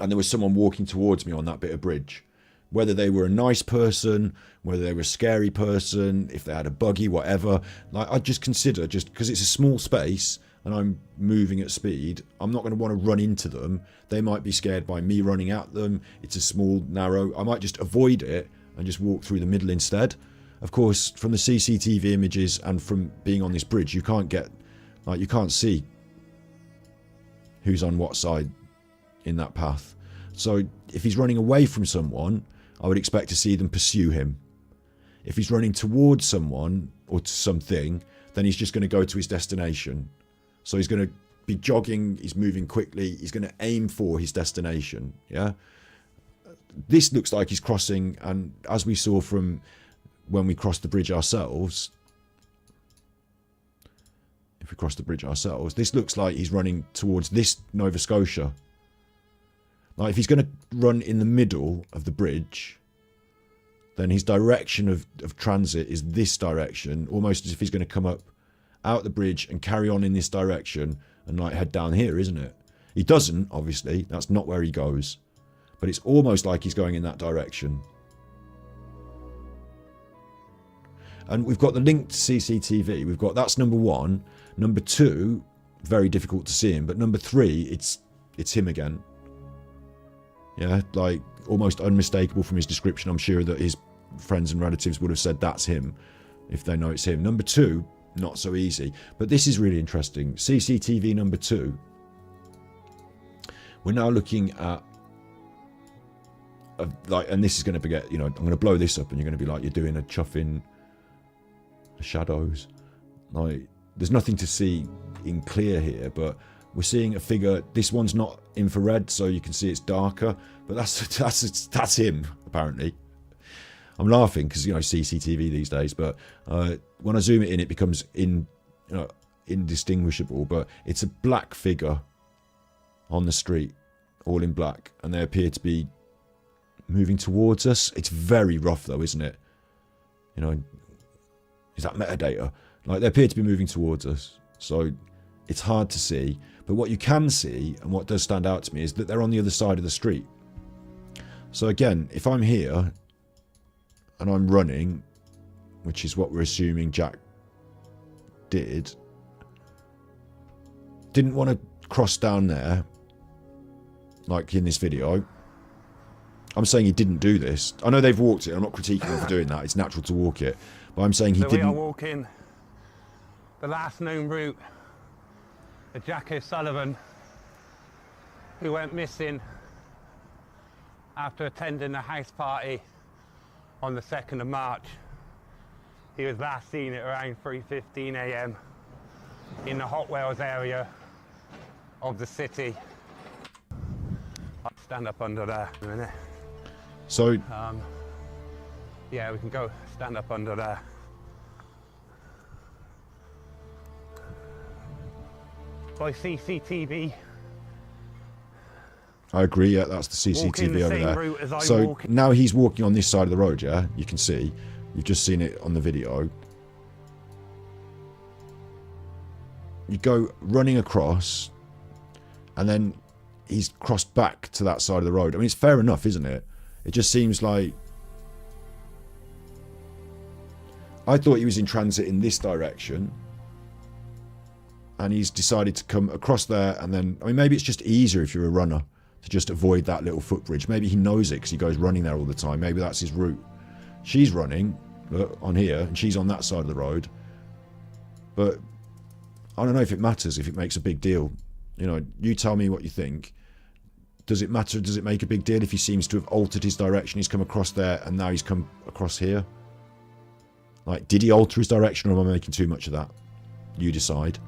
and there was someone walking towards me on that bit of bridge, whether they were a nice person, whether they were a scary person, if they had a buggy, whatever, like I'd just consider, just because it's a small space and I'm moving at speed, I'm not going to want to run into them. They might be scared by me running at them. It's a small, narrow, I might just avoid it and just walk through the middle instead. Of course, from the CCTV images and from being on this bridge, you can't get, like, you can't see who's on what side in that path. So if he's running away from someone, I would expect to see them pursue him. If he's running towards someone or to something, then he's just going to go to his destination. So he's going to be jogging, he's moving quickly, he's going to aim for his destination. Yeah. This looks like he's crossing, and as we saw from when we crossed the bridge ourselves, if we cross the bridge ourselves, this looks like he's running towards this Nova Scotia. Like if he's going to run in the middle of the bridge, then his direction of transit is this direction, almost as if he's going to come up out the bridge and carry on in this direction and like head down here, isn't it? He doesn't, obviously, that's not where he goes, but it's almost like he's going in that direction. And we've got the linked CCTV. We've got, that's number one. Number two, very difficult to see him. But number three, it's him again. Yeah, like almost unmistakable from his description. I'm sure that his friends and relatives would have said that's him if they know it's him. Number two, not so easy. But this is really interesting. CCTV number two. We're now looking at, like, and this is going to get, you know, I'm going to blow this up and you're going to be like, you're doing a chuffing shadows. Like, there's nothing to see in clear here, but we're seeing a figure. This one's not infrared, so you can see it's darker, but that's him apparently. I'm laughing because, you know, CCTV these days, but when I zoom it in, it becomes indistinguishable. But it's a black figure on the street, all in black, and they appear to be moving towards us. It's very rough though, isn't it? You know, is that metadata? Like, they appear to be moving towards us, so it's hard to see. But what you can see, and what does stand out to me, is that they're on the other side of the street. So again, if I'm here and I'm running, which is what we're assuming Jack didn't want to cross down there, like in this video. I'm saying he didn't do this. I know they've walked it. I'm not critiquing him for doing that. It's natural to walk it. But I'm saying he didn't. We are walking the last known route of Jack O'Sullivan, who went missing after attending a house party on the 2nd of March. He was last seen at around 3:15 AM in the Hot Wells area of the city. I'll stand up under there in a minute. So, yeah, we can go stand up under there. By CCTV. I agree, yeah, that's the CCTV over there. So now he's walking on this side of the road, yeah? You can see. You've just seen it on the video. You go running across, and then he's crossed back to that side of the road. I mean, it's fair enough, isn't it? It just seems like... I thought he was in transit in this direction, and he's decided to come across there, and then... I mean, maybe it's just easier if you're a runner to just avoid that little footbridge. Maybe he knows it because he goes running there all the time. Maybe that's his route. She's running, look, on here, and she's on that side of the road. But I don't know if it matters, if it makes a big deal. You know, you tell me what you think. Does it matter? Does it make a big deal if he seems to have altered his direction? He's come across there, and now he's come across here. Like, did he alter his direction, or am I making too much of that? You decide.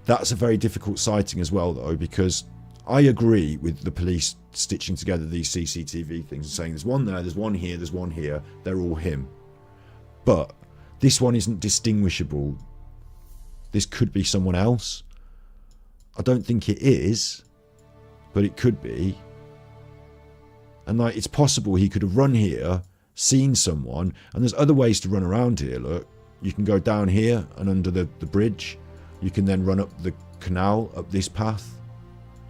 That's a very difficult sighting as well, though, because I agree with the police stitching together these CCTV things and saying there's one there, there's one here, there's one here. They're all him. But this one isn't distinguishable. This could be someone else. I don't think it is, but it could be. And like, it's possible he could have run here, seen someone, and there's other ways to run around here. Look, you can go down here and under the bridge. You can then run up the canal, up this path.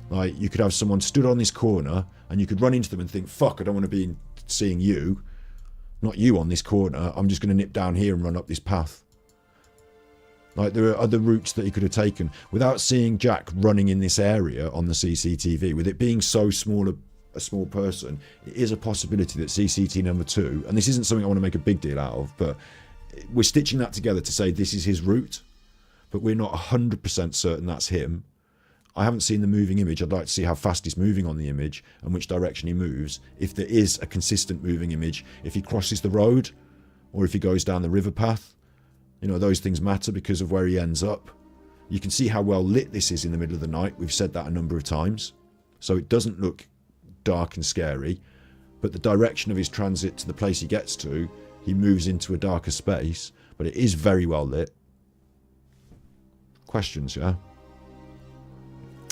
Like, you could have someone stood on this corner and you could run into them and think, fuck, I don't want to be seeing you. Not you on this corner. I'm just going to nip down here and run up this path. Like, there are other routes that he could have taken without seeing Jack running in this area on the CCTV. With it being so small a small person, it is a possibility that CCTV number 2, and this isn't something I want to make a big deal out of, but we're stitching that together to say this is his route, but we're not 100% certain that's him. I haven't seen the moving image. I'd like to see how fast he's moving on the image and which direction he moves. If there is a consistent moving image, if he crosses the road or if he goes down the river path, you know, those things matter because of where he ends up. You can see how well lit this is in the middle of the night. We've said that a number of times. So it doesn't look dark and scary, but the direction of his transit to the place he gets to, he moves into a darker space, but it is very well lit. Questions, yeah?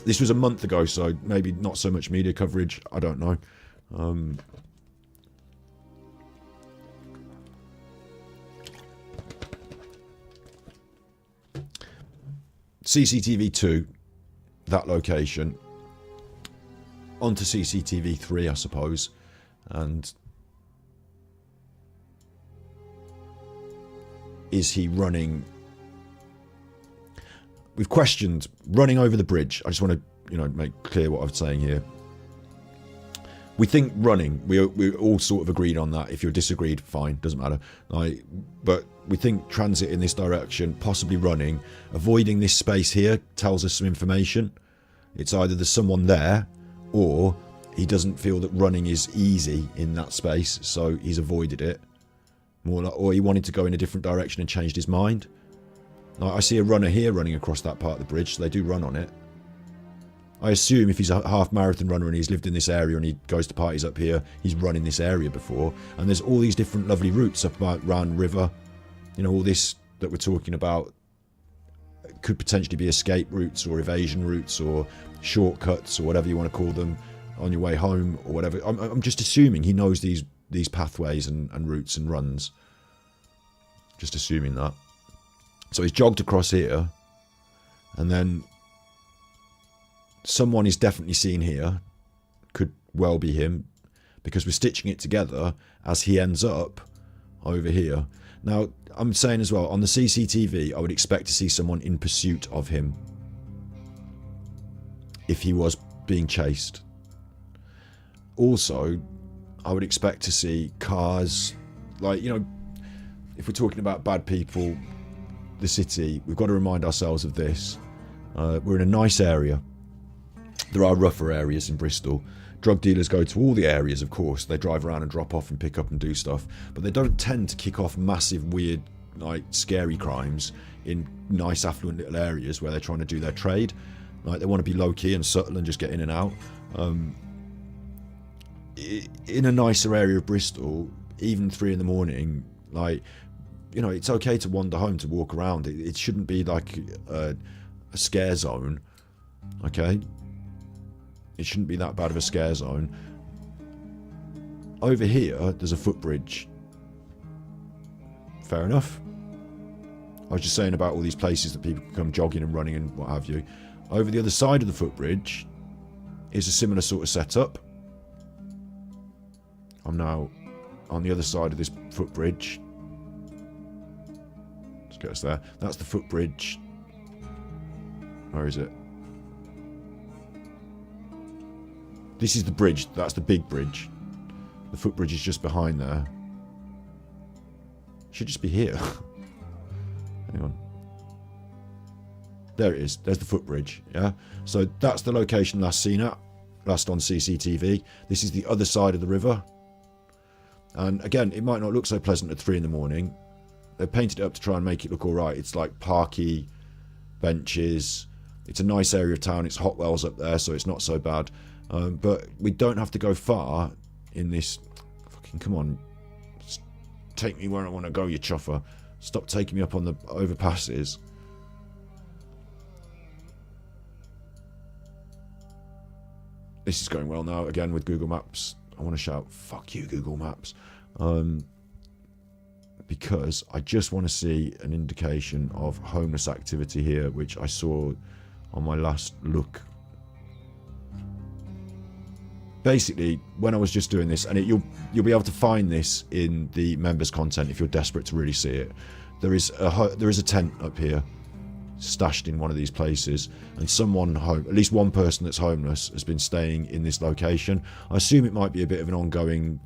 This was a month ago, so maybe not so much media coverage. I don't know. CCTV 2, that location. Onto CCTV 3, I suppose. And is he running? We've questioned running over the bridge. I just want to, you know, make clear what I'm saying here. We think running. We all sort of agreed on that. If you're disagreed, fine, doesn't matter. But we think transit in this direction, possibly running, avoiding this space here tells us some information. It's either there's someone there, or he doesn't feel that running is easy in that space, so he's avoided it. Or he wanted to go in a different direction and changed his mind. I see a runner here running across that part of the bridge, so they do run on it. I assume if he's a half marathon runner and he's lived in this area and he goes to parties up here, he's run in this area before. And there's all these different lovely routes up around river. You know, all this that we're talking about could potentially be escape routes or evasion routes or shortcuts or whatever you want to call them on your way home or whatever. I'm just assuming he knows these pathways and routes and runs. Just assuming that. So he's jogged across here, and then someone is definitely seen here. Could well be him, because we're stitching it together as he ends up over here. Now, I'm saying as well, on the CCTV, I would expect to see someone in pursuit of him if he was being chased. Also, I would expect to see cars, like, you know, if we're talking about bad people, the city, we've got to remind ourselves of this. We're in a nice area. There are rougher areas in Bristol. Drug dealers go to all the areas, of course. They drive around and drop off and pick up and do stuff. But they don't tend to kick off massive, weird, like, scary crimes in nice, affluent little areas where they're trying to do their trade. Like, they want to be low-key and subtle and just get in and out. In a nicer area of Bristol, even 3 in the morning, like, you know, it's okay to wander home, to walk around. It shouldn't be like a scare zone, okay? It shouldn't be that bad of a scare zone. Over here, there's a footbridge. Fair enough. I was just saying about all these places that people can come jogging and running and what have you. Over the other side of the footbridge is a similar sort of setup. I'm now on the other side of this footbridge. Let's get us there. That's the footbridge. Where is it? This is the bridge. That's the big bridge. The footbridge is just behind there. Should just be here. Hang on. There it is. There's the footbridge. Yeah. So that's the location last seen at. Last on CCTV. This is the other side of the river. And again, it might not look so pleasant at 3 in the morning. They've painted it up to try and make it look alright. It's like parky, benches. It's a nice area of town. It's hot wells up there, so it's not so bad. But we don't have to go far in this. Fucking come on. Just take me where I want to go, you chuffer. Stop taking me up on the overpasses. This is going well now, again, with Google Maps. I want to shout, fuck you, Google Maps. Because I just want to see an indication of homeless activity here, which I saw on my last look. basically, when I was just doing this, and you'll be able to find this in the members content if you're desperate to really see it. There is a tent up here, stashed in one of these places, and someone at least one person that's homeless has been staying in this location. I assume it might be a bit of an ongoing,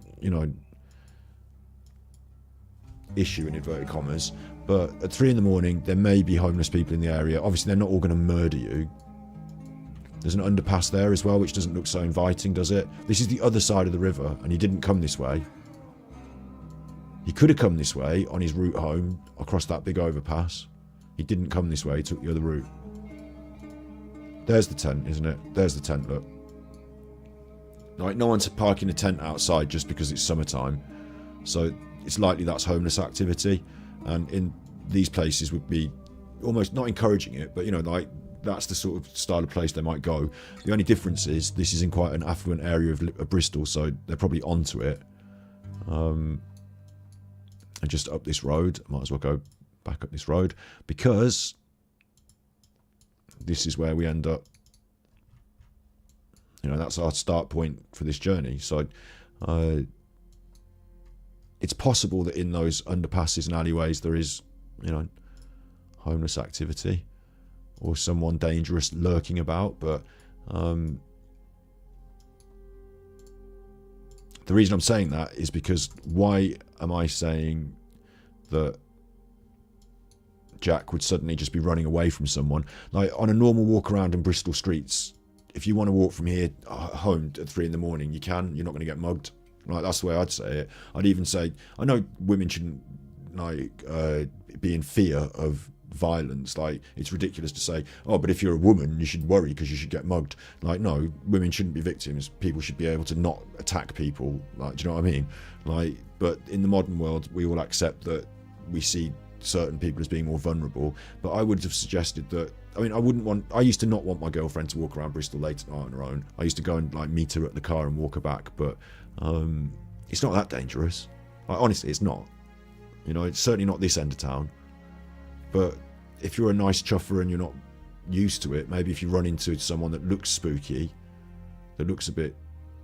issue in inverted commas, but at 3 in the morning there may be homeless people in the area. Obviously they're not all going to murder you. There's an underpass there as well, which doesn't look so inviting, does it? This is the other side of the river, and he didn't come this way. He could have come this way on his route home across that big overpass. He didn't come this way, he took the other route. There's the tent, isn't it? There's the tent, look. Like, no one's parking a tent outside just because it's summertime. So it's likely that's homeless activity. And in these places would be almost not encouraging it, but, like, that's the sort of style of place they might go. The only difference is this is in quite an affluent area of Bristol, so they're probably onto it. And just up this road, I might as well go back up this road, because this is where we end up. That's our start point for this journey. So it's possible that in those underpasses and alleyways there is, homeless activity or someone dangerous lurking about. But the reason I'm saying that is because why am I saying that Jack would suddenly just be running away from someone? Like, on a normal walk around in Bristol streets, if you want to walk from here home at 3 in the morning, you can. You're not going to get mugged. Like, that's the way I'd say it. I'd even say, I know women shouldn't be in fear of violence. Like, it's ridiculous to say, oh, but if you're a woman, you should worry because you should get mugged. Like, no, women shouldn't be victims. People should be able to not attack people. Like, do you know what I mean? Like, but in the modern world, we all accept that we see certain people as being more vulnerable. But I would have suggested that, I used to not want my girlfriend to walk around Bristol late at night on her own. I used to go and meet her at the car and walk her back, but it's not that dangerous. Like, honestly, it's not. It's certainly not this end of town. But if you're a nice chuffer and you're not used to it, maybe if you run into someone that looks spooky, that looks a bit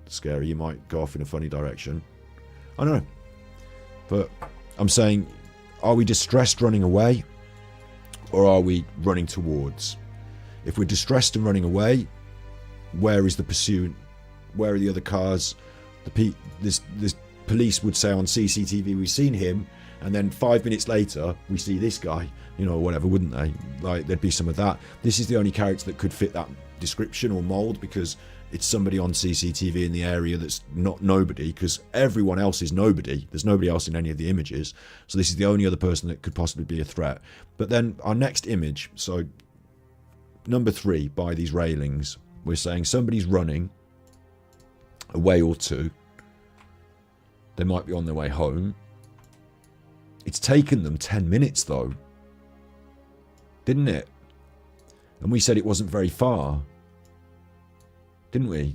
scary, you might go off in a funny direction. I don't know. But I'm saying, are we distressed running away, or are we running towards? If we're distressed and running away, where is the pursuit? Where are the other cars? This police would say on CCTV, we've seen him, and then 5 minutes later we see this guy, or whatever, wouldn't they? Like, there'd be some of that. This is the only character that could fit that description or mould, because it's somebody on CCTV in the area that's not nobody, because everyone else is nobody. There's nobody else in any of the images. So this is the only other person that could possibly be a threat. But then our next image, so number 3, by these railings, we're saying somebody's running a way or two. They might be on their way home. It's taken them 10 minutes though, didn't it? And we said it wasn't very far, didn't we?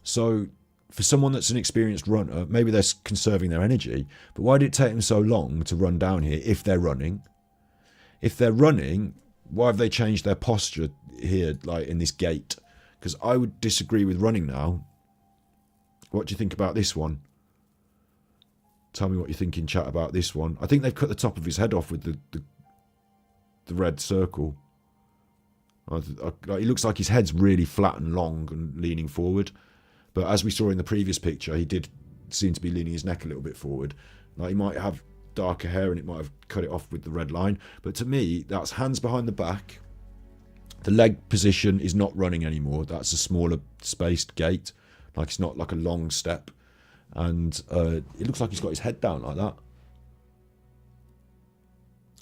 So for someone that's an experienced runner, maybe they're conserving their energy, but why did it take them so long to run down here if they're running? If they're running, why have they changed their posture here, like in this gate? Because I would disagree with running now. What do you think about this one? Tell me what you think in chat about this one. I think they've cut the top of his head off with the red circle. He looks like his head's really flat and long and leaning forward. But as we saw in the previous picture, he did seem to be leaning his neck a little bit forward. Like, he might have darker hair and it might have cut it off with the red line. But to me, that's hands behind the back. The leg position is not running anymore. That's a smaller spaced gait. Like, it's not like a long step. And it looks like he's got his head down like that.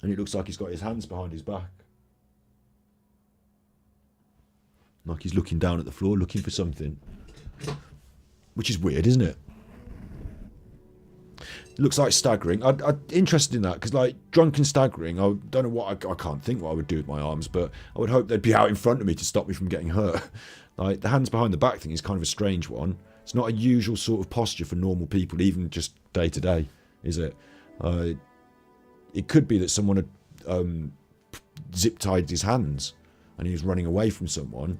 And it looks like he's got his hands behind his back. Like he's looking down at the floor, looking for something. Which is weird, isn't it? It looks like staggering. I'm interested in that, because, like, drunken staggering, I don't know what, I can't think what I would do with my arms, but I would hope they'd be out in front of me to stop me from getting hurt. Like, the hands behind the back thing is kind of a strange one. It's not a usual sort of posture for normal people, even just day to day, is it? It could be that someone had zip-tied his hands and he was running away from someone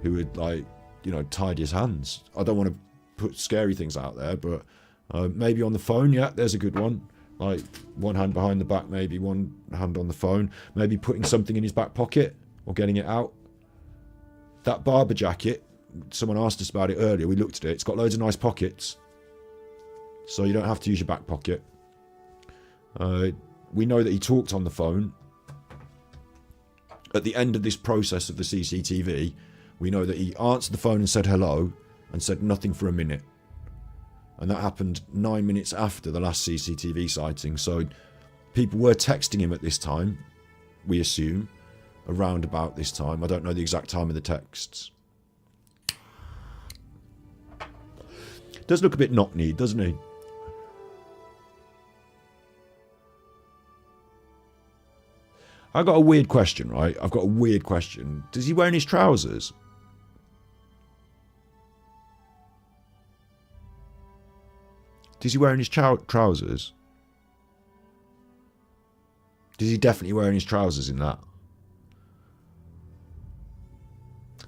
who had, like, you know, tied his hands. I don't want to put scary things out there, but maybe on the phone, yeah, there's a good one. Like one hand behind the back, maybe one hand on the phone, maybe putting something in his back pocket or getting it out. That barber jacket, someone asked us about it earlier, we looked at it, it's got loads of nice pockets, so you don't have to use your back pocket. We know that he talked on the phone. At the end of this process of the CCTV, we know that he answered the phone and said hello and said nothing for a minute. And that happened 9 minutes after the last CCTV sighting. So people were texting him at this time, we assume, around about this time. I don't know the exact time of the texts. Does look a bit knock-kneed, doesn't he? I've got a weird question, right? I've got a weird question. Does he wear his trousers? Does he wear his trousers? Does he definitely wear his trousers in that?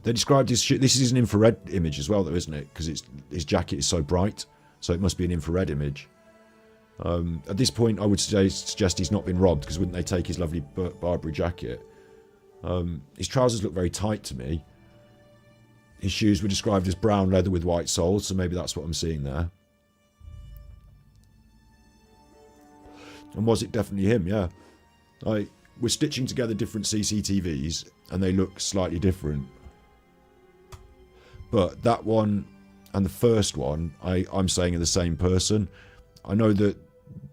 They described his shit. This is an infrared image as well, though, isn't it? Because his jacket is so bright, so it must be an infrared image. At this point, I would suggest he's not been robbed, because wouldn't they take his lovely Burberry jacket? His trousers look very tight to me. His shoes were described as brown leather with white soles, so maybe that's what I'm seeing there. And was it definitely him? Yeah. We're stitching together different CCTVs, and they look slightly different. But that one and the first one, I'm saying are the same person. I know that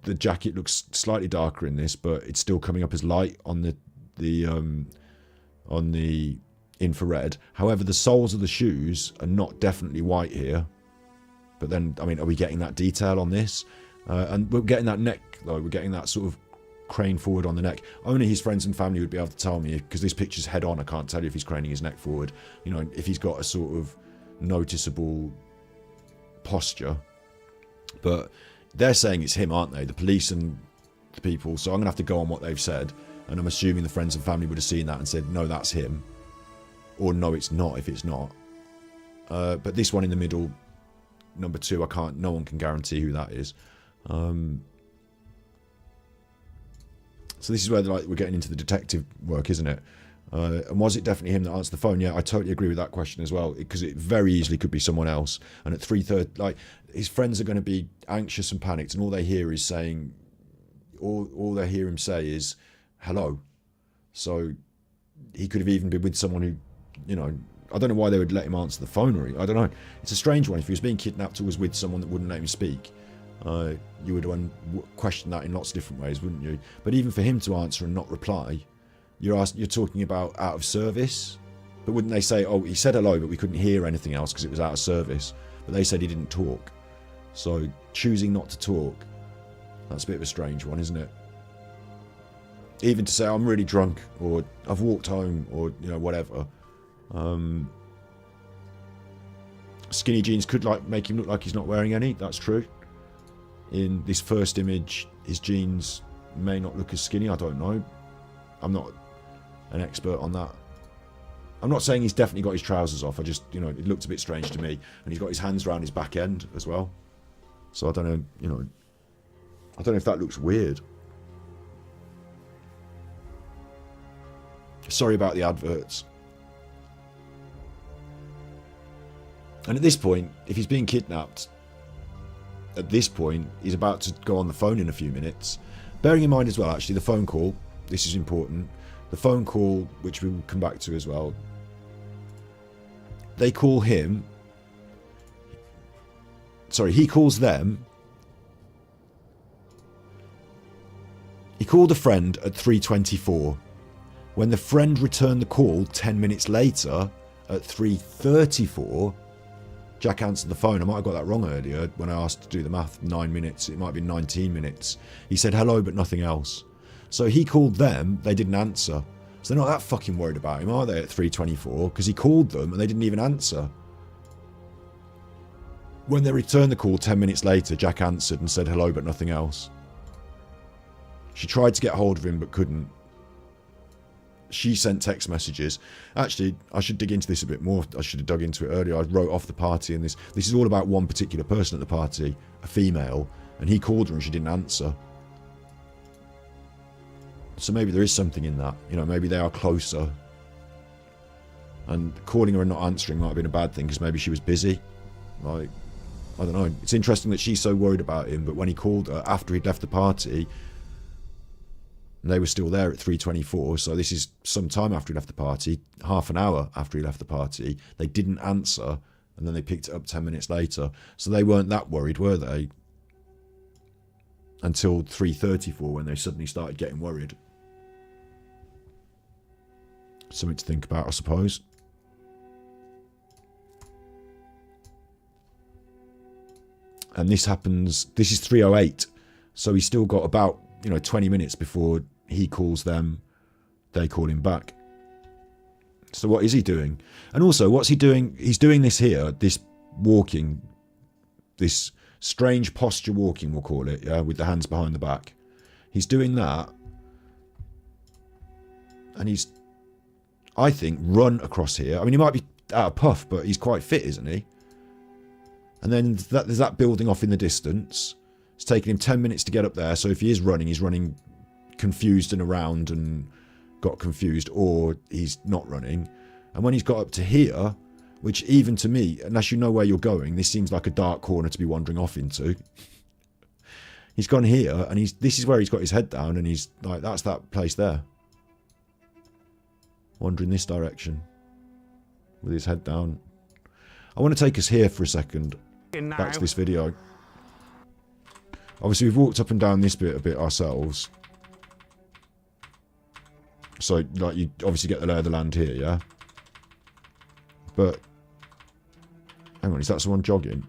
the jacket looks slightly darker in this, but it's still coming up as light on the infrared. However, the soles of the shoes are not definitely white here. But then, I mean, are we getting that detail on this? And we're getting that neck, though. We're getting that sort of crane forward on the neck. Only his friends and family would be able to tell me, because this picture's head on. I can't tell you if he's craning his neck forward. You know, if he's got a sort of noticeable posture. But they're saying it's him, aren't they? The police and the people. So I'm going to have to go on what they've said. And I'm assuming the friends and family would have seen that and said, no, that's him. Or no, it's not, if it's not. But this one in the middle, number 2, no one can guarantee who that is. So this is where we're getting into the detective work, isn't it? And was it definitely him that answered the phone? Yeah, I totally agree with that question as well, because it very easily could be someone else. And at 3:30, like, his friends are going to be anxious and panicked, and all they hear is saying, all they hear him say is hello. So he could have even been with someone who, you know, I don't know why they would let him answer the phone, or I don't know. It's a strange one. If he was being kidnapped or was with someone that wouldn't let him speak, you would question that in lots of different ways, wouldn't you? But even for him to answer and not reply, you're talking about out of service. But wouldn't they say, oh, he said hello, but we couldn't hear anything else because it was out of service? But they said he didn't talk. So choosing not to talk, that's a bit of a strange one, isn't it? Even to say, I'm really drunk, or I've walked home, or, you know, whatever. Skinny jeans could make him look like he's not wearing any. That's true. In this first image, his jeans may not look as skinny. I don't know. I'm not an expert on that. I'm not saying he's definitely got his trousers off. I just, you know, it looked a bit strange to me. And he's got his hands around his back end as well. So I don't know, you know, I don't know if that looks weird. Sorry about the adverts. And at this point, if he's being kidnapped, at this point, he's about to go on the phone in a few minutes. Bearing in mind as well, actually, the phone call, this is important. The phone call, which we will come back to as well, they call him, sorry, he calls them. He called a friend at 3:24. When the friend returned the call 10 minutes later at 3:34, Jack answered the phone. I might have got that wrong earlier when I asked to do the math. 9 minutes. It might have been 19 minutes. He said hello, but nothing else. So he called them. They didn't answer. So they're not that fucking worried about him, are they, at 3:24? Because he called them and they didn't even answer. When they returned the call 10 minutes later, Jack answered and said hello, but nothing else. She tried to get hold of him, but couldn't. she sent text messages. Actually, I should dig into this a bit more. I should have dug into it earlier. I wrote off the party, and this is all about one particular person at the party, a female, and he called her and she didn't answer. So maybe there is something in that. You know, maybe they are closer. And calling her and not answering might have been a bad thing because maybe she was busy. Like, I don't know. It's interesting that she's so worried about him, but when he called her after he'd left the party, they were still there at 3:24, so this is some time after he left the party, half an hour after he left the party. They didn't answer, and then they picked it up 10 minutes later. So they weren't that worried, were they? Until 3:34, when they suddenly started getting worried. Something to think about, I suppose. And this happens, this is 3:08, so he's still got about 20 minutes before he calls them, they call him back. So what is he doing? And also, what's he doing? He's doing this here, this walking, this strange posture walking, we'll call it, yeah, with the hands behind the back. He's doing that, and he's, I think, run across here. I mean, he might be out of puff, but he's quite fit, isn't he? And then there's that building off in the distance. It's taken him 10 minutes to get up there, so if he is running, he's running confused and around and got confused, or he's not running. And when he's got up to here, which even to me, unless you know where you're going, this seems like a dark corner to be wandering off into. He's gone here, and this is where he's got his head down, and he's like, that's that place there. Wandering this direction with his head down. I want to take us here for a second, back to this video. Obviously, we've walked up and down this bit a bit ourselves. So, like, you obviously get the lay of the land here, yeah? But, hang on, is that someone jogging?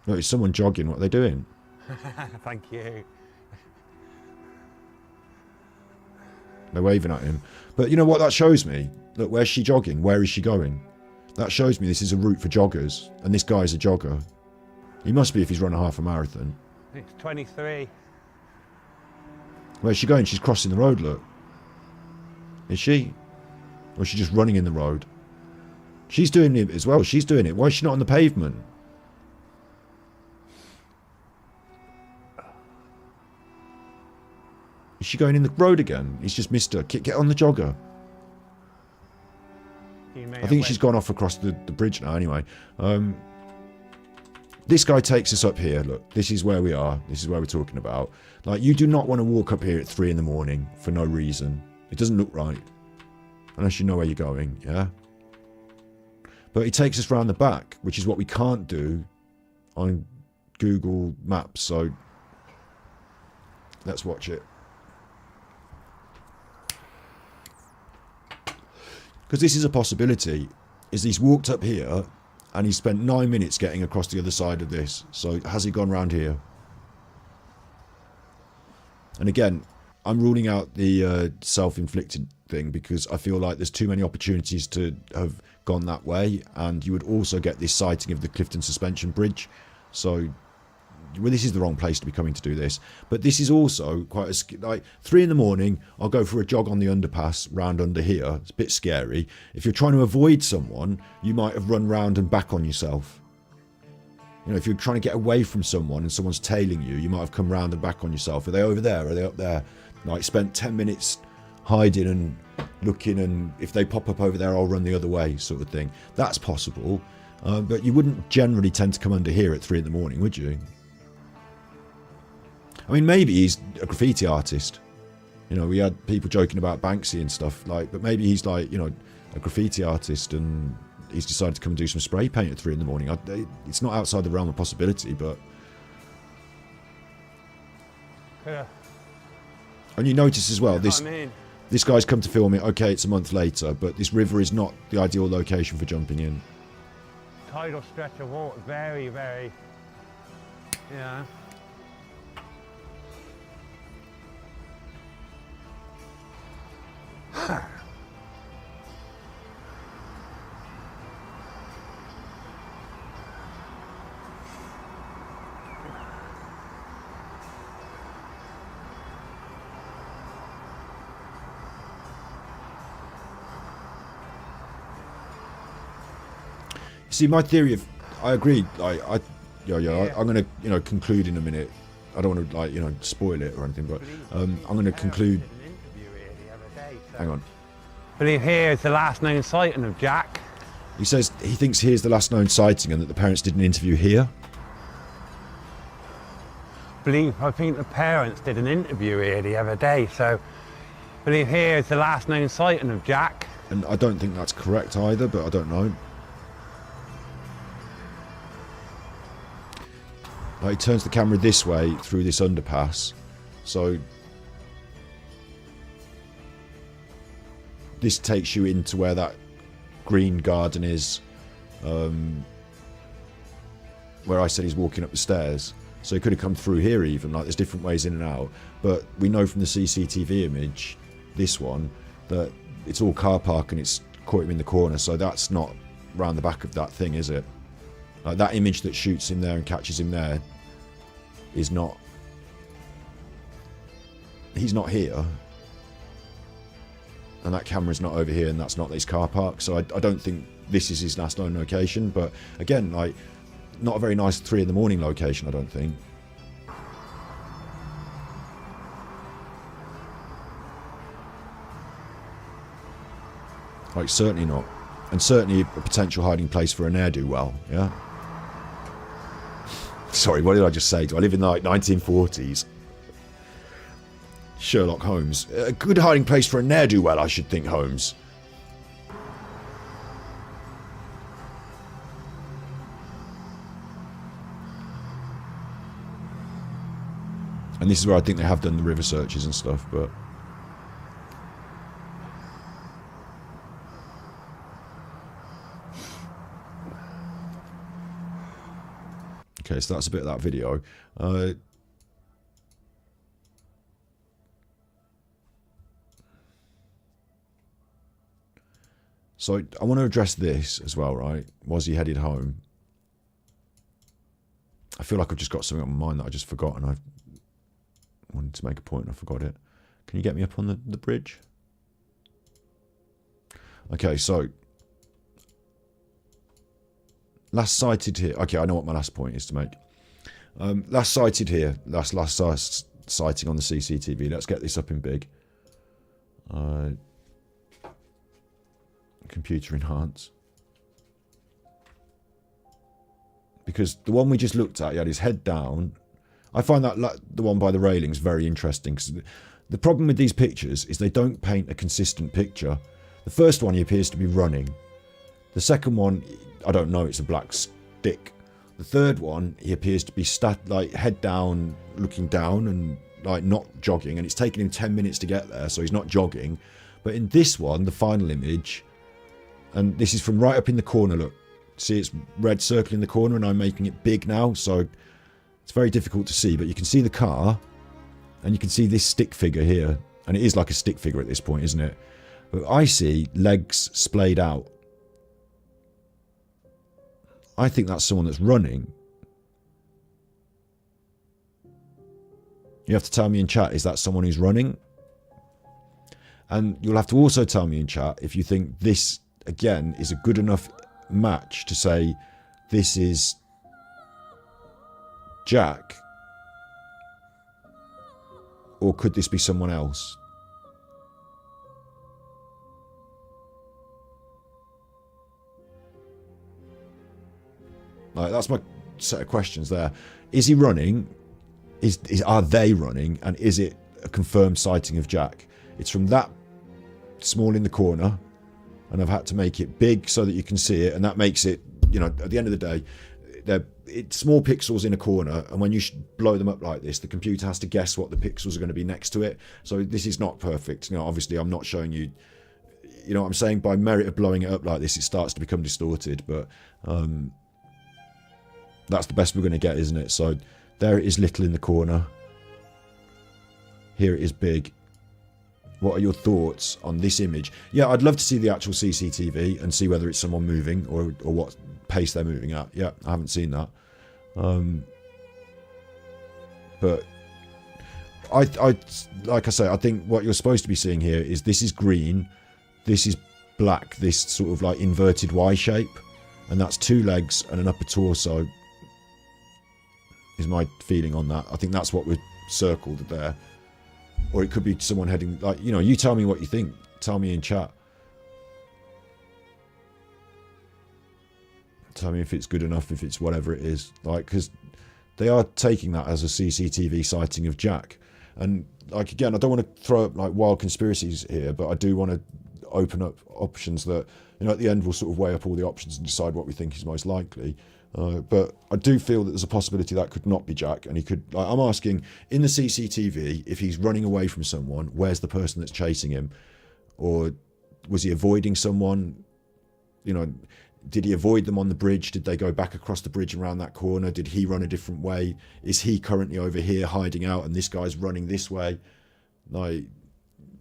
No, it's someone jogging. What are they doing? Thank you. They're waving at him. But you know what that shows me? Look, where's she jogging? Where is she going? That shows me this is a route for joggers. And this guy's a jogger. He must be if he's run a half a marathon. It's 23. Where's she going? She's crossing the road, look. Is she? Or is she just running in the road? She's doing it as well. She's doing it. Why is she not on the pavement? Is she going in the road again? He's just missed her. Get on the jogger. I think she's gone off across the bridge now anyway. This guy takes us up here. Look, this is where we are. This is where we're talking about. Like, you do not want to walk up here at 3 in the morning for no reason. It doesn't look right. Unless you know where you're going, yeah? But he takes us round the back, which is what we can't do on Google Maps. So, let's watch it. Because this is a possibility, is he's walked up here and he spent 9 minutes getting across the other side of this. So has he gone round here? And again, I'm ruling out the self-inflicted thing because I feel like there's too many opportunities to have gone that way. And you would also get this sighting of the Clifton Suspension Bridge. So, well, this is the wrong place to be coming to do this. But this is also quite a, like 3 in the morning, I'll go for a jog on the underpass round under here. It's a bit scary. If you're trying to avoid someone, you might have run round and back on yourself. You know, if you're trying to get away from someone and someone's tailing you, you might have come round and back on yourself. Are they over there? Are they up there? Like, spent 10 minutes hiding and looking, and if they pop up over there, I'll run the other way, sort of thing. That's possible. But you wouldn't generally tend to come under here at 3 in the morning, would you? I mean, maybe he's a graffiti artist. You know, we had people joking about Banksy and stuff, like, but maybe he's like, you know, a graffiti artist and he's decided to come and do some spray paint at 3 in the morning. It's not outside the realm of possibility, but... Yeah. And you notice as well, this guy's come to film it, okay, it's a month later, but this river is not the ideal location for jumping in. Tidal stretch of water, very, very, yeah. See, my theory of, I agree. I'm going to, conclude in a minute. I don't want to, spoil it or anything, but I'm going to conclude. Hang on. I believe here is the last known sighting of Jack. He says he thinks here's the last known sighting and that the parents did an interview here. I think the parents did an interview here the other day, so I believe here is the last known sighting of Jack. And I don't think that's correct either, but I don't know. He turns the camera this way through this underpass, so this takes you into where that green garden is, where I said he's walking up the stairs. So he could have come through here even, there's different ways in and out. But we know from the CCTV image, this one, that it's all car park and it's caught him in the corner, so that's not round the back of that thing, is it? That image that shoots him there and catches him there is not... He's not here. And that camera's not over here, and that's not this car park, so I don't think this is his last known location. But again, not a very nice 3 in the morning location, I don't think. Certainly not. And certainly a potential hiding place for a ne'er-do-well, yeah? Sorry, what did I just say? Do I live in the 1940s? Sherlock Holmes. A good hiding place for a ne'er-do-well, I should think, Holmes. And this is where I think they have done the river searches and stuff, but... Okay, so that's a bit of that video. So I want to address this as well, right? Was he headed home? I feel like I've just got something on my mind that I just forgot, and I wanted to make a point and I forgot it. Can you get me up on the bridge? Okay, so last sighted here. Okay, I know what my last point is to make. Last sighted here. Last sighting on the CCTV. Let's get this up in big. Computer enhance. Because the one we just looked at, he had his head down. I find that the one by the railings very interesting, because the problem with these pictures is they don't paint a consistent picture. The first one, he appears to be running. The second one, I don't know, it's a black stick. The third one, he appears to be head down, looking down and not jogging, and it's taken him 10 minutes to get there, so he's not jogging. But in this one, the final image, and this is from right up in the corner, look, see it's red circle in the corner, and I'm making it big now, so it's very difficult to see, but you can see the car, and you can see this stick figure here, and it is like a stick figure at this point, isn't it? But I see legs splayed out. I think that's someone that's running. You have to tell me in chat, is that someone who's running? And you'll have to also tell me in chat if you think this, again, is a good enough match to say this is Jack, or could this be someone else? That's my set of questions there. Is he running? Are they running? And is it a confirmed sighting of Jack? It's from that small in the corner, and I've had to make it big so that you can see it, and that makes it, at the end of the day, it's small pixels in a corner, and when you blow them up like this, the computer has to guess what the pixels are going to be next to it. So this is not perfect. Obviously I'm not showing you, what I'm saying, by merit of blowing it up like this, it starts to become distorted, but that's the best we're going to get, isn't it? So there it is, little in the corner. Here it is big. What are your thoughts on this image? Yeah, I'd love to see the actual CCTV and see whether it's someone moving or what pace they're moving at. Yeah, I haven't seen that. But I like I say, I think what you're supposed to be seeing here is this is green, this is black, this sort of inverted Y shape. and that's 2 legs and an upper torso, is my feeling on that. I think that's what we've circled there. Or it could be someone heading, like, you know, you tell me what you think. Tell me in chat. Tell me if it's good enough, if it's whatever it is. Like, because they are taking that as a CCTV sighting of Jack. And, like, again, I don't want to throw up, like, wild conspiracies here, but I do want to open up options that, you know, at the end we'll sort of weigh up all the options and decide what we think is most likely. But I do feel that there's a possibility that could not be Jack, and he could, like, I'm asking, in the CCTV, if he's running away from someone, where's the person that's chasing him? Or was he avoiding someone? You know, did he avoid them on the bridge? Did they go back across the bridge around that corner? Did he run a different way? Is he currently over here hiding out and this guy's running this way? Like,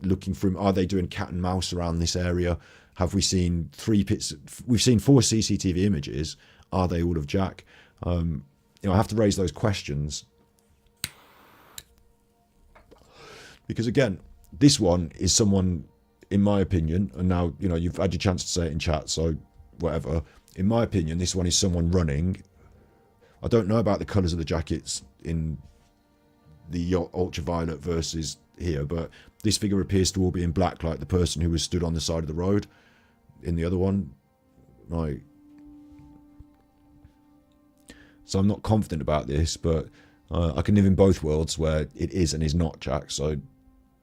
looking for him. Are they doing cat and mouse around this area? Have we seen 3 pits? We've seen 4 CCTV images. Are they all of Jack? You know, I have to raise those questions. Because again, this one is someone, in my opinion, and now, you know, you've had your chance to say it in chat, so whatever. In my opinion, this one is someone running. I don't know about the colours of the jackets in the ultraviolet versus here, but this figure appears to all be in black, like the person who was stood on the side of the road in the other one. Like, so I'm not confident about this, but I can live in both worlds where it is and is not Jack. So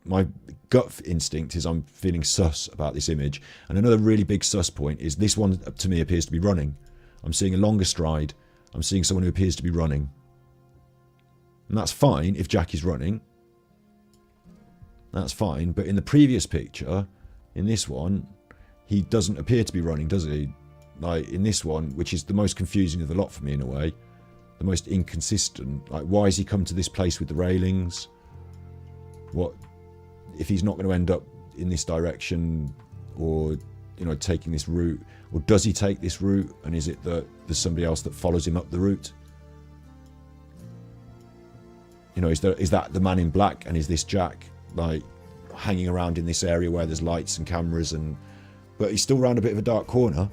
my gut instinct is I'm feeling sus about this image. And another really big sus point is this one, to me, appears to be running. I'm seeing a longer stride. I'm seeing someone who appears to be running. And that's fine if Jack is running. That's fine. But in the previous picture, in this one, he doesn't appear to be running, does he? Like, in this one, which is the most confusing of the lot for me in a way, the most inconsistent. Like, why has he come to this place with the railings? What if he's not going to end up in this direction, or, you know, taking this route? Or does he take this route, and is it that there's somebody else that follows him up the route? You know, is that the man in black, and is this Jack, like, hanging around in this area where there's lights and cameras, and but he's still round a bit of a dark corner?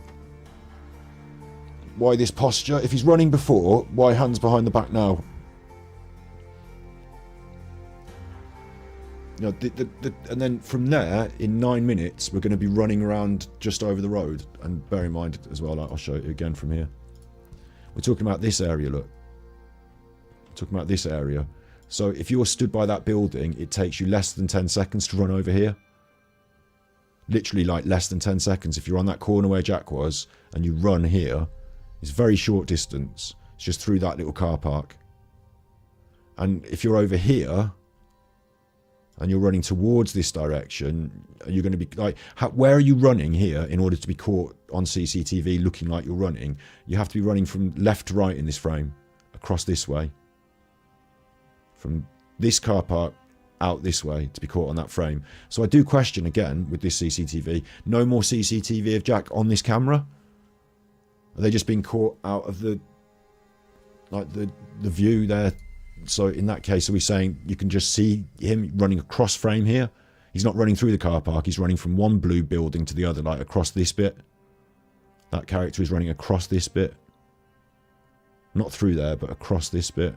Why this posture? If he's running before, why hands behind the back now? You know, and then from there, in 9 minutes, we're going to be running around just over the road. And bear in mind as well, I'll show you again from here. We're talking about this area, look. We're talking about this area. So if you're stood by that building, it takes you less than 10 seconds to run over here. Literally, like, less than 10 seconds. If you're on that corner where Jack was, and you run here, it's a very short distance. It's just through that little car park. And if you're over here, and you're running towards this direction, you're going to be like, where are you running here in order to be caught on CCTV looking like you're running? You have to be running from left to right in this frame, across this way. From this car park out this way to be caught on that frame. So I do question again with this CCTV, no more CCTV of Jack on this camera? Are they just being caught out of the, like, the view there? So in that case, are we saying you can just see him running across frame here? He's not running through the car park. He's running from one blue building to the other, like across this bit. That character is running across this bit. Not through there, but across this bit.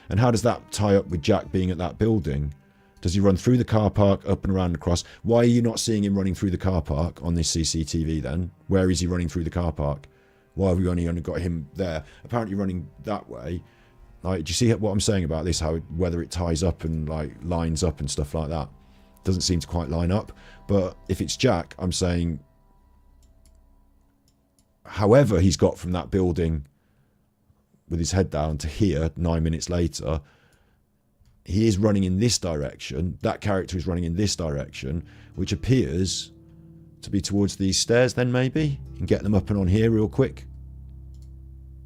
And how does that tie up with Jack being at that building? Does he run through the car park, up and around across? Why are you not seeing him running through the car park on this CCTV then? Where is he running through the car park? Why have we only got him there? Apparently running that way. Like, do you see what I'm saying about this? How, whether it ties up and, like, lines up and stuff like that? Doesn't seem to quite line up. But if it's Jack, I'm saying, however he's got from that building with his head down to here 9 minutes later, he is running in this direction. That character is running in this direction, which appears to be towards these stairs then, maybe, and get them up and on here real quick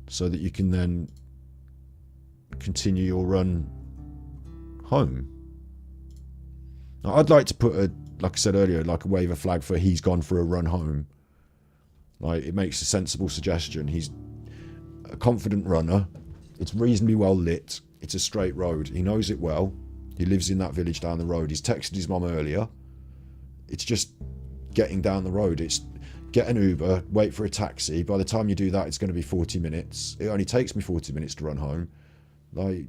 so that you can then continue your run home. Now, I'd like to put a, like I said earlier, like a wave a flag for he's gone for a run home. Like, it makes a sensible suggestion. He's a confident runner. It's reasonably well lit. It's a straight road. He knows it well. He lives in that village down the road. He's texted his mum earlier. It's just getting down the road. It's get an Uber, wait for a taxi. By the time you do that, it's going to be 40 minutes. It only takes me 40 minutes to run home. Like,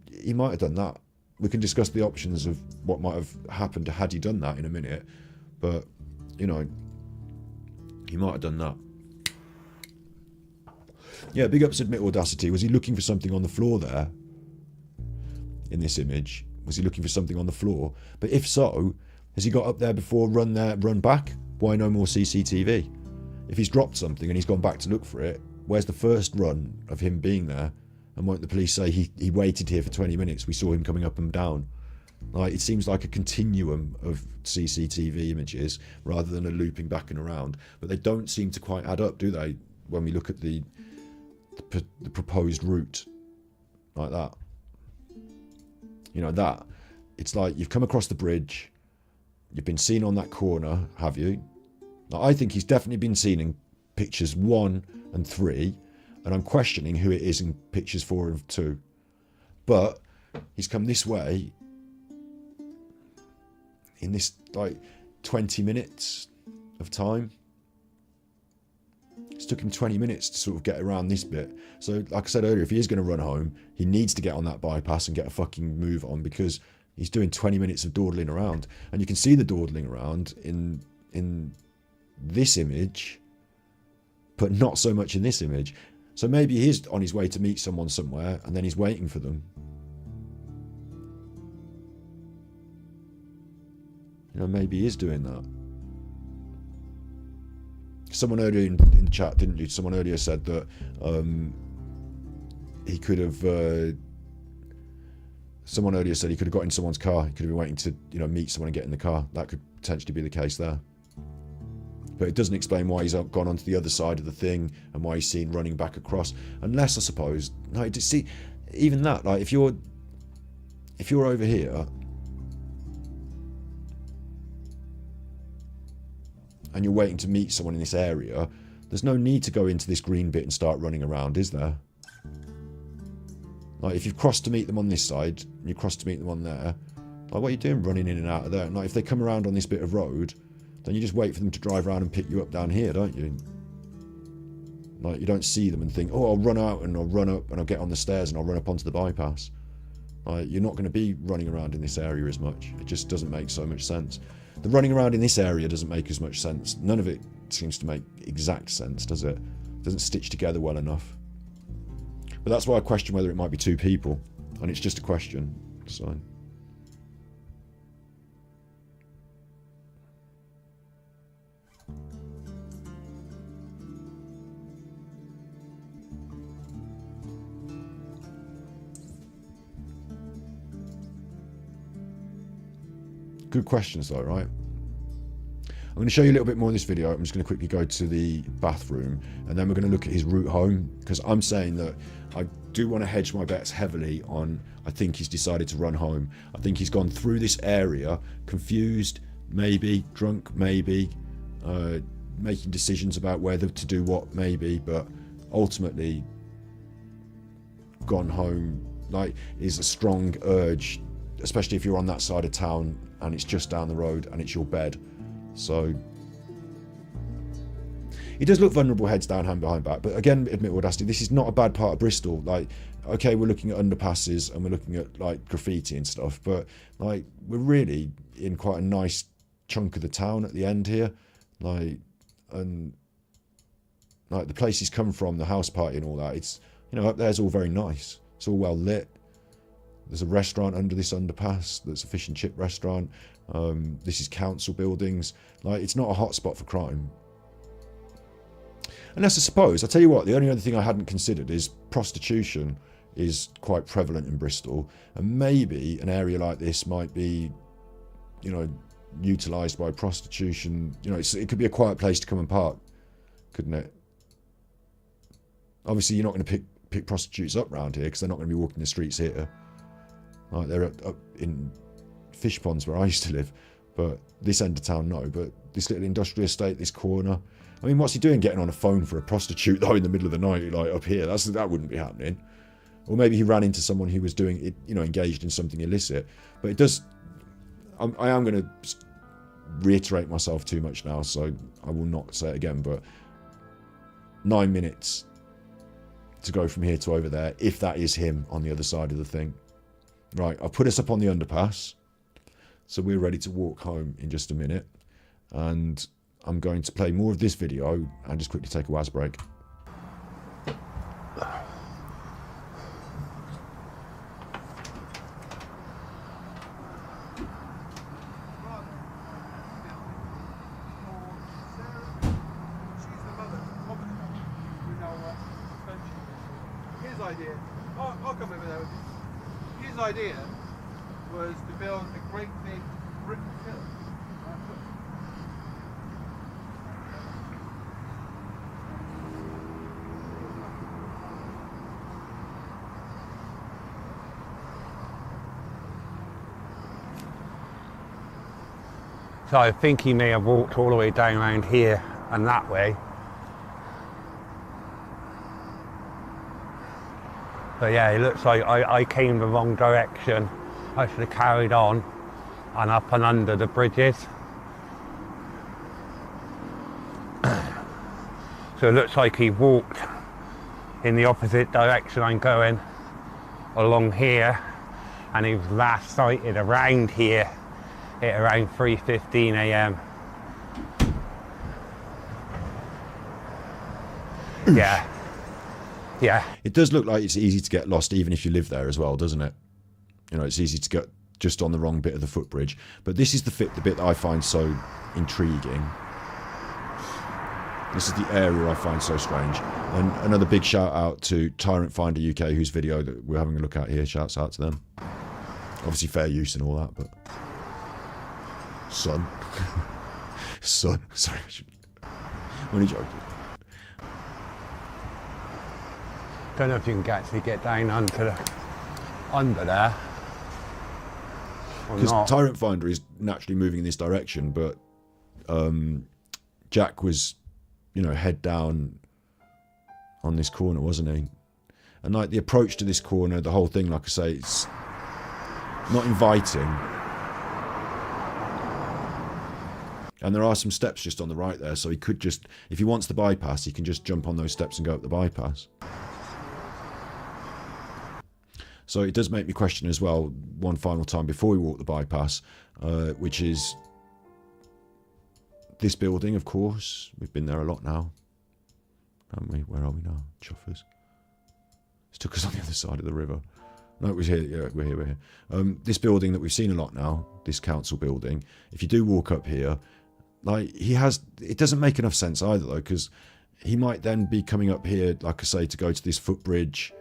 he might have done that. We can discuss the options of what might have happened had he done that in a minute. But, you know, he might have done that. Yeah, big ups Admit Audacity. Was he looking for something on the floor there? In this image? Was he looking for something on the floor? But if so, has he got up there before, run there, run back? Why no more CCTV? If he's dropped something and he's gone back to look for it, where's the first run of him being there? And won't the police say he waited here for 20 minutes, we saw him coming up and down? Like, it seems like a continuum of CCTV images rather than a looping back and around. But they don't seem to quite add up, do they? When we look at the proposed route like that. You know, that it's like you've come across the bridge, you've been seen on that corner, have you? Now, I think he's definitely been seen in pictures 1 and 3, and I'm questioning who it is in pictures 4 and 2. But he's come this way in this like 20 minutes of time. It took him 20 minutes to sort of get around this bit. So, like I said earlier, if he is going to run home, he needs to get on that bypass and get a fucking move on, because he's doing 20 minutes of dawdling around. And you can see the dawdling around in this image, but not so much in this image. So maybe he is on his way to meet someone somewhere, and then he's waiting for them. You know, maybe he is doing that. Someone earlier in the chat, didn't you? Someone earlier said that he could have. Someone earlier said he could have got in someone's car. He could have been waiting to, you know, meet someone and get in the car. That could potentially be the case there. But it doesn't explain why he's gone onto the other side of the thing and why he's seen running back across. Unless, I suppose, no, see, even that, like if you're over here and you're waiting to meet someone in this area, there's no need to go into this green bit and start running around, is there? Like, if you've crossed to meet them on this side, and you cross to meet them on there, like, what are you doing running in and out of there? And like, if they come around on this bit of road, then you just wait for them to drive around and pick you up down here, don't you? Like, you don't see them and think, oh, I'll run out and I'll run up and I'll get on the stairs and I'll run up onto the bypass. Like, you're not going to be running around in this area as much. It just doesn't make so much sense. The running around in this area doesn't make as much sense. None of it seems to make exact sense, does it? It doesn't stitch together well enough. But that's why I question whether it might be 2 people. And it's just a question. So. Good questions though, right? I'm going to show you a little bit more in this video. I'm just going to quickly go to the bathroom and then we're going to look at his route home, because I'm saying that I do want to hedge my bets heavily on, I think he's decided to run home. I think he's gone through this area, confused, maybe, drunk, maybe, making decisions about whether to do what, maybe, but ultimately gone home. Like, is a strong urge, especially if you're on that side of town and it's just down the road and it's your bed. So he does look vulnerable, heads down, hand behind back. But again, admit audacity, this is not a bad part of Bristol. Like, okay, we're looking at underpasses and we're looking at like graffiti and stuff, but like, we're really in quite a nice chunk of the town at the end here. Like, and like the place he's come from, the house party and all that, it's, you know, up there's all very nice. It's all well lit. There's a restaurant under this underpass that's a fish and chip restaurant. This is council buildings. Like, it's not a hot spot for crime. Unless, I suppose, I'll tell you what, the only other thing I hadn't considered is prostitution is quite prevalent in Bristol. And maybe an area like this might be, you know, utilised by prostitution. You know, it could be a quiet place to come and park, couldn't it? Obviously, you're not going to pick prostitutes up round here because they're not going to be walking the streets here. Like, they're up in fish ponds where I used to live, but this end of town, no. But this little industrial estate, this corner, I mean, what's he doing getting on a phone for a prostitute though in the middle of the night, like up here? That wouldn't be happening. Or maybe he ran into someone who was doing it, you know, engaged in something illicit. But it does, I am going to reiterate myself too much now, so I will not say it again, but 9 minutes to go from here to over there, if that is him on the other side of the thing. Right, I'll put us up on the underpass, so we're ready to walk home in just a minute, and I'm going to play more of this video and just quickly take a WAS break. His idea was to build a great big brick hill. So I think he may have walked all the way down around here and that way. But yeah, it looks like I came the wrong direction. I should have carried on and up and under the bridges. So it looks like he walked in the opposite direction I'm going, along here, and he was last sighted around here at around 3:15 a.m. Yeah. Yeah. It does look like it's easy to get lost even if you live there as well, doesn't it? You know, it's easy to get just on the wrong bit of the footbridge. But this is the bit that I find so intriguing. This is the area I find so strange. And another big shout out to Tyrant Finder UK, whose video that we're having a look at here. Shouts out to them. Obviously fair use and all that, but... Son. Son. Sorry. I'm only joking. Don't know if you can actually get down under there or because not. Tyrant Finder is naturally moving in this direction, but Jack was, you know, head down on this corner, wasn't he? And like the approach to this corner, the whole thing, like I say, it's not inviting. And there are some steps just on the right there, so he could just, if he wants the bypass, he can just jump on those steps and go up the bypass. So it does make me question as well, one final time before we walk the bypass, which is this building, of course. We've been there a lot now, haven't we? Where are we now? Chuffers. It took us on the other side of the river. No, it was here. Yeah, we're here. This building that we've seen a lot now, this council building, if you do walk up here, like it doesn't make enough sense either though, because he might then be coming up here, like I say, to go to this footbridge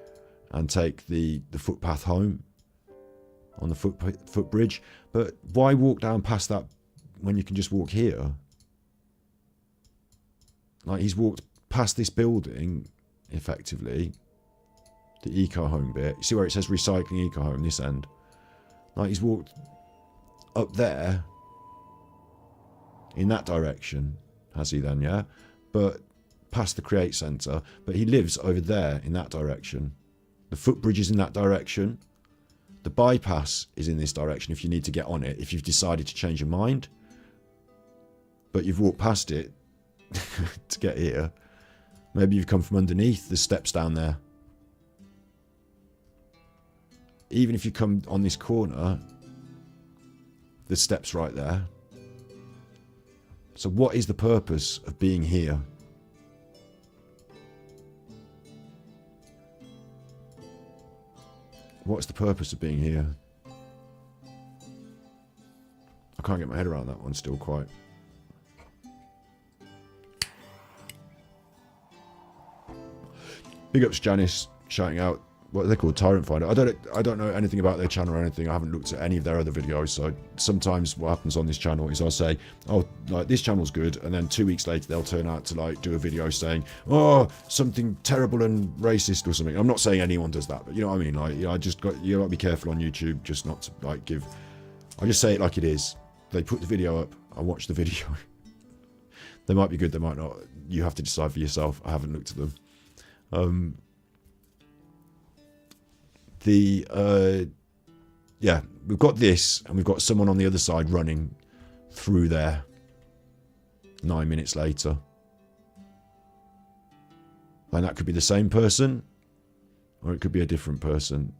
and take the footpath home on the footbridge. But why walk down past that when you can just walk here? Like, he's walked past this building, effectively, the eco home bit. You see where it says recycling eco home, this end? Like, he's walked up there in that direction, has he then, yeah? But past the Create Centre, but he lives over there in that direction. The footbridge is in that direction. The bypass is in this direction if you need to get on it, if you've decided to change your mind. But you've walked past it to get here. Maybe you've come from underneath the steps down there. Even if you come on this corner, the steps right there. So what is the purpose of being here? What's the purpose of being here? I can't get my head around that one still quite. Big ups Janice shouting out, what are they called? Tyrant Finder. I don't know anything about their channel or anything. I haven't looked at any of their other videos. So sometimes what happens on this channel is I'll say, oh, like this channel's good, and then 2 weeks later they'll turn out to like do a video saying, oh, something terrible and racist or something. I'm not saying anyone does that, but you know what I mean. Like, you know, you got to be careful on YouTube, just not to like give. I just say it like it is. They put the video up. I watch the video. They might be good. They might not. You have to decide for yourself. I haven't looked at them. Yeah, we've got this, and we've got someone on the other side running through there 9 minutes later. And that could be the same person, or it could be a different person.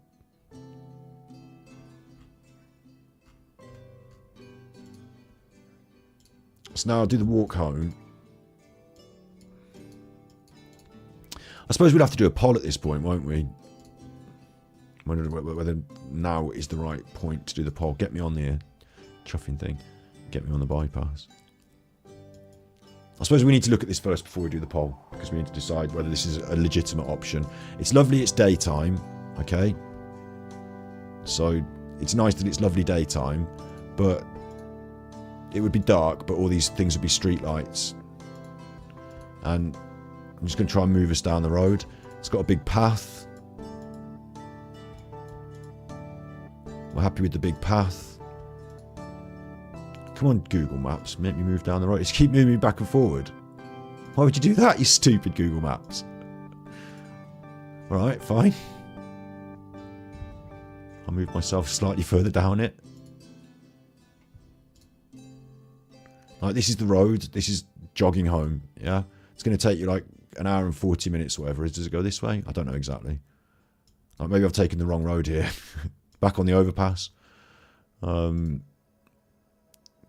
So now I'll do the walk home. I suppose we'd have to do a poll at this point, won't we? Wondering whether now is the right point to do the poll. Get me on the chuffing thing. Get me on the bypass. I suppose we need to look at this first before we do the poll, because we need to decide whether this is a legitimate option. It's lovely it's daytime, okay? So it's nice that it's lovely daytime, but it would be dark, but all these things would be street lights. And I'm just going to try and move us down the road. It's got a big path. We're happy with the big path. Come on, Google Maps. Make me move down the road. Just keep moving me back and forward. Why would you do that, you stupid Google Maps? Alright, fine. I'll move myself slightly further down it. Like, this is the road. This is jogging home, yeah? It's going to take you like an hour and 40 minutes or whatever. Does it go this way? I don't know exactly. Like, maybe I've taken the wrong road here. Back on the overpass.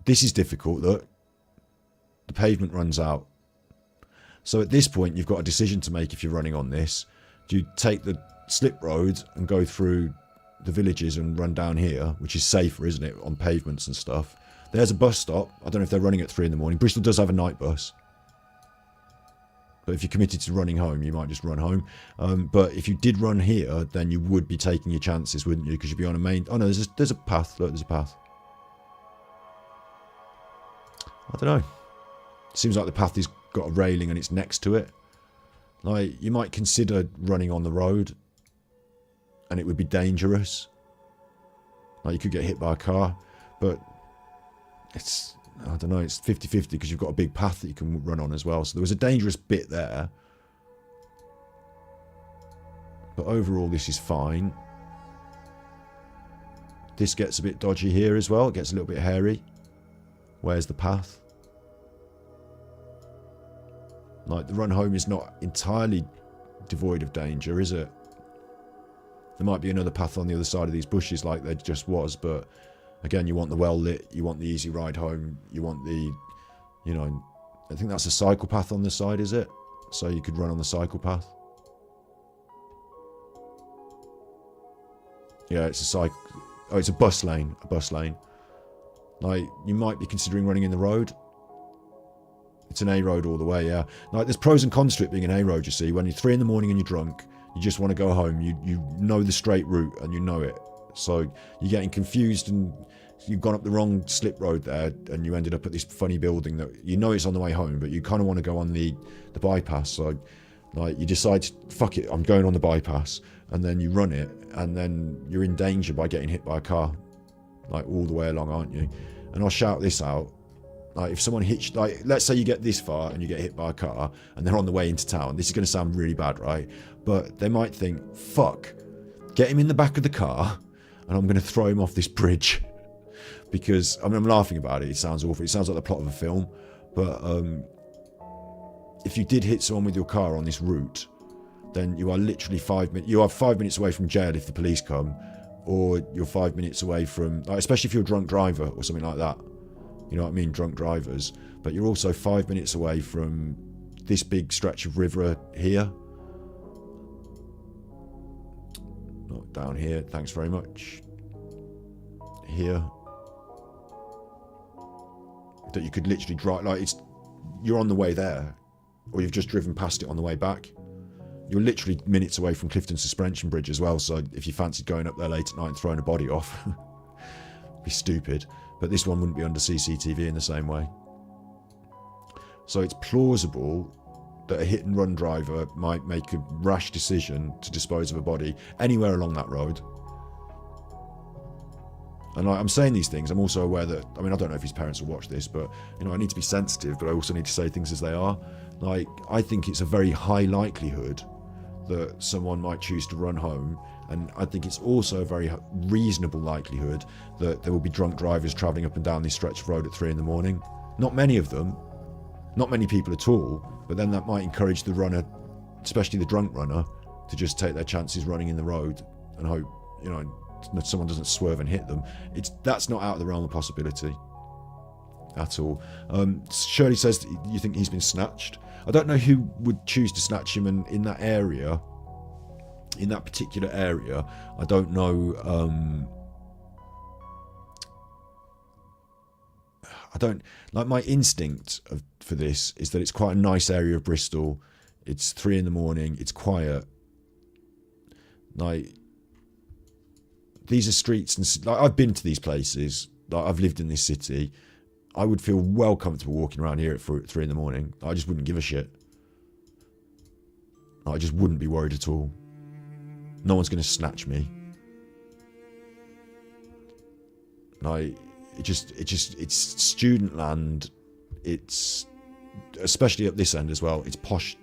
This is difficult, look. The pavement runs out. So at this point, you've got a decision to make if you're running on this. Do you take the slip road and go through the villages and run down here, which is safer, isn't it, on pavements and stuff? There's a bus stop. I don't know if they're running at 3 in the morning. Bristol does have a night bus. But if you're committed to running home, you might just run home. But if you did run here, then you would be taking your chances, wouldn't you? Because you'd be on a main... Oh, no, there's a path. Look, there's a path. I don't know. Seems like the path has got a railing and it's next to it. Like, you might consider running on the road, and it would be dangerous. Like, you could get hit by a car, but it's, I don't know, it's 50-50 because you've got a big path that you can run on as well. So there was a dangerous bit there. But overall, this is fine. This gets a bit dodgy here as well. It gets a little bit hairy. Where's the path? Like, the run home is not entirely devoid of danger, is it? There might be another path on the other side of these bushes like there just was, but again, you want the well lit, you want the easy ride home, you want the, you know, I think that's a cycle path on the side, is it? So you could run on the cycle path. Yeah, it's a cycle. Oh, it's a bus lane. A bus lane. Like, you might be considering running in the road. It's an A road all the way, yeah. Like, there's pros and cons to it being an A road, you see. When you're 3 in the morning and you're drunk, you just want to go home. You know the straight route and you know it. So you're getting confused and you've gone up the wrong slip road there and you ended up at this funny building that you know it's on the way home, but you kind of want to go on the bypass. So, like, you decide, fuck it, I'm going on the bypass. And then you run it and then you're in danger by getting hit by a car. Like, all the way along, aren't you? And I'll shout this out. Like, if someone hits, like, let's say you get this far and you get hit by a car and they're on the way into town. This is going to sound really bad, right? But they might think, fuck, get him in the back of the car and I'm going to throw him off this bridge. Because, I mean, I'm laughing about it. It sounds awful. It sounds like the plot of a film. But if you did hit someone with your car on this route, then you are literally 5 minutes. You are 5 minutes away from jail if the police come. Or you're 5 minutes away from, like, especially if you're a drunk driver or something like that. You know what I mean? Drunk drivers. But you're also 5 minutes away from this big stretch of river here. Not down here. Thanks very much. Here. That you could literally drive, like, you're on the way there. Or you've just driven past it on the way back. You're literally minutes away from Clifton Suspension Bridge as well, so if you fancied going up there late at night and throwing a body off, it'd be stupid. But this one wouldn't be under CCTV in the same way. So it's plausible that a hit and run driver might make a rash decision to dispose of a body anywhere along that road. And I'm saying these things, I'm also aware that, I mean, I don't know if his parents will watch this, but, you know, I need to be sensitive, but I also need to say things as they are. Like, I think it's a very high likelihood that someone might choose to run home, and I think it's also a very reasonable likelihood that there will be drunk drivers travelling up and down this stretch of road at 3 in the morning. Not many of them, not many people at all, but then that might encourage the runner, especially the drunk runner, to just take their chances running in the road and hope, you know, that someone doesn't swerve and hit them. That's not out of the realm of possibility at all. Shirley says that you think he's been snatched. I don't know who would choose to snatch him in that area, in that particular area. I don't know. I don't like, my instinct for this is that it's quite a nice area of Bristol. It's 3 in the morning. It's quiet. Like, these are streets, and like, I've been to these places. Like, I've lived in this city. I would feel well comfortable walking around here at 3 in the morning. I just wouldn't give a shit. I just wouldn't be worried at all. No one's going to snatch me. Like, it's student land. It's, especially up this end as well, it's posh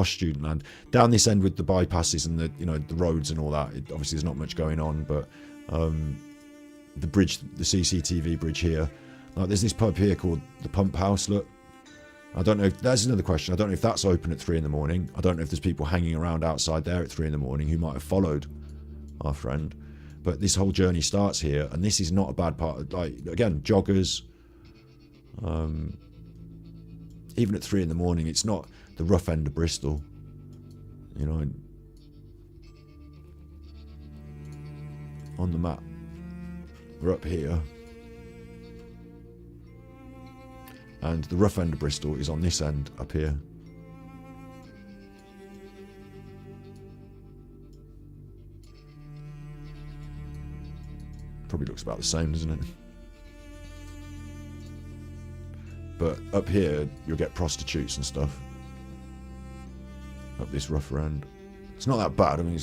student land. Down this end with the bypasses and the, you know, the roads and all that, obviously there's not much going on, but the bridge, the CCTV bridge here, like, there's this pub here called the Pump House. Look, I don't know if that's another question. I don't know if that's open at 3 in the morning. I don't know if there's people hanging around outside there at 3 in the morning who might have followed our friend. But this whole journey starts here, and this is not a bad part of, like, again, joggers. Even at 3 in the morning, it's not the rough end of Bristol, you know. On the map, we're up here, and the rough end of Bristol is on this end up here. Probably looks about the same, doesn't it? But up here, you'll get prostitutes and stuff. Up this rougher end. It's not that bad. I mean,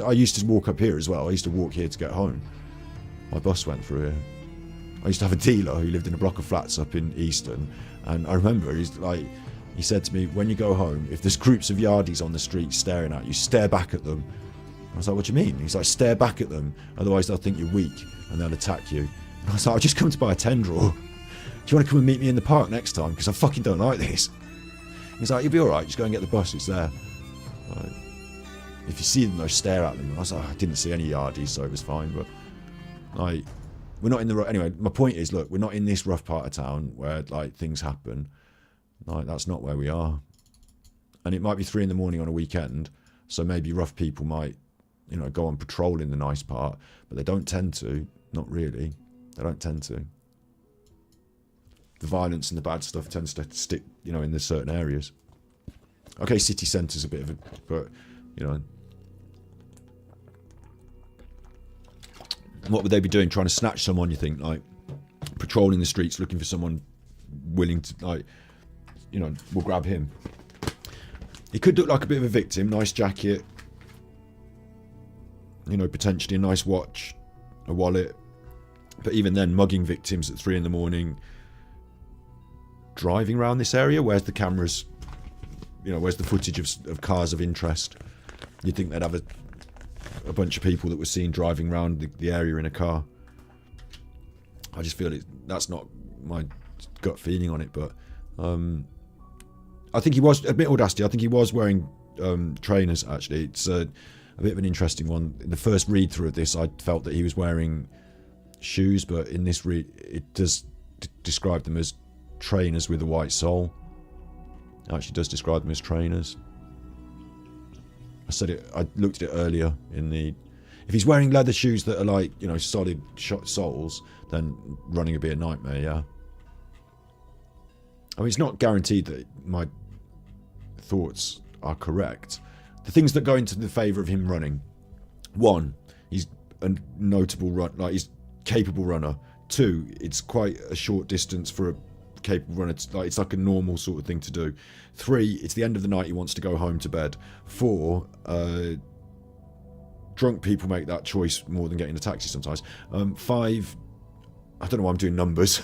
I used to walk up here as well. I used to walk here to get home. My bus went through here. I used to have a dealer who lived in a block of flats up in Easton. And I remember, he said to me, when you go home, if there's groups of yardies on the street staring at you, stare back at them. I was like, what do you mean? He's like, stare back at them, otherwise they'll think you're weak and they'll attack you. And I was like, I've just come to buy a tendril. Do you want to come and meet me in the park next time? Because I fucking don't like this. He's like, you'll be alright, just go and get the bus, it's there. Like, if you see them though, stare at them. I was like, I didn't see any yardies, so it was fine. But like, we're not in the anyway. My point is, look, we're not in this rough part of town where like things happen. Like, that's not where we are. And it might be 3 in the morning on a weekend, so maybe rough people might, you know, go on patrol in the nice part, but they don't tend to. Not really. They don't tend to. The violence and the bad stuff tends to stick, you know, in the certain areas. Okay, city centre's a bit of a, but, you know. What would they be doing? Trying to snatch someone, you think? Like, patrolling the streets looking for someone willing to, like, you know, we'll grab him. He could look like a bit of a victim. Nice jacket. You know, potentially a nice watch, a wallet. But even then, mugging victims at 3 in the morning, driving around this area, where's the cameras? You know, where's the footage of cars of interest? You'd think they'd have a bunch of people that were seen driving around the area in a car. I just feel that's not my gut feeling on it, but I think he was, admit audacity, I think he was wearing trainers, actually. It's a bit of an interesting one. In the first read through of this, I felt that he was wearing shoes, but in this read, it does describe them as trainers with a white sole. It actually does describe them as trainers. I said it, I looked at it earlier in the, if he's wearing leather shoes that are like, you know, solid soles, then running would be a nightmare, yeah. I mean, it's not guaranteed that my thoughts are correct. The things that go into the favour of him running: 1, he's a notable run, like he's capable runner. 2, it's quite a short distance for a capable runner. Like, it's like a normal sort of thing to do. 3, it's the end of the night, he wants to go home to bed. 4, drunk people make that choice more than getting a taxi sometimes. 5, I don't know why I'm doing numbers.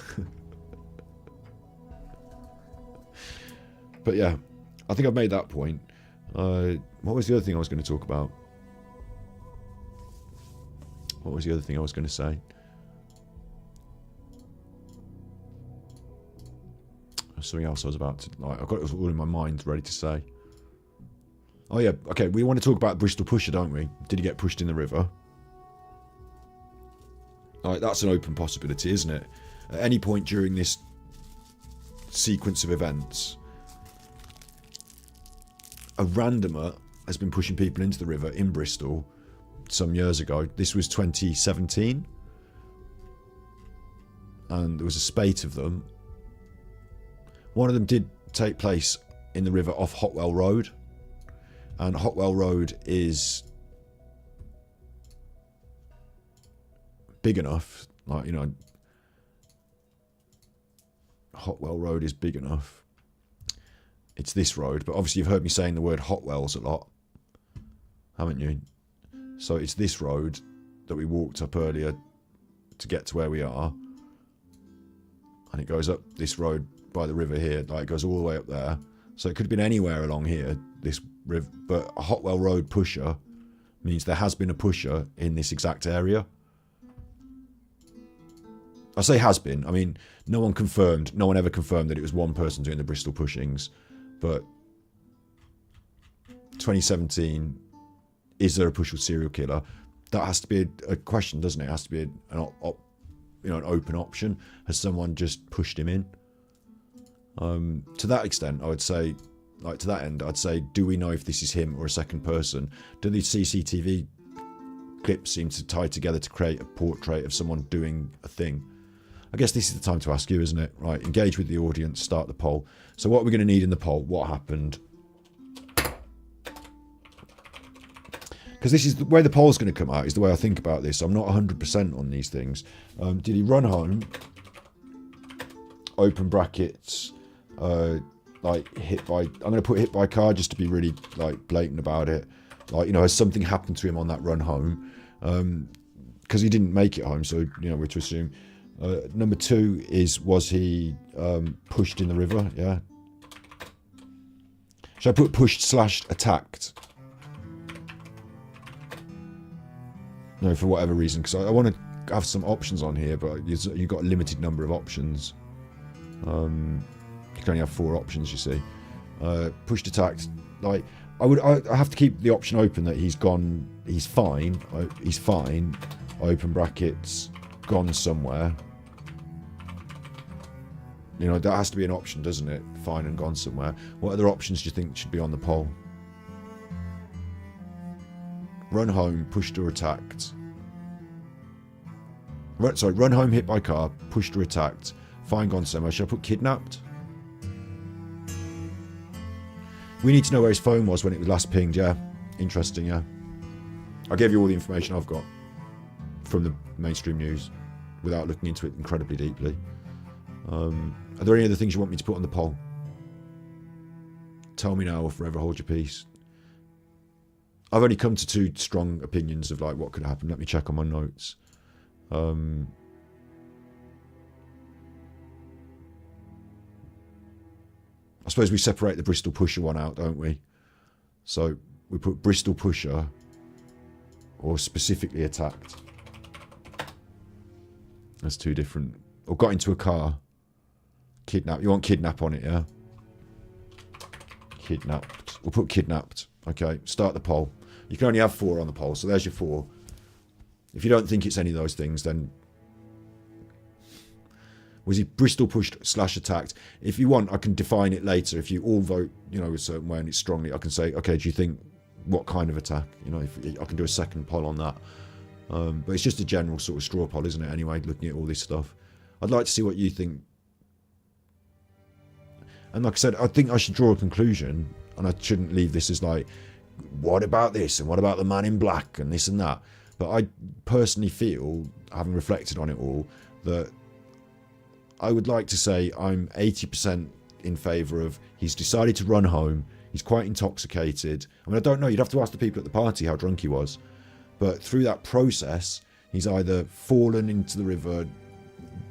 But yeah, I think I've made that point. What was the other thing I was going to talk about? What was the other thing I was going to say? Something else I was about to... Like, I've got it all in my mind ready to say. Oh yeah, okay, we want to talk about Bristol Pusher, don't we? Did he get pushed in the river? Like, that's an open possibility, isn't it? At any point during this sequence of events, a randomer has been pushing people into the river in Bristol some years ago. This was 2017. And there was a spate of them. One of them did take place in the river off Hotwell Road. And Hotwell Road is big enough, like, you know, Hotwell Road is big enough. It's this road, but obviously you've heard me saying the word Hotwells a lot, haven't you? So it's this road that we walked up earlier to get to where we are. And it goes up this road by the river here, like it goes all the way up there. So it could have been anywhere along here, this river, but a Hotwell Road pusher means there has been a pusher in this exact area. I say has been, I mean, no one ever confirmed that it was one person doing the Bristol pushings, but 2017, is there a push with serial killer? That has to be a question, doesn't it? It has to be an open option. Has someone just pushed him in? To that extent, I would say, like to that end, I'd say, do we know if this is him or a second person? Do these CCTV clips seem to tie together to create a portrait of someone doing a thing? I guess this is the time to ask you, isn't it? Right, engage with the audience, start the poll. So what are we going to need in the poll? What happened? Because this is the way the poll's going to come out, is the way I think about this. I'm not 100% on these things. Did he run home? Open brackets, like hit by... I'm going to put hit by car just to be really like blatant about it. Like, you know, has something happened to him on that run home? Because he didn't make it home, so, you know, we're to assume... number 2 is, was he pushed in the river? Yeah. Should I put pushed / attacked? No, for whatever reason, because I want to have some options on here, but you've got a limited number of options. You can only have 4 options, you see. Pushed, attacked. Like, I have to keep the option open that he's gone. He's fine. He's fine. Open brackets. Gone somewhere. You know, that has to be an option, doesn't it? Fine and gone somewhere. What other options do you think should be on the poll? Run home, pushed or attacked. Run home, hit by car, pushed or attacked. Fine, gone somewhere. Should I put kidnapped? We need to know where his phone was when it was last pinged, yeah. Interesting, yeah. I gave you all the information I've got from the mainstream news without looking into it incredibly deeply. Are there any other things you want me to put on the poll? Tell me now or forever hold your peace. I've only come to 2 strong opinions of like what could happen. Let me check on my notes. I suppose we separate the Bristol Pusher one out, don't we? So we put Bristol Pusher or specifically attacked. That's 2 different. Or got into a car. Kidnap. You want kidnap on it, yeah? Kidnapped. We'll put kidnapped. Okay, start the poll. You can only have 4 on the poll, so there's your 4. If you don't think it's any of those things, then... Was he Bristol pushed / attacked? If you want, I can define it later. If you all vote, you know, a certain way and it's strongly, I can say, okay, do you think what kind of attack? You know, if I can do a second poll on that. But it's just a general sort of straw poll, isn't it? Anyway, looking at all this stuff. I'd like to see what you think. And like I said, I think I should draw a conclusion, and I shouldn't leave this as like, what about this? And what about the man in black? And this and that. But I personally feel, having reflected on it all, that I would like to say I'm 80% in favour of he's decided to run home. He's quite intoxicated. I mean, I don't know. You'd have to ask the people at the party how drunk he was. But through that process, he's either fallen into the river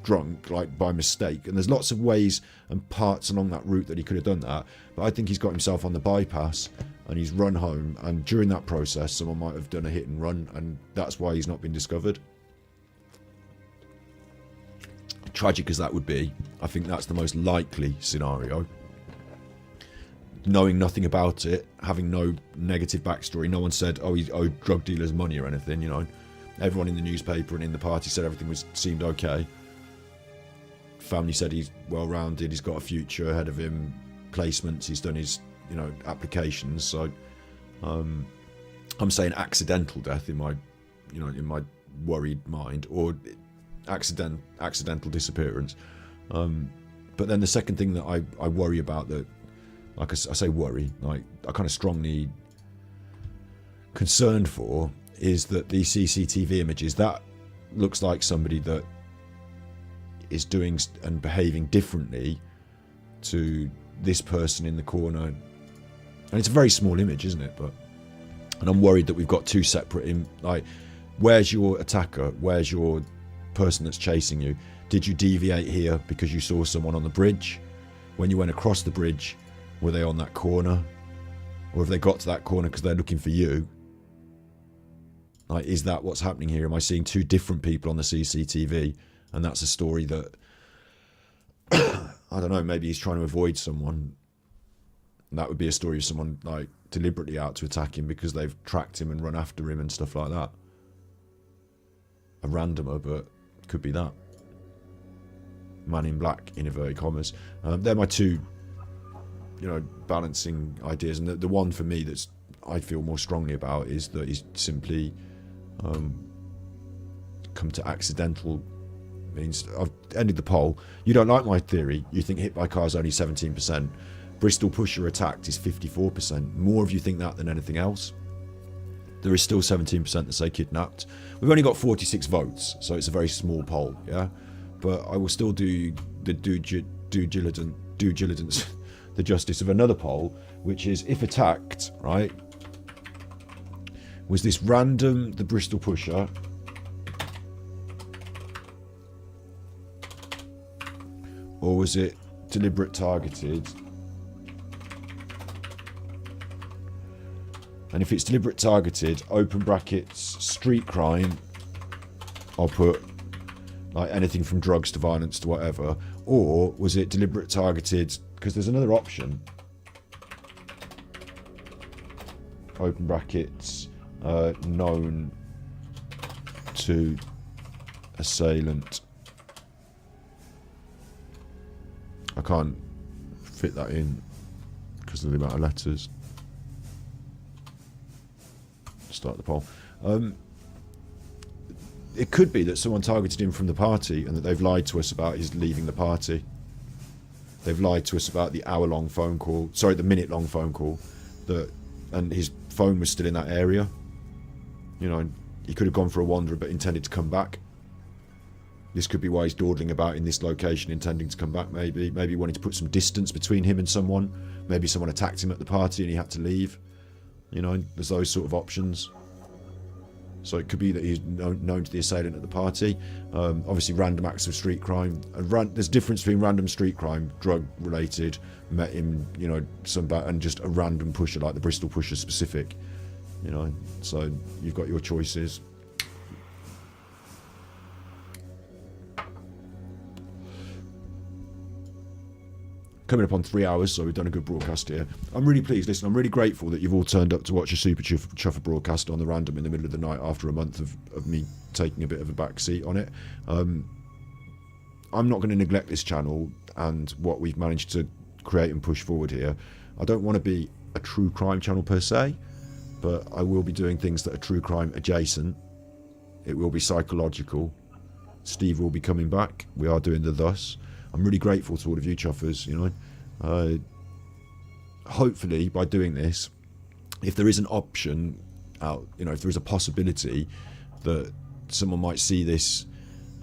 drunk, like by mistake. And there's lots of ways and parts along that route that he could have done that. But I think he's got himself on the bypass and he's run home, and during that process someone might have done a hit and run, and that's why he's not been discovered. Tragic as that would be, I think that's the most likely scenario. Knowing nothing about it, having no negative backstory, no one said, oh, he owed drug dealers money or anything, you know. Everyone in the newspaper and in the party said everything seemed okay. Family said he's well-rounded, he's got a future ahead of him, placements, he's done his, you know, applications. So I'm saying accidental death in my, you know, in my worried mind, or accidental disappearance. But then the second thing that I worry about, that, like I say worry, like I kind of strongly concerned for, is that the CCTV images, that looks like somebody that is doing and behaving differently to this person in the corner. And it's a very small image, isn't it? And I'm worried that we've got two separate, like, where's your attacker? Where's your person that's chasing you? Did you deviate here because you saw someone on the bridge? When you went across the bridge, were they on that corner? Or have they got to that corner because they're looking for you? Like, is that what's happening here? Am I seeing two different people on the CCTV? And that's a story that, I don't know, maybe he's trying to avoid someone. And that would be a story of someone, like, deliberately out to attack him because they've tracked him and run after him and stuff like that. A randomer, but could be that. Man in black, in inverted commas. They're my two, you know, balancing ideas. And the one for me that's I feel more strongly about is that he's simply come to accidental means. I've ended the poll. You don't like my theory. You think hit by car is only 17%. Bristol pusher attacked is 54%. More of you think that than anything else. There is still 17% that say kidnapped. We've only got 46 votes, so it's a very small poll, yeah? But I will still do the due diligence, the justice of another poll, which is, if attacked, right, was this random, the Bristol pusher, or was it deliberate targeted? And if it's deliberate targeted, open brackets, street crime, I'll put like anything from drugs to violence to whatever. Or was it deliberate targeted, because there's another option, open brackets, known to assailant. I can't fit that in because of the amount of letters. Start the poll. It could be that someone targeted him from the party and that they've lied to us about his leaving the party. They've lied to us about the hour-long phone call, sorry, the minute-long phone call, and his phone was still in that area. You know, he could have gone for a wander but intended to come back. This could be why he's dawdling about in this location, intending to come back, maybe. Maybe he wanted to put some distance between him and someone. Maybe someone attacked him at the party and he had to leave. You know, there's those sort of options. So it could be that he's known to the assailant at the party. Obviously, random acts of street crime. There's a difference between random street crime, drug-related, met him, you know, and just a random pusher, like the Bristol pusher specific. You know, so you've got your choices. Coming up on 3 hours, so we've done a good broadcast here. I'm really pleased. Listen, I'm really grateful that you've all turned up to watch a Super Chuffer broadcast on the random in the middle of the night after a month of me taking a bit of a back seat on it. I'm not going to neglect this channel and what we've managed to create and push forward here. I don't want to be a true crime channel per se, but I will be doing things that are true crime adjacent. It will be psychological. Steve will be coming back. We are doing the Thus. I'm really grateful to all of you chuffers, you know. Hopefully, by doing this, if there is an option out, you know, if there is a possibility that someone might see this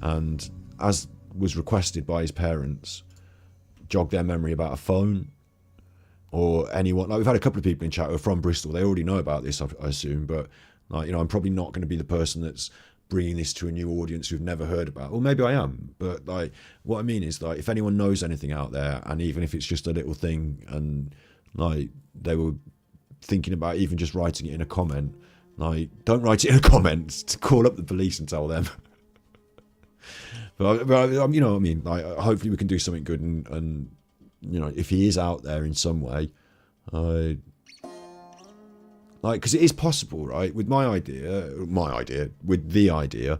and, as was requested by his parents, jog their memory about a phone or anyone. Like, we've had a couple of people in chat who are from Bristol. They already know about this, I assume, but, like, you know, I'm probably not going to be the person that's bringing this to a new audience who've never heard about. Or maybe I am, but like, what I mean is, like, if anyone knows anything out there, and even if it's just a little thing, and like they were thinking about even just writing it in a comment, like, don't write it in a comment. To call up the police and tell them. but you know what I mean. Like, hopefully we can do something good, and you know, if he is out there in some way, like, because it is possible, right? With the idea.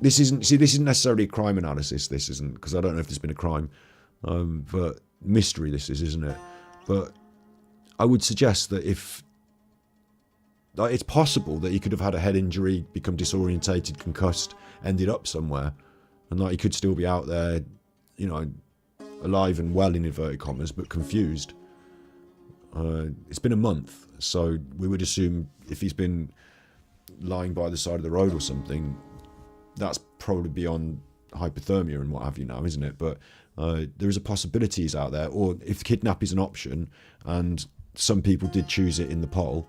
This isn't necessarily a crime analysis. This isn't, because I don't know if there's been a crime, but mystery. This is, isn't it? But I would suggest that if, like, it's possible that he could have had a head injury, become disorientated, concussed, ended up somewhere, and like he could still be out there, you know, alive and well in inverted commas, but confused. It's been a month, so we would assume if he's been lying by the side of the road or something, that's probably beyond hypothermia and what have you now, isn't it? But there is a possibility he's out there, or if kidnap is an option, and some people did choose it in the poll,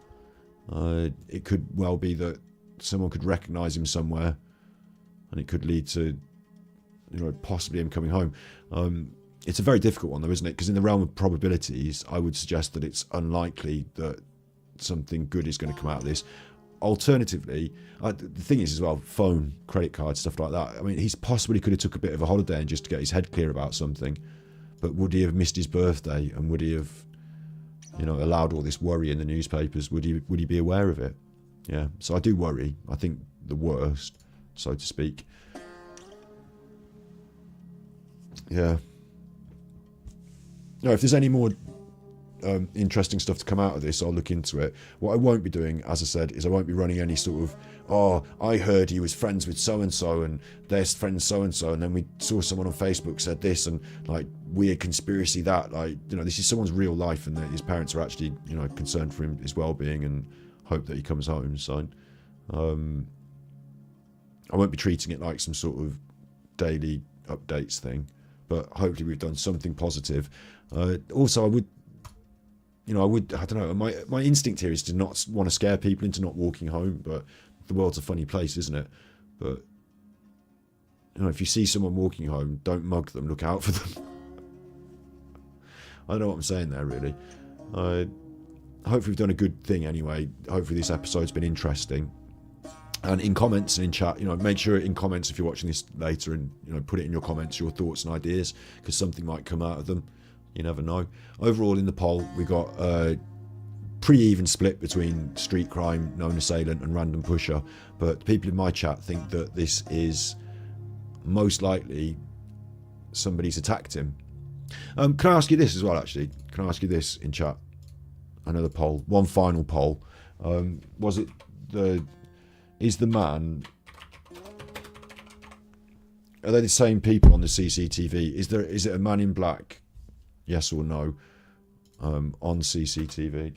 it could well be that someone could recognise him somewhere, and it could lead to, you know, possibly him coming home. It's a very difficult one though, isn't it? Because in the realm of probabilities, I would suggest that it's unlikely that something good is going to come out of this. Alternatively, the thing is as well, phone, credit card, stuff like that. I mean, he's possibly could have took a bit of a holiday and just to get his head clear about something. But would he have missed his birthday, and would he have, you know, allowed all this worry in the newspapers? Would he be aware of it? Yeah. So I do worry. I think the worst, so to speak. Yeah. No, if there's any more interesting stuff to come out of this, I'll look into it. What I won't be doing, as I said, is I won't be running any sort of, oh, I heard he was friends with so-and-so and their friend so-and-so, and then we saw someone on Facebook said this, and like weird conspiracy that, like, you know, this is someone's real life, and that his parents are actually, you know, concerned for his well-being and hope that he comes home. So I won't be treating it like some sort of daily updates thing, but hopefully we've done something positive. Also, I don't know, my instinct here is to not want to scare people into not walking home, but the world's a funny place, isn't it? But, you know, if you see someone walking home, don't mug them, look out for them. I don't know what I'm saying there, really. Hopefully we've done a good thing anyway. Hopefully this episode's been interesting. And in comments and in chat, you know, make sure in comments if you're watching this later, and, you know, put it in your comments, your thoughts and ideas, because something might come out of them. You never know. Overall, in the poll, we got a pretty even split between street crime, known assailant, and random pusher. But people in my chat think that this is most likely somebody's attacked him. Can I ask you this as well, actually? Can I ask you this in chat? Another poll. One final poll. Is the man... Are they the same people on the CCTV? Is it a man in black? Yes or no, on CCTV.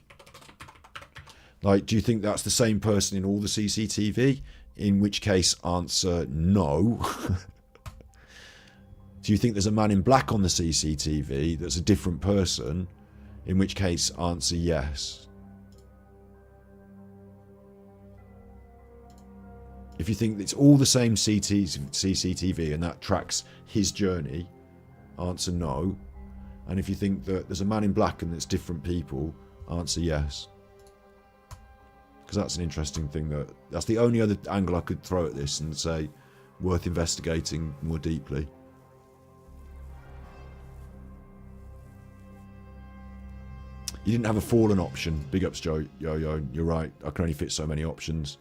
Like, do you think that's the same person in all the CCTV? In which case, answer no. Do you think there's a man in black on the CCTV that's a different person? In which case, answer yes. If you think it's all the same CCTV and that tracks his journey, answer no. And if you think that there's a man in black and it's different people, answer yes. Because that's an interesting thing. That's the only other angle I could throw at this and say worth investigating more deeply. You didn't have a fallen option. Big ups, Joe. Yo, you're right. I can only fit so many options.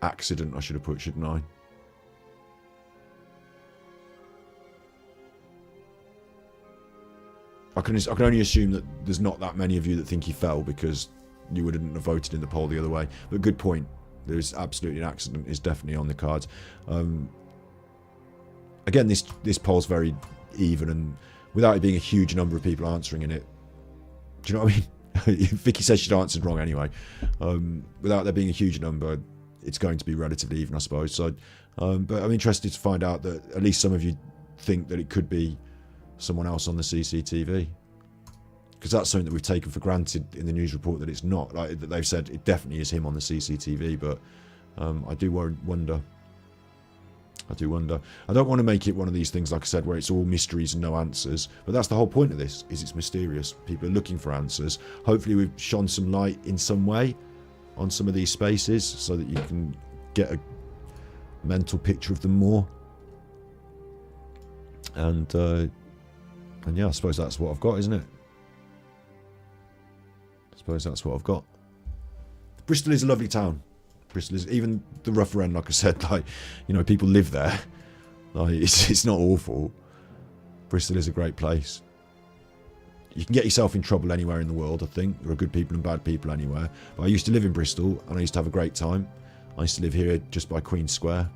Accident, I should have put, shouldn't I? I can only assume that there's not that many of you that think he fell, because you wouldn't have voted in the poll the other way. But good point. There's absolutely an accident is definitely on the cards. Again, this poll's very even, and without it being a huge number of people answering in it, do you know what I mean? Vicky says she'd answered wrong anyway. Without there being a huge number, it's going to be relatively even, I suppose. So, but I'm interested to find out that at least some of you think that it could be someone else on the CCTV, because that's something that we've taken for granted in the news report, that it's not. Like, that they've said it definitely is him on the CCTV, but I do wonder. I do wonder. I don't want to make it one of these things, like I said, where it's all mysteries and no answers. But that's the whole point of this, is it's mysterious. People are looking for answers. Hopefully we've shone some light in some way on some of these spaces so that you can get a mental picture of them more. And yeah, I suppose that's what I've got, isn't it? I suppose that's what I've got. Bristol is a lovely town. Bristol is, even the rougher end, like I said, like, you know, people live there. Like, it's not awful. Bristol is a great place. You can get yourself in trouble anywhere in the world, I think. There are good people and bad people anywhere. But I used to live in Bristol, and I used to have a great time. I used to live here just by Queen Square,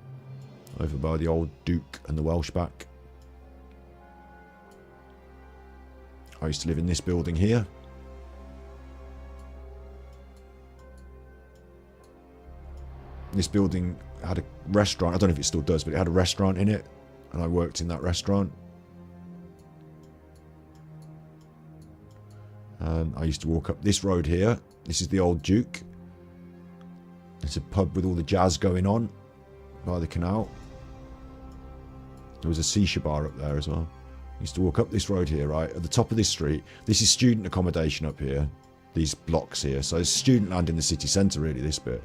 over by the old Duke and the Welsh back. I used to live in this building here. This building had a restaurant. I don't know if it still does, but it had a restaurant in it, and I worked in that restaurant. And I used to walk up this road here. This is the old Duke. It's a pub with all the jazz going on by the canal. There was a shisha bar up there as well. I used to walk up this road here, right? At the top of this street. This is student accommodation up here. These blocks here. So it's student land in the city centre, really, this bit.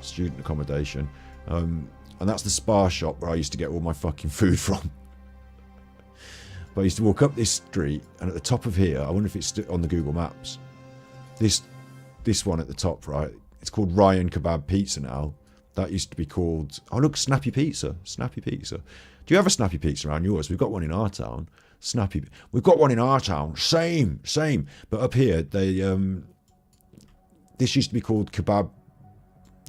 Student accommodation. And that's the Spa shop where I used to get all my fucking food from. But I used to walk up this street, and at the top of here, I wonder if it's on the Google Maps. This one at the top, right? It's called Ryan Kebab Pizza now. That used to be called... Oh, look, Snappy Pizza. Snappy Pizza. Do you have a Snappy Pizza around yours? We've got one in our town. Snappy... We've got one in our town. Same. But up here, they... This used to be called Kebab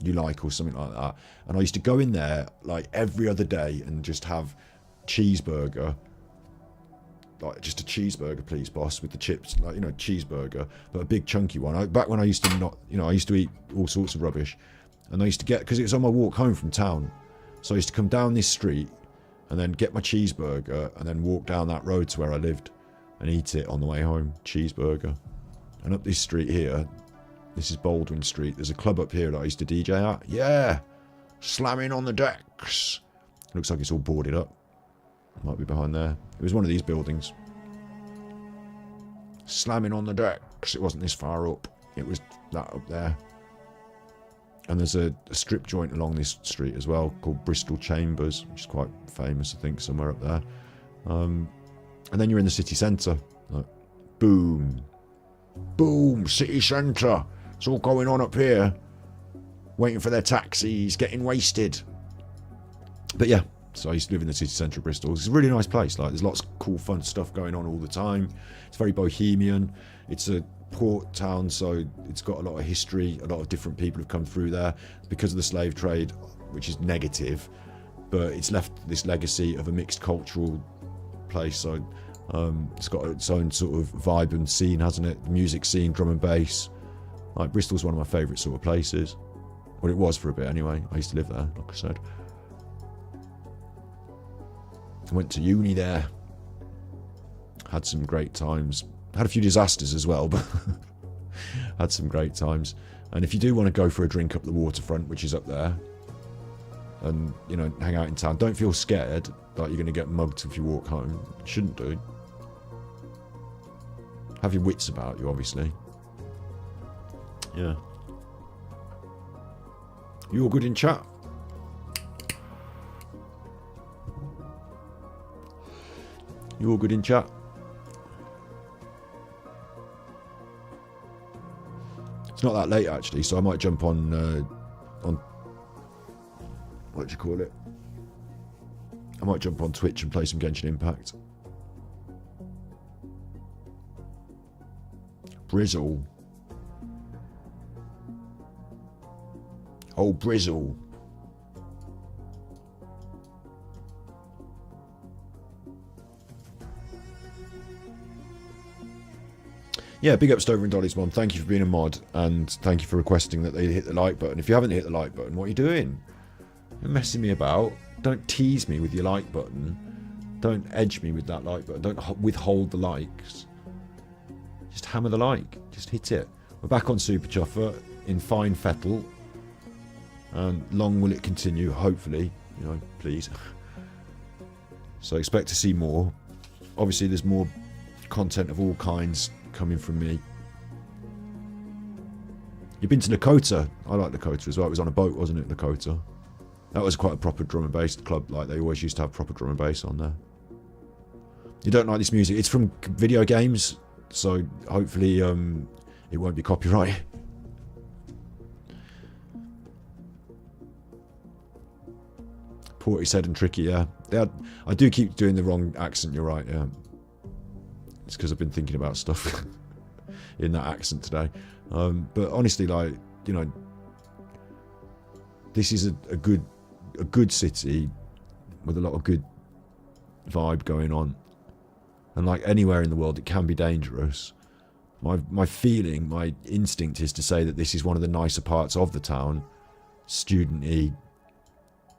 You Like or something like that. And I used to go in there, like, every other day and just have cheeseburger. Like, just a cheeseburger, please, boss, with the chips. Like, you know, cheeseburger, but a big chunky one. Back when I used to not... You know, I used to eat all sorts of rubbish. And I used to get... Because it was on my walk home from town. So I used to come down this street and then get my cheeseburger and then walk down that road to where I lived and eat it on the way home. Cheeseburger. And up this street here, this is Baldwin Street. There's a club up here that I used to DJ at. Yeah! Slamming on the decks. Looks like it's all boarded up. Might be behind there. It was one of these buildings. Slamming on the decks. It wasn't this far up. It was that up there. And there's a strip joint along this street as well called Bristol Chambers, which is quite famous, I think, somewhere up there. And then you're in the city centre. Like, boom. Boom, city centre. It's all going on up here. Waiting for their taxis, getting wasted. But yeah, so I used to live in the city centre of Bristol. It's a really nice place. Like, there's lots of cool, fun stuff going on all the time. It's very bohemian. It's a port town, so it's got a lot of history. A lot of different people have come through there because of the slave trade, which is negative, but it's left this legacy of a mixed cultural place. So it's got its own sort of vibe and scene, hasn't it? The music scene, drum and bass. Like, Bristol's one of my favourite sort of places. Well, it was for a bit anyway. I used to live there, like I said. I went to uni there. Had some great times. Had a few disasters as well, but had some great times. And if you do want to go for a drink up the waterfront, which is up there, and, you know, hang out in town, don't feel scared that you're going to get mugged if you walk home. Shouldn't do. Have your wits about you, obviously. Yeah. You all good in chat? You all good in chat? It's not that late actually, so I might jump on what do you call it? I might jump on Twitch and play some Genshin Impact. Bristol. Oh, Bristol. Yeah, big up Stover and Dolly's mom. Thank you for being a mod, and thank you for requesting that they hit the like button. If you haven't hit the like button, what are you doing? You're messing me about. Don't tease me with your like button. Don't edge me with that like button. Don't withhold the likes. Just hammer the like. Just hit it. We're back on Super Chuffer in fine fettle. And long will it continue, hopefully. You know, please. So expect to see more. Obviously there's more content of all kinds coming from me. You've been to Lakota. I like Lakota as well. It was on a boat, wasn't it, Lakota? That was quite a proper drum and bass club. Like, they always used to have proper drum and bass on there. You don't like this music. It's from video games, so hopefully it won't be copyright. Porty said and tricky, yeah. I do keep doing the wrong accent, you're right, yeah. It's because I've been thinking about stuff in that accent today. But honestly, like, you know, this is a good city with a lot of good vibe going on. And like anywhere in the world, it can be dangerous. My feeling, my instinct is to say that this is one of the nicer parts of the town. Student-y.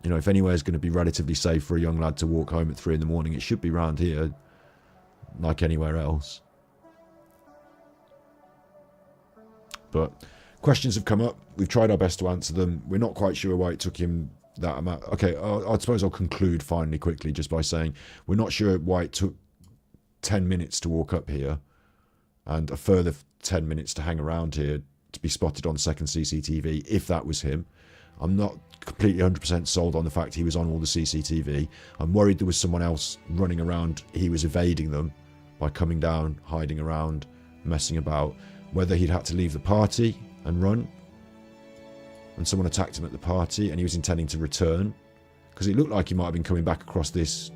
You know, if anywhere is going to be relatively safe for a young lad to walk home at 3 in the morning, it should be round here, like anywhere else. But questions have come up. We've tried our best to answer them. We're not quite sure why it took him that amount. Okay, I suppose I'll conclude finally quickly just by saying we're not sure why it took 10 minutes to walk up here and a further 10 minutes to hang around here to be spotted on second CCTV, if that was him. I'm not completely 100% sold on the fact he was on all the CCTV. I'm worried there was someone else running around. He was evading them by coming down, hiding around, messing about. Whether he'd had to leave the party and run, and someone attacked him at the party and he was intending to return, because it looked like he might have been coming back across this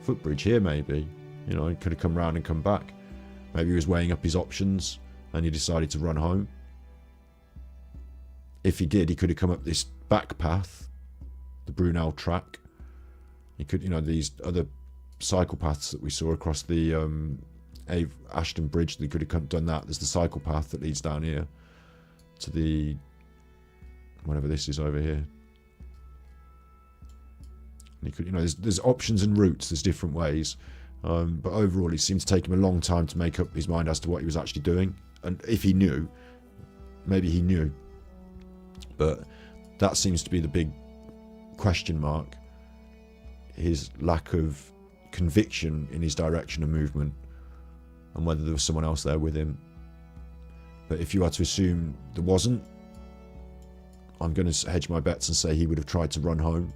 footbridge here maybe. You know, he could have come round and come back. Maybe he was weighing up his options and he decided to run home. If he did, he could have come up this back path, the Brunel track. He could, you know, these other cycle paths that we saw across the Ashton Bridge, they could have done that. There's the cycle path that leads down here to the, whatever this is over here. And he could, you know, there's options and routes, there's different ways. But overall, it seemed to take him a long time to make up his mind as to what he was actually doing. And if he knew, maybe he knew. But that seems to be the big question mark. His lack of conviction in his direction of movement, and whether there was someone else there with him. But if you are to assume there wasn't, I'm going to hedge my bets and say he would have tried to run home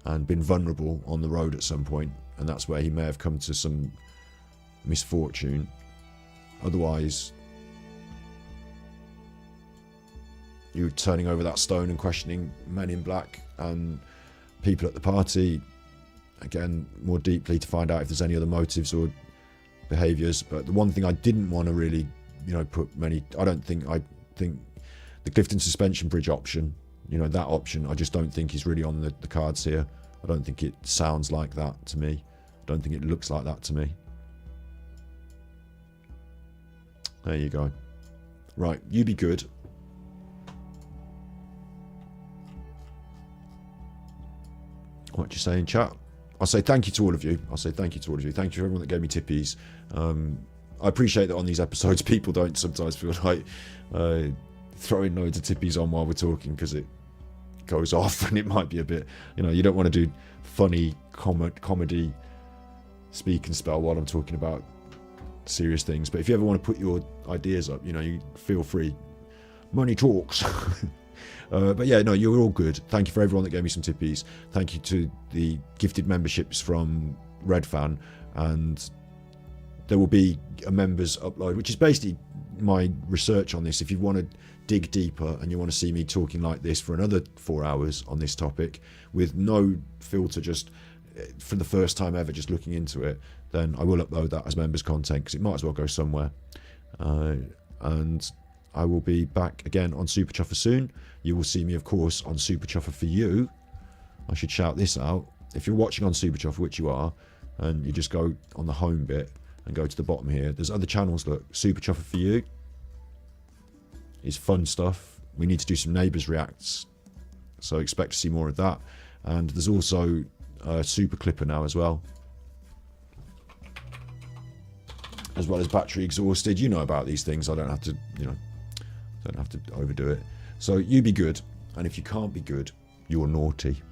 and been vulnerable on the road at some point, and that's where he may have come to some misfortune. Otherwise, you turning over that stone and questioning men in black and people at the party, again, more deeply to find out if there's any other motives or behaviours. But the one thing I didn't want to really, you know, put many, I think the Clifton Suspension Bridge option, you know, that option, I just don't think is really on the cards here. I don't think it sounds like that to me. I don't think it looks like that to me. There you go. Right, you be good. What do you say in chat? I'll say thank you to all of you. Thank you to everyone that gave me tippies. I appreciate that on these episodes people don't sometimes feel like throwing loads of tippies on while we're talking, because it goes off and it might be a bit, you know, you don't want to do funny comedy speak and spell while I'm talking about serious things. But if you ever want to put your ideas up, you know, you feel free. Money talks. But yeah, no, you're all good. Thank you for everyone that gave me some tippies. Thank you to the gifted memberships from Red Fan, and there will be a members upload, which is basically my research on this. If you want to dig deeper and you want to see me talking like this for another 4 hours on this topic with no filter, just for the first time ever, just looking into it, then I will upload that as members content, because it might as well go somewhere. And I will be back again on Super Chuffer soon. You will see me, of course, on Super Chuffer for You. I should shout this out. If you're watching on Super Chuffer, which you are, and you just go on the home bit and go to the bottom here, there's other channels. Look, Super Chuffer for You is fun stuff. We need to do some Neighbours Reacts, so expect to see more of that. And there's also Super Clipper now as well. As well as Battery Exhausted. You know about these things. I don't have to, you know, don't have to overdo it. So you be good, and if you can't be good, you're naughty.